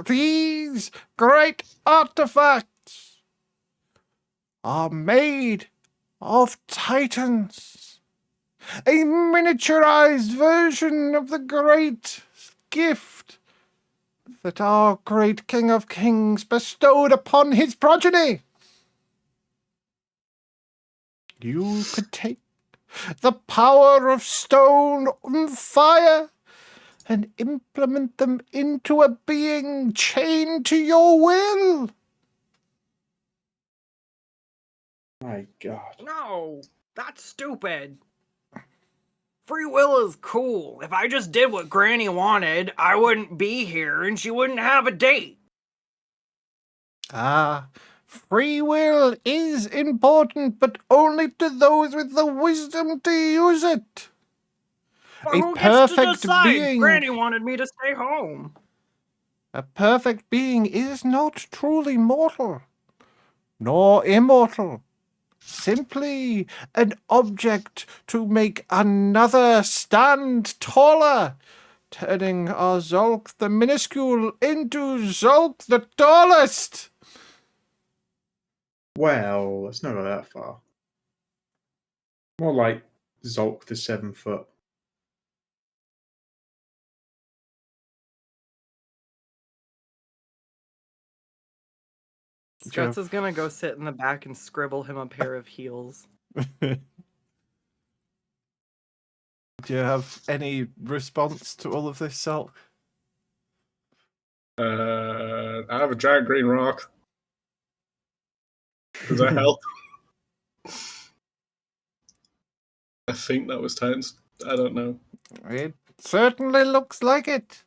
These great artifacts are made of titans. A miniaturized version of the great gift that our great King of Kings bestowed upon his progeny. You could take the power of stone and fire and implement them into a being chained to your will. My God. No, that's stupid. Free will is cool. If I just did what Granny wanted, I wouldn't be here and she wouldn't have a date. Ah, free will is important, but only to those with the wisdom to use it. But A who gets to perfect decide? being. Granny wanted me to stay home. A perfect being is not truly mortal, nor immortal. Simply an object to make another stand taller, turning our Zolk the minuscule into Zolk the tallest. Well, let's not go that far. More like Zolk the 7 foot. Skuttz is gonna go sit in the back and scribble him a pair of heels. Do you have any response to all of this, Salt? I have a giant green rock. Does that help? I think that was Titans. I don't know. It certainly looks like it.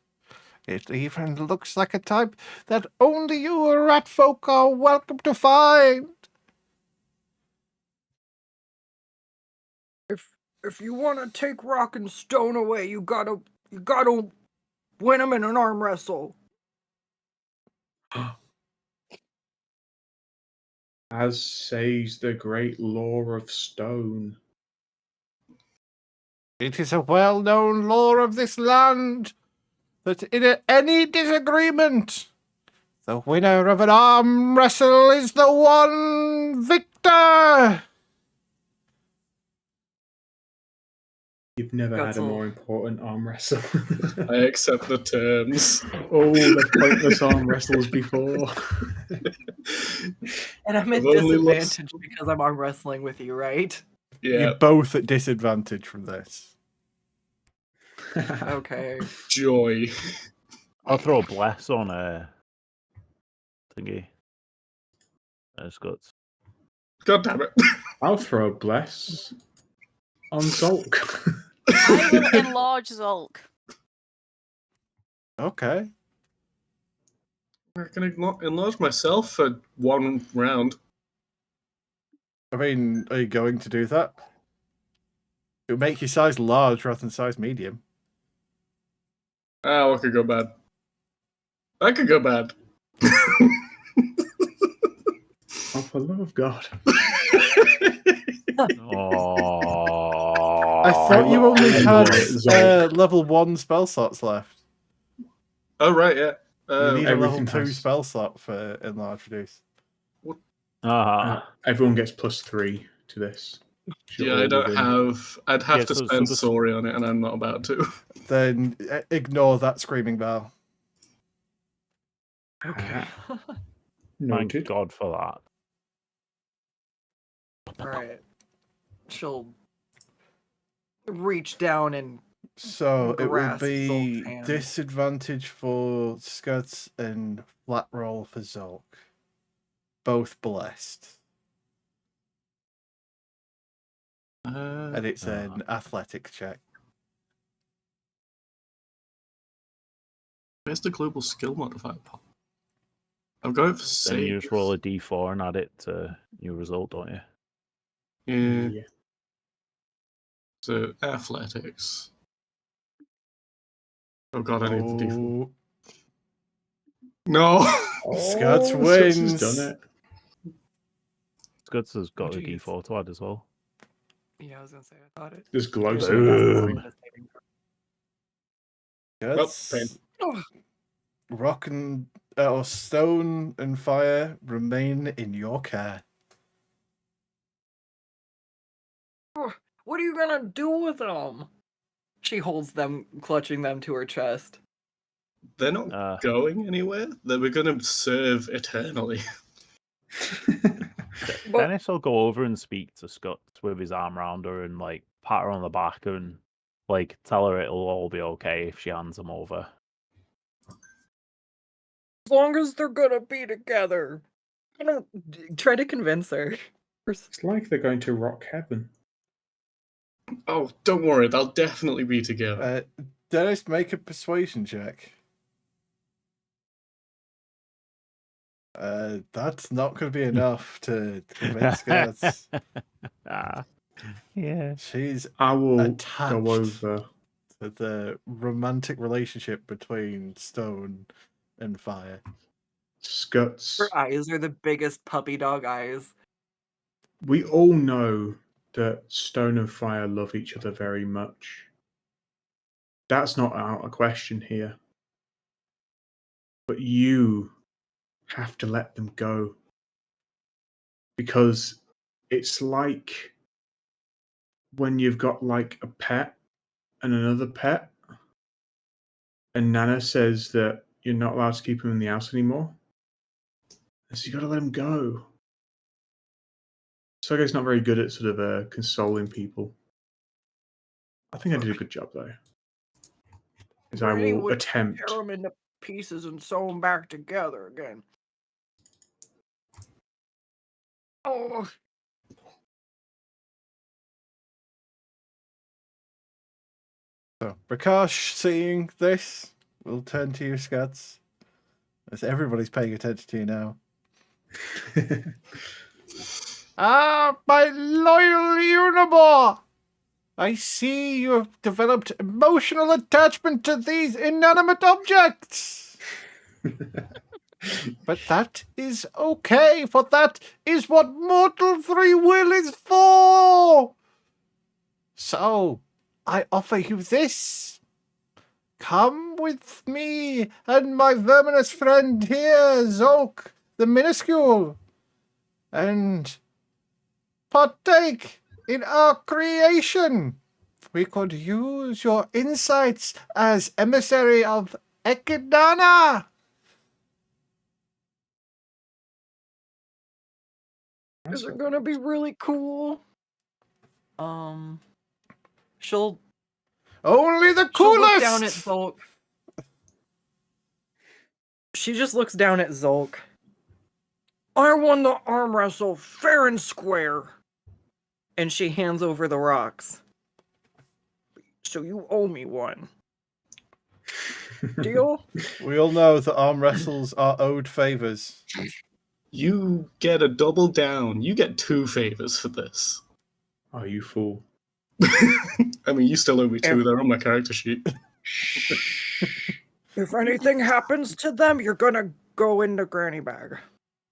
It even looks like a type that only you rat folk are welcome to find. If you want to take rock and stone away, you gotta win him in an arm wrestle. As says the great lore of stone. It is a well-known law of this land that in any disagreement, the winner of an arm wrestle is the one victor. You've never had a Gutzel. more important arm wrestle. I accept the terms. Oh, the pointless arm wrestles before. And I'm at I've only looked- disadvantage because I'm arm wrestling with you, right? Yeah, You're both at disadvantage from this. Okay. joy. I'll throw a bless on thingy. Skuttz. God damn it. I'll throw a bless on Zolk. I will enlarge Zolk. Okay. I can enlarge myself for one round. I mean, are you going to do that? It would make your size large rather than size medium. Oh, what could go bad? That could go bad. Oh, for the love of God. Oh, I thought you only I had love it, Zolk. level 1 spell slots left. Oh, right, yeah. You need a level everything 2 has- spell slot for Enlarge Reduce. Everyone gets +3 to this. Yeah, I don't have... I'd have Yeah, to so spend the- sorry on it, and I'm not about to. Then ignore that Screaming Bell. Okay. thank Noted. God for that. Alright. She'll reach down and So it will Grasp be Zolk's hand. disadvantage for Skuttz and flat roll for Zolk. Both blessed. And it's an athletic check. Where's the global skill modifier pop? I'm going for Then you save. just roll a d4 and add it to your result, don't you? Yeah. Yeah. So athletics. Oh god, I need the D4. Oh, No. Skuttz Skuttz has wins. done it. Skuttz has got Oh, a geez. d4 to add as well. yeah, I was gonna say I thought it. There's glows Boo. in the Boo. background. Skuttz, Oh, rock and or stone and fire remain in your care. what are you gonna do with them? She holds them, clutching them to her chest. They're not going anywhere. We're going to serve eternally. But Dennis will go over and speak to Skuttz with his arm around her and like pat her on the back and like tell her it'll all be okay if she hands him over. as long as they're gonna be together, I don't try to convince her. It's like they're going to rock heaven. Oh, don't worry. They'll definitely be together. Dennis, make a persuasion check. That's not going to be enough to convince Skuttz. Yeah. She's I will attached go over. to the romantic relationship between stone and fire. Skuttz. Her eyes are the biggest puppy dog eyes. We all know that stone and fire love each other very much. That's not out of question here. But you have to let them go. Because it's like when you've got like a pet and another pet, and Nana says that you're not allowed to keep him in the house anymore. So you got to let him go. Sogeg's not very good at sort of consoling people. I think I did a good job though. As I Granny will would attempt. tear them into pieces and sew them back together again. Oh, So, Prakash, seeing this, will turn to you, Skuttz. As everybody's paying attention to you now. My loyal Unibor! I see you have developed emotional attachment to these inanimate objects. But that is okay, for that is what mortal free will is for. So, I offer you this. Come with me and my verminous friend here, Zolk, the minuscule, and partake in our creation. We could use your insights as emissary of Ekidana. is it gonna be really cool? She'll Only the She'll coolest. look down at Zolk. She just looks down at Zolk. I won the arm wrestle fair and square. And she hands over the rocks. So you owe me one. Deal? We all know that arm wrestles are owed favors. You get a double down. You get 2 favors for this. Oh, you fool. I mean, you still owe me 2. They're on my character sheet. If anything happens to them, you're gonna go in the granny bag.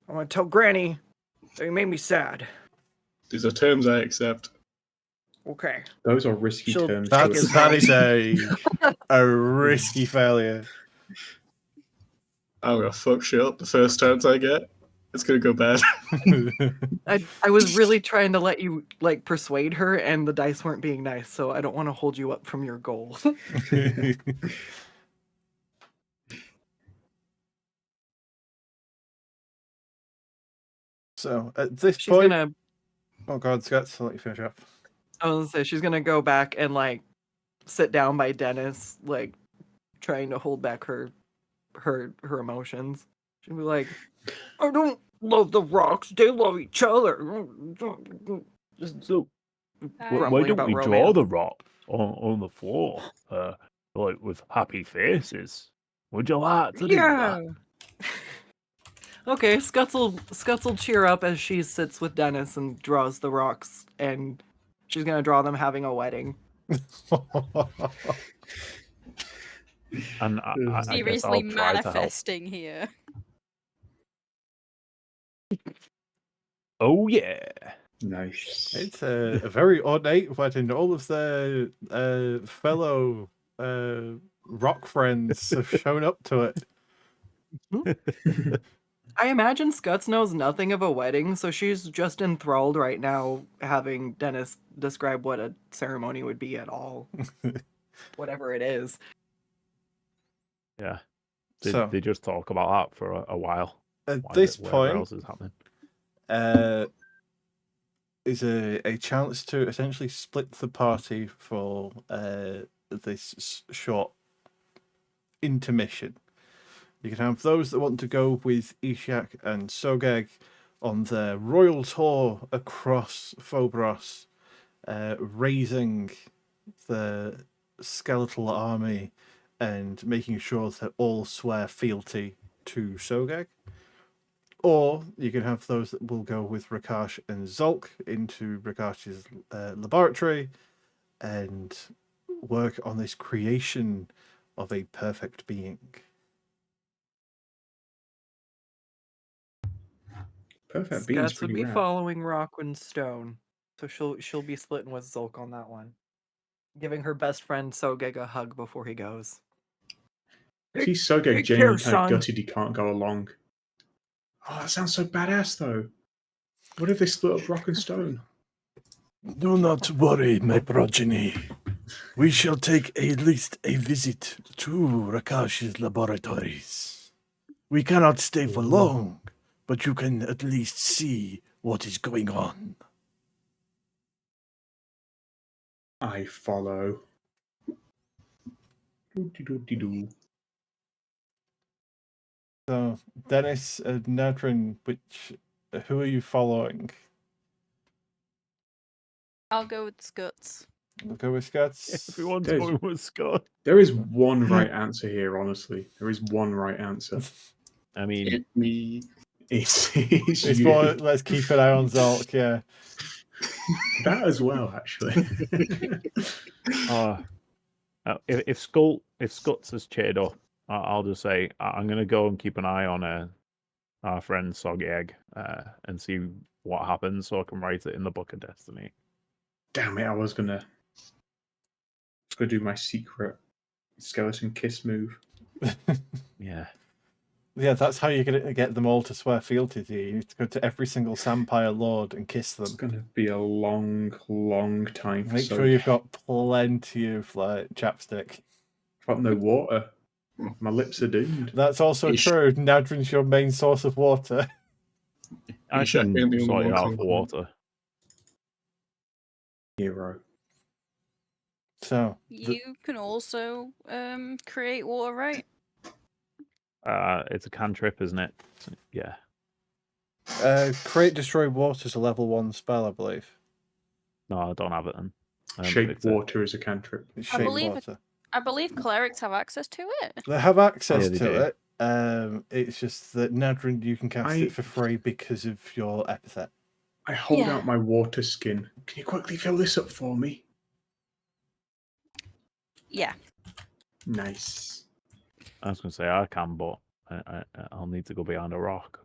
I'm gonna tell Granny that you made me sad. These are terms I accept. Okay. Those are risky She'll terms. check to his That accept. is a risky failure. I'm gonna fuck shit up the first chance I get. It's gonna go bad. I was really trying to let you like persuade her, and the dice weren't being nice, so I don't want to hold you up from your goal. So at this She's point, gonna. oh god, Scott, I'll let you finish up. I was gonna say she's gonna go back and like sit down by Dennis, like trying to hold back her emotions. She'll be like, "I don't love the rocks; they love each other." Just So why grumbling don't about we draw the romance. rock on the floor, like with happy faces? Would you like to do Yeah. that? Okay, Skuttz will cheer up as she sits with Dennis and draws the rocks, and she's gonna draw them having a wedding. And I guess Seriously I'll try to help. manifesting here. Oh yeah. Nice. It's a very ornate wedding. All of their fellow rock friends have shown up to it. I imagine Skuttz knows nothing of a wedding, so she's just enthralled right now having Dennis describe what a ceremony would be at all. Whatever it is. Yeah. So They just talk about that for a while. at While this whatever point, else is happening. is a chance to essentially split the party for this short intermission. You can have those that want to go with Ishaq and Sogeg on their royal tour across Phobos, raising the skeletal army and making sure that all swear fealty to Sogeg. Or you can have those that will go with Rakash and Zulk into Rakash's laboratory and work on this creation of a perfect being. Perfect beans Skuttz would pretty be rad. following Rockwind Stone, so she'll be splitting with Zulk on that one, giving her best friend Sogeg a hug before he goes. See, Sogeg Take genuinely care, kind of son. gutted he can't go along. Oh, that sounds so badass, though. What if they split up Rock and Stone? Do not worry, my progeny. We shall take at least a visit to Rakash's laboratories. We cannot stay for long, but you can at least see what is going on. I follow. Doo-dee-doo-dee-doo. So, Dennis and Nadrin, who are you following? I'll go with Skuttz. We'll go with Skuttz. Everyone's There's- going with Scott. There is one right answer here, honestly. There is one right answer. I mean, Hit me. It's It's you. more, let's keep an eye on Zulk, yeah. That as well, actually. if Skuttz has cheered up, I'll just say I'm gonna go and keep an eye on our friend Sogeg and see what happens, so I can write it in the Book of Destiny. Damn it, I was gonna do my secret skeleton kiss move. Yeah. Yeah, that's how you're going to get them all to swear fealty to you. You need to go to every single Sampire Lord and kiss them. It's gonna be a long, long time for Make sure you've got plenty of like chapstick. I've got no water. My lips are doomed. That's also Ish. true. Nadrin's your main source of water. I Ishaq can ain't the only sort it one out coming for from- water. Hero. So, You can also create water, right? It's a cantrip, isn't it? Yeah. create destroy water is a level 1 spell, I believe. No, I don't have it then. Shape It's a- water is a cantrip. It's I shape believe water. I believe clerics have access to it. They have access Yeah, they to do. it. It's just that Nadrin, you can cast it for free because of your epithet. I hold Yeah. out my water skin. Can you quickly fill this up for me? Yeah. Nice. I was going to say I can, but I'll need to go behind a rock.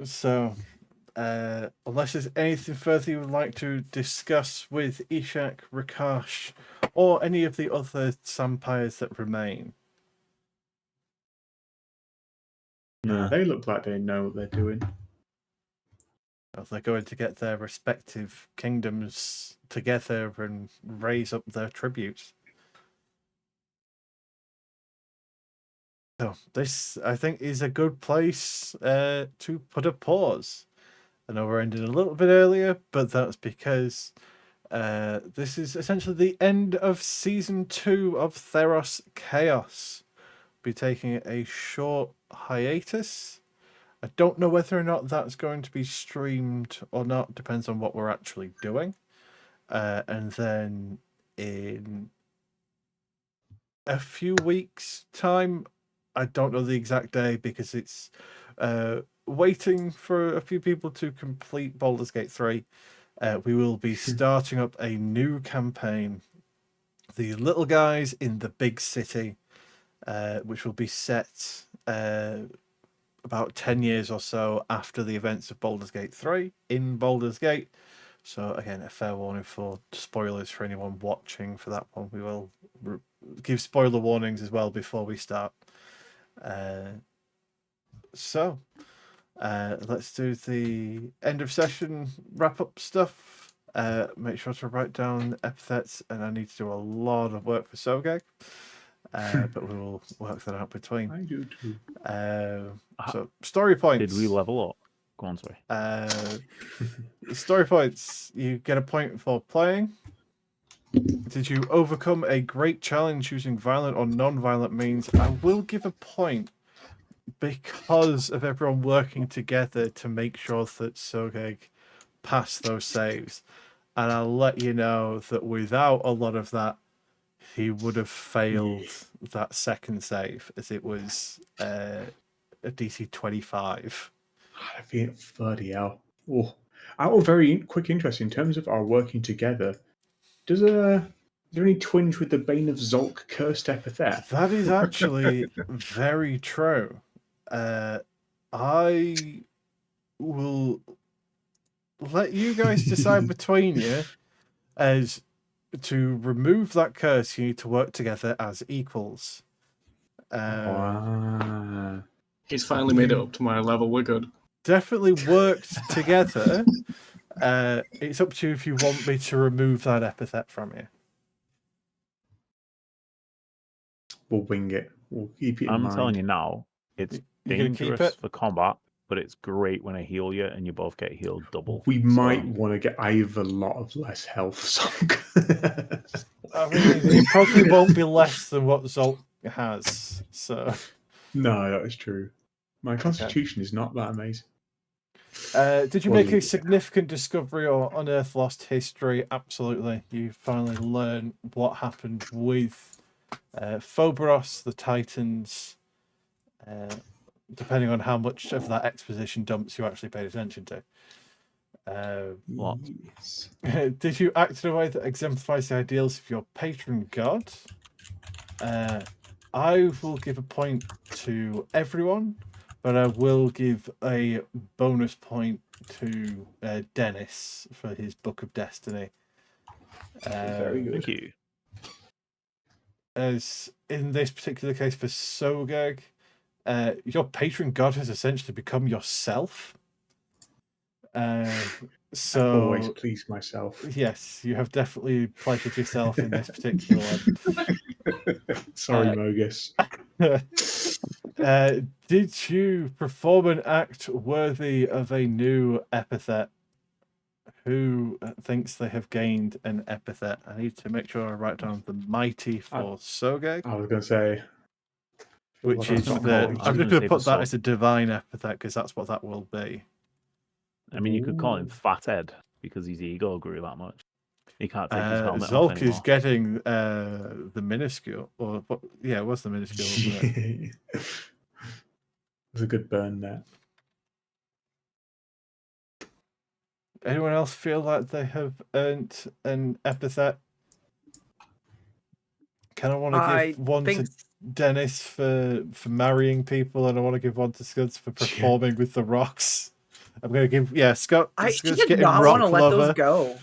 So, unless there's anything further you would like to discuss with Ishaq, Rakash, or any of the other Sampires that remain. No, they look like they know what they're doing. Well, they're going to get their respective kingdoms together and raise up their tributes. So this, I think, is a good place to put a pause. I know we're ending a little bit earlier, but that's because this is essentially the end of Season 2 of Theros Chaos. Be taking a short hiatus. I don't know whether or not that's going to be streamed or not. Depends on what we're actually doing. And then in a few weeks' time, I don't know the exact day because it's waiting for a few people to complete Baldur's Gate 3. We will be starting up a new campaign, The Little Guys in the Big City, which will be set about 10 years or so after the events of Baldur's Gate 3 in Baldur's Gate. So again, a fair warning for spoilers for anyone watching for that one. We will give spoiler warnings as well before we start. So let's do the end of session wrap up stuff. Make sure to write down epithets, and I need to do a lot of work for Sogeg. But we will work that out between. I do too. So story points. Did we level up? Go on, sorry. Story points. You get a point for playing. Did you overcome a great challenge using violent or non-violent means? I will give a point because of everyone working together to make sure that Sogeg passed those saves. And I'll let you know that without a lot of that, he would have failed that second save, as it was a DC 25. I feel bloody hell. Oh, out of very quick interest in terms of our working together, is there any twinge with the Bane of Zolk cursed epithet? That is actually very true. I will let you guys decide between you as to remove that curse. You need to work together as equals. He's finally made it up to my level. We're good. Definitely worked together. It's up to you if you want me to remove that epithet from you. We'll wing it. We'll keep it in I'm mind. telling you now, it's You're gonna keep dangerous it? for combat, but it's great when I heal you and you both get healed double. We So, might want to get I have a lot of less health. So I mean, it probably won't be less than what Zolt has. So, no, that is true. My constitution is not that amazing. did you We'll make a leave it. significant discovery or unearth lost history? Absolutely. You finally learn what happened with Phobos, the Titans, depending on how much of that exposition dumps you actually paid attention to. What? Yes. Did you act in a way that exemplifies the ideals of your patron god? I will give a point to everyone, but I will give a bonus point to Dennis for his Book of Destiny. Very good. Thank you. As in this particular case for Sogeg, your patron god has essentially become yourself. So Always please myself. yes, you have definitely pleasured yourself in this particular one. Sorry, Mogus. Did you perform an act worthy of a new epithet? Who thinks they have gained an epithet? I need to make sure I write down the mighty for Sogeg, I was going to say. which Well, is that's not the. called. I'm gonna just going to say put for that as a divine epithet because that's what that will be. I mean, you could call him Ooh. Fat Ed. because his ego grew that much. He can't take his helmet off Zolk anymore. is getting the minuscule, or yeah, it was the minuscule, wasn't it? It was a good burn there. Anyone else feel like they have earned an epithet? Can I want to I give one think to Dennis for marrying people, and I want to give one to Skuttz for performing with the rocks. I'm going to give Scott. I Skuttz did getting not rock want to let lover. those go.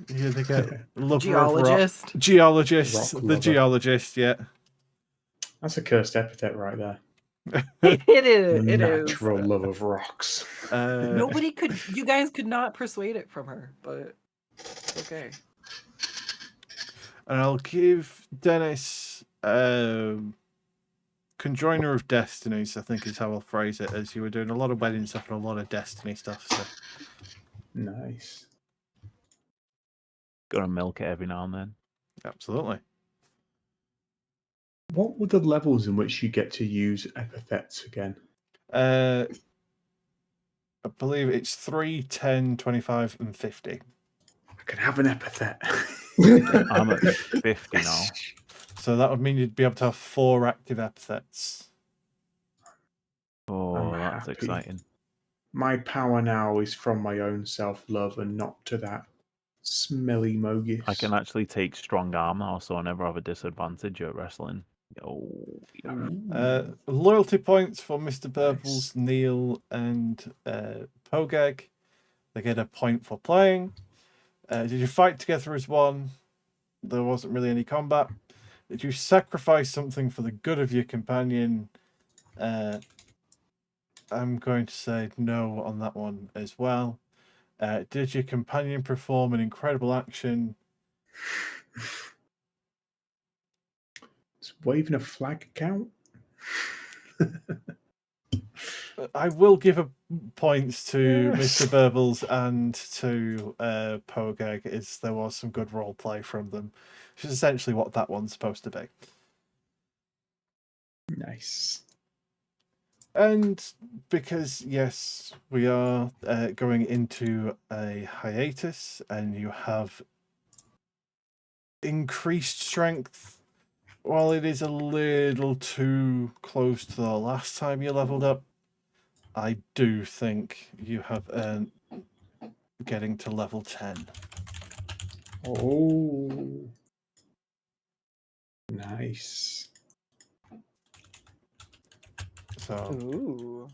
Yeah, they get lover Geologist. of rock. Geologist. Rock The lover. geologist. Yeah. That's a cursed epithet right there. It is. It is. Natural love of rocks. Nobody could. You guys could not persuade it from her, but it's okay. And I'll give Dennis Conjoiner of Destinies, I think is how I'll phrase it, as you were doing a lot of wedding stuff and a lot of Destiny stuff. So Nice. Gotta milk it every now and then. absolutely. What were the levels in which you get to use epithets again? I believe it's 3, 10, 25, and 50. I can have an epithet. I'm at 50 now. So that would mean you'd be able to have 4 active epithets. Oh, I'm that's happy. exciting. My power now is from my own self-love and not to that smelly Mogus. I can actually take strong arm now, so I never have a disadvantage at wrestling. Oh, yeah. Loyalty points for Mr. Burbles, Nice. Neil, and Pogeg. They get a point for playing. Did you fight together as one? There wasn't really any combat. Did you sacrifice something for the good of your companion? I'm going to say no on that one as well. Did your companion perform an incredible action? Does waving a flag count? I will give points to Mr. Burbles and to Pogeg, as there was some good role play from them, which is essentially what that one's supposed to be. Nice. And because, yes, we are going into a hiatus and you have increased strength, while it is a little too close to the last time you leveled up, I do think you have earned getting to level 10. Oh. Nice. So, Ooh.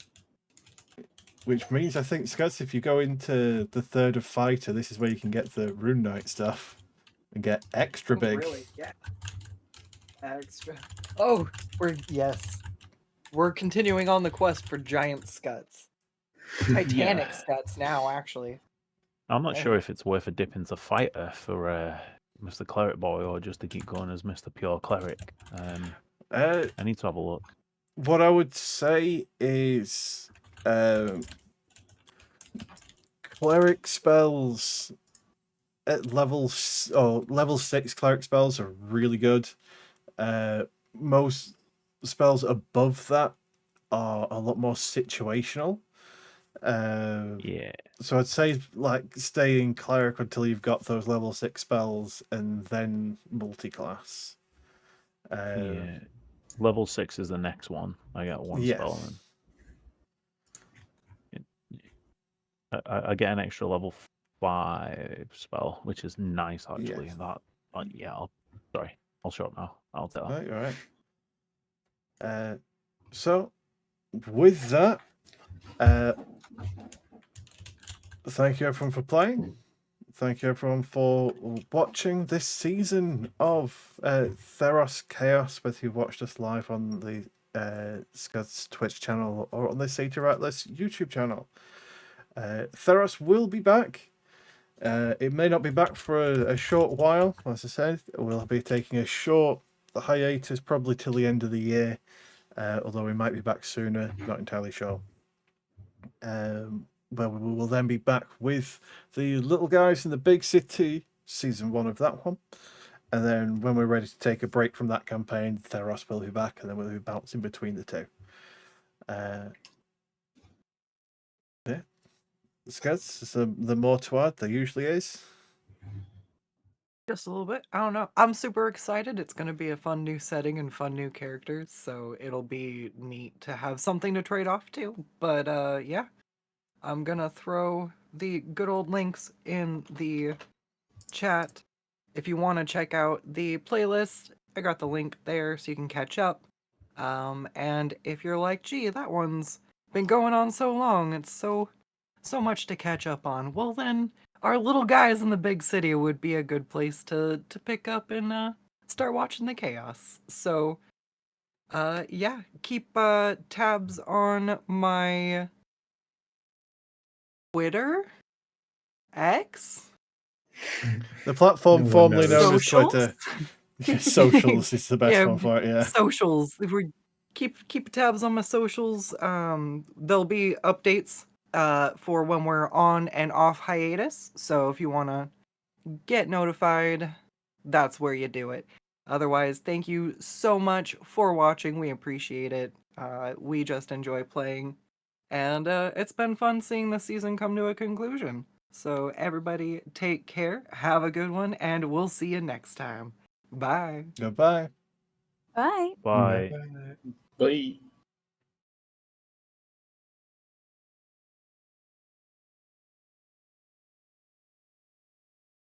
which means I think, Skuttz, if you go into the third of Fighter, this is where you can get the Rune Knight stuff and get extra big. Really? Yeah. Extra. Oh, we're continuing on the quest for giant Skuttz. Titanic Skuttz now, actually. I'm not sure if it's worth a dip into fighter for Mr. Cleric Boy or just to keep going as Mr. Pure Cleric. I need to have a look. What I would say is cleric spells at level 6 cleric spells are really good. Most spells above that are a lot more situational. Yeah. So I'd say like stay in cleric until you've got those level 6 spells and then multi-class. Yeah. Level 6 is the next one. I got one spell. And I get an extra level 5 spell, which is nice actually. Yes. I'll show up now. I'll tell. Right, all right. So with that, thank you everyone for playing. Thank you everyone for watching this season of Theros Chaos, whether you watched us live on the Skuttz Twitch channel or on the SatyrAtlas YouTube channel. Theros will be back. It may not be back for a short while, as I said. We'll be taking a short hiatus, probably till the end of the year, although we might be back sooner, not entirely sure. But we will then be back with the Little Guys in the Big City, season 1 of that one. And then when we're ready to take a break from that campaign, Theros will be back, and then we'll be bouncing between the two. Yeah. Skuttz, is there more to add? There usually is. Just a little bit. I don't know. I'm super excited. It's going to be a fun new setting and fun new characters, so it'll be neat to have something to trade off to. But yeah, I'm going to throw the good old links in the chat. If you want to check out the playlist, I got the link there so you can catch up. And if you're like, gee, that one's been going on so long, it's so much to catch up on, well then our little guys in the big city would be a good place to pick up and start watching the chaos. So yeah, keep tabs on my Twitter, X, The platform No one formerly knows. known as Twitter. Socials is the best Yeah, one for it, yeah. socials. If we keep tabs on my socials. There'll be updates for when we're on and off hiatus. So if you want to get notified, that's where you do it. Otherwise, thank you so much for watching. We appreciate it. We just enjoy playing, and it's been fun seeing the season come to a conclusion. So everybody take care, have a good one, and we'll see you next time. Bye. Goodbye. Bye. Bye. Bye.